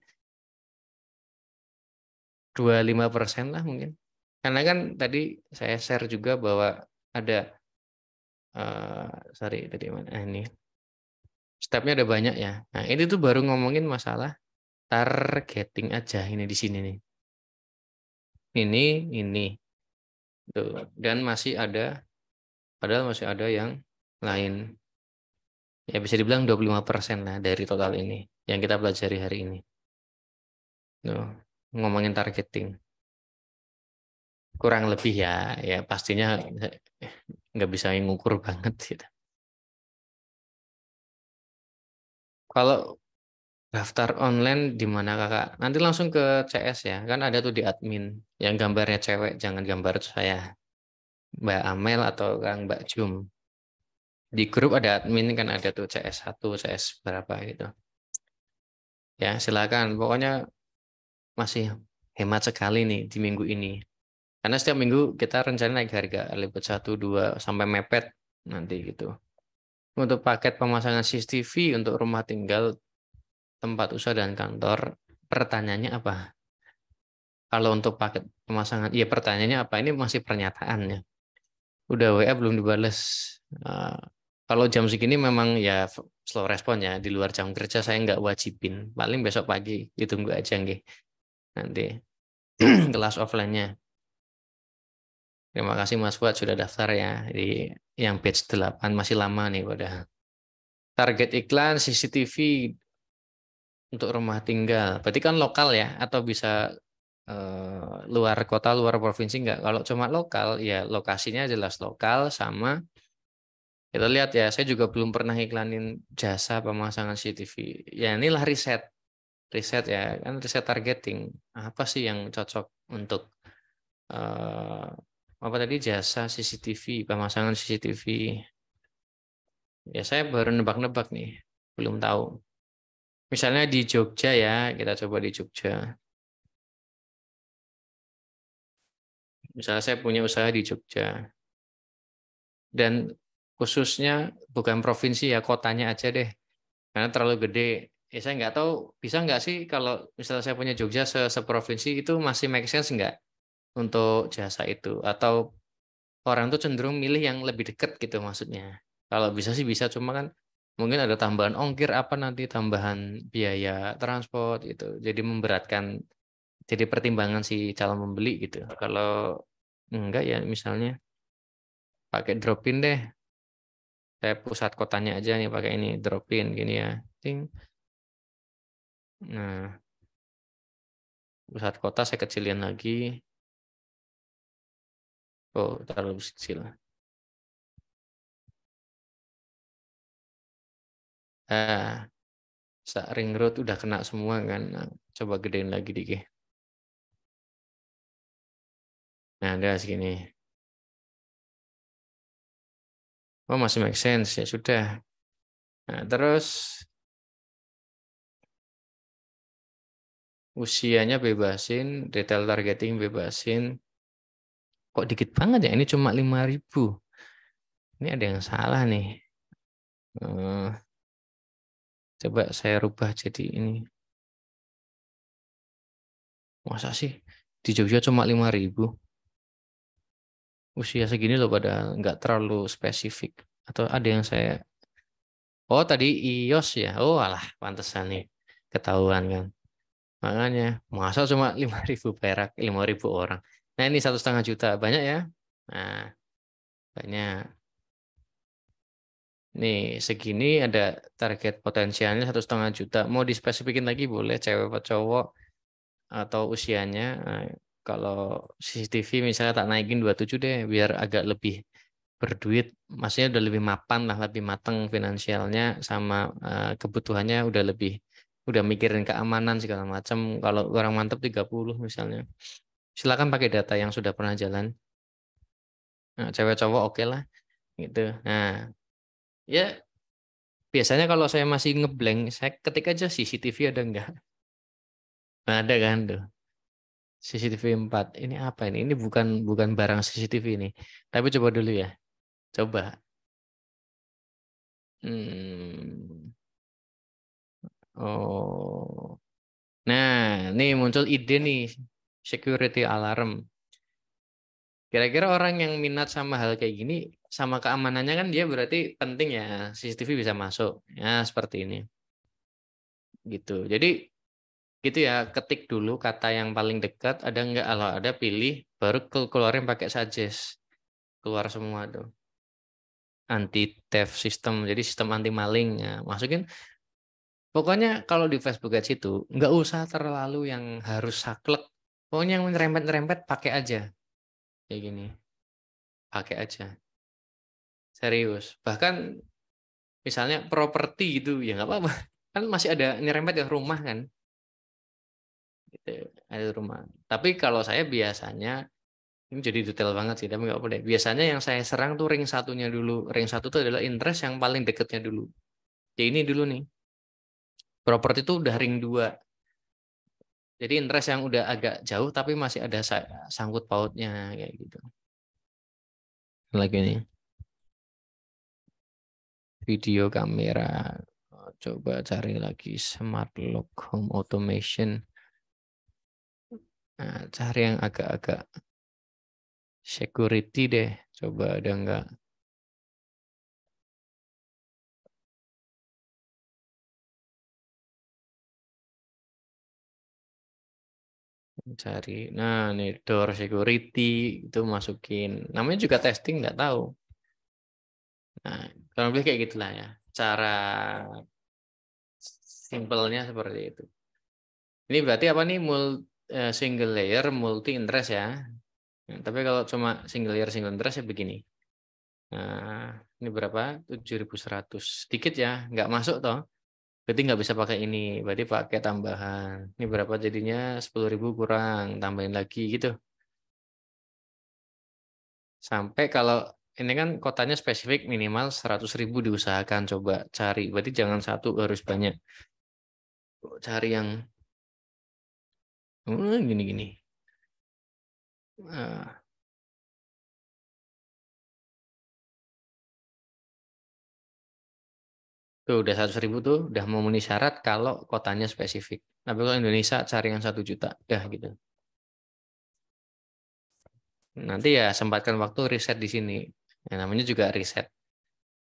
25% lah mungkin. Karena kan tadi saya share juga bahwa ada sorry tadi mana ini stepnya ada banyak ya. Nah ini tuh baru ngomongin masalah targeting aja ini di sini nih. Ini tuh dan masih ada padahal masih ada yang lain. Ya bisa dibilang 25% lah dari total ini yang kita pelajari hari ini. Tuh, ngomongin targeting. Kurang lebih ya, ya pastinya nggak bisa ngukur banget gitu. Kalau daftar online di mana kakak? Nanti langsung ke CS ya, kan ada tuh di admin yang gambarnya cewek, jangan gambar saya, Mbak Amel atau Kang Mbak Jum. Di grup ada admin kan ada tuh CS1, CS berapa gitu. Ya silakan, pokoknya masih hemat sekali nih di minggu ini. Karena setiap minggu kita rencana naik harga, lebih 1, 2 sampai mepet nanti gitu. Untuk paket pemasangan CCTV untuk rumah tinggal, tempat usaha dan kantor, pertanyaannya apa? Kalau untuk paket pemasangan, iya pertanyaannya apa? Ini masih pernyataannya. Udah WA belum dibales. Eh, kalau jam segini memang ya slow respon ya. Di luar jam kerja saya nggak wajibin. Paling besok pagi ditunggu aja nggih. Nanti kelas offline-nya. Terima kasih Mas Fuad sudah daftar ya di yang batch 8 masih lama nih udah. Target iklan CCTV untuk rumah tinggal. Berarti kan lokal ya atau bisa luar kota, luar provinsi enggak. Kalau cuma lokal, ya lokasinya jelas lokal sama kita lihat ya. Saya juga belum pernah iklanin jasa pemasangan CCTV. Ya inilah riset ya kan riset targeting. Apa sih yang cocok untuk apa tadi jasa CCTV, pemasangan CCTV. Ya saya baru nebak-nebak nih, belum tahu. Misalnya di Jogja ya, kita coba di Jogja. Misalnya saya punya usaha di Jogja. Dan khususnya bukan provinsi ya, kotanya aja deh. Karena terlalu gede. Ya saya nggak tahu, bisa nggak sih kalau misalnya saya punya Jogja seprovinsi itu masih make sense nggak untuk jasa itu? Atau orang tuh cenderung milih yang lebih dekat gitu maksudnya. Kalau bisa sih bisa, cuma kan mungkin ada tambahan ongkir apa nanti tambahan biaya transport gitu. Jadi memberatkan, jadi pertimbangan si calon membeli gitu. Kalau enggak ya misalnya pakai drop-in deh. Saya pusat kotanya aja nih pakai ini drop-in gini ya. Ting. Nah, pusat kota saya kecilin lagi. Oh, terlalu kecil. Ah, ring road udah kena semua kan. Nah, coba gedein lagi dikit. Nah, ada segini. Oh, masih make sense ya sudah. Nah, terus usianya bebasin, detail targeting bebasin. Kok dikit banget ya? Ini cuma 5.000. Ini ada yang salah nih. Coba saya rubah jadi ini. Masa sih di Jogja cuma 5.000? Usia segini loh pada nggak terlalu spesifik. Atau ada yang saya... Oh tadi iOS ya? Oh alah pantesan nih. Ketahuan kan. Makanya masa cuma 5.000 perak, 5.000 orang. Nah ini 1,5 juta. Banyak ya? Nah banyak. Nih segini ada target potensialnya 1,5 juta. Mau dispesifikin lagi boleh cewek atau cowok atau usianya. Nah, kalau CCTV misalnya tak naikin 27 deh biar agak lebih berduit. Maksudnya udah lebih mapan lah, lebih mateng finansialnya sama kebutuhannya udah mikirin keamanan segala macam. Kalau orang mantep 30 misalnya. Silakan pakai data yang sudah pernah jalan. Nah, cewek cowok oke lah gitu. Nah, ya biasanya kalau saya masih ngeblank, saya ketik aja CCTV ada enggak? Nah, ada kan tuh. CCTV 4. Ini apa ini? Ini bukan bukan barang CCTV ini. Tapi coba dulu ya. Coba. Hmm. Oh. Nah, nih muncul ide nih. Security alarm. Kira-kira orang yang minat sama hal kayak gini, sama keamanannya kan dia berarti penting ya. CCTV bisa masuk. Ya, seperti ini. Gitu. Jadi gitu ya, ketik dulu kata yang paling dekat, ada enggak? Kalau ada pilih, baru keluarin pakai suggest. Keluar semua tuh. Anti theft system, jadi sistem anti maling. Ya, masukin. Pokoknya kalau di Facebook Ads itu, nggak usah terlalu yang harus saklek. Pokoknya yang nyerempet-nyerempet pakai aja. Kayak gini. Pakai aja. Serius. Bahkan misalnya properti gitu, ya nggak apa-apa. Kan masih ada nyerempet ya rumah kan. Gitu. Ada rumah. Tapi kalau saya biasanya ini jadi detail banget sih, tapi nggak apa deh. Biasanya yang saya serang tuh ring satunya dulu. Ring satu tuh adalah interest yang paling deketnya dulu. Ya ini dulu nih. Properti itu udah ring 2. Jadi interest yang udah agak jauh tapi masih ada sangkut pautnya kayak gitu. Lagi nih. Video kamera. Coba cari lagi smart lock home automation. Nah, cari yang agak-agak security deh. Coba ada nggak? Cari. Nah, nih door security itu masukin. Namanya juga testing nggak tahu. Nah, kurang lebih kayak gitulah ya. Cara simpelnya seperti itu. Ini berarti apa nih? single layer multi interest ya. Nah, tapi kalau cuma single layer single interest ya begini. Nah, ini berapa? 7.100. Sedikit ya, nggak masuk toh. Berarti nggak bisa pakai ini. Berarti pakai tambahan. Ini berapa jadinya? 10.000 kurang. Tambahin lagi gitu. Sampai kalau ini kan kotanya spesifik minimal 100.000 diusahakan. Coba cari. Berarti jangan satu, harus banyak. Cari yang gini-gini. Tuh udah 100.000 tuh udah memenuhi syarat kalau kotanya spesifik. Tapi kalau Indonesia cari yang 1 juta, dah gitu. Nanti ya sempatkan waktu riset di sini. Ya, namanya juga riset.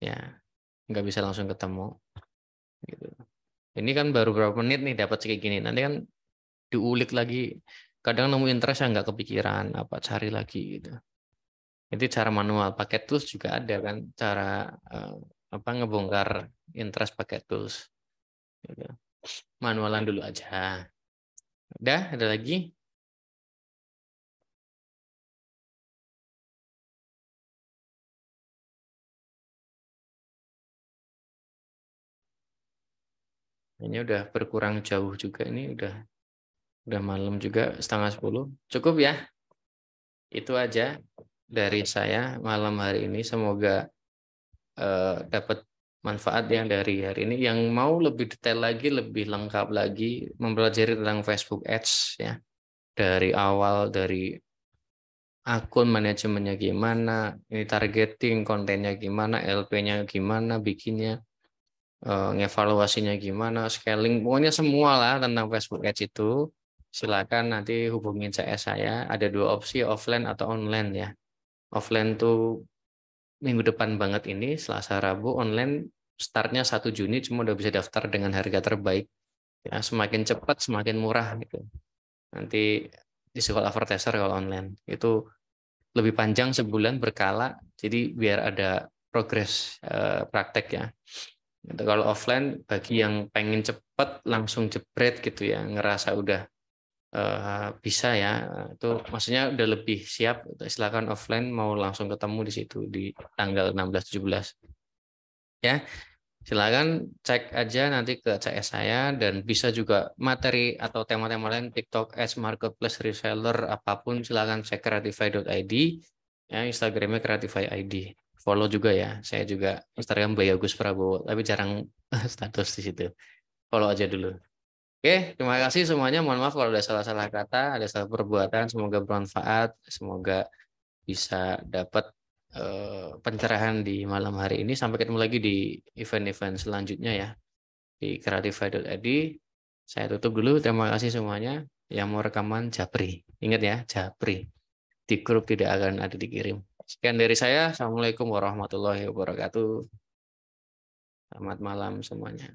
Ya, nggak bisa langsung ketemu. Gitu. Ini kan baru berapa menit nih dapat kayak gini. Nanti kan diulik lagi. Kadang nemu interest yang nggak kepikiran, apa cari lagi gitu. Itu cara manual. Pakai tools juga ada kan, cara apa ngebongkar interest pakai tools. Gitu. Manualan dulu aja. Udah, ada lagi? Ini udah berkurang jauh juga, ini udah malam juga, 9:30. Cukup ya? Itu aja dari saya malam hari ini. Semoga dapat manfaat yang dari hari ini. Yang mau lebih detail lagi, lebih lengkap lagi, mempelajari tentang Facebook Ads ya. Dari awal, dari akun manajemennya gimana, ini targeting, kontennya gimana, LP-nya gimana, bikinnya, ngevaluasinya gimana, scaling, pokoknya semua lah tentang Facebook Ads itu. Silakan nanti hubungin saya. Ada 2 opsi, offline atau online ya. Offline tuh minggu depan banget ini, Selasa Rabu. Online startnya 1 Juni, cuma udah bisa daftar dengan harga terbaik. Ya, semakin cepat, semakin murah gitu. Nanti di sekolah advertiser kalau online. Itu lebih panjang sebulan berkala, jadi biar ada progres praktek ya. Gitu. Kalau offline bagi yang pengen cepet langsung jebret gitu ya, ngerasa udah bisa ya, itu maksudnya udah lebih siap, silakan offline, mau langsung ketemu di situ di tanggal 16-17 ya. Silakan cek aja nanti ke CS saya, dan bisa juga materi atau tema-tema lain TikTok Ads, Marketplace, Reseller, apapun silakan cek creatify.id ya, Instagramnya creatify.id. Follow juga ya, saya juga Instagram Bayu Agus Prabowo, tapi jarang status di situ. Follow aja dulu. Oke, terima kasih semuanya. Mohon maaf kalau ada salah-salah kata, ada salah perbuatan. Semoga bermanfaat, semoga bisa dapat pencerahan di malam hari ini. Sampai ketemu lagi di event-event selanjutnya ya di creatify.id. Saya tutup dulu. Terima kasih semuanya. Yang mau rekaman Japri. Ingat ya, Japri. Di grup tidak akan ada dikirim. Sekian dari saya. Assalamualaikum warahmatullahi wabarakatuh. Selamat malam semuanya.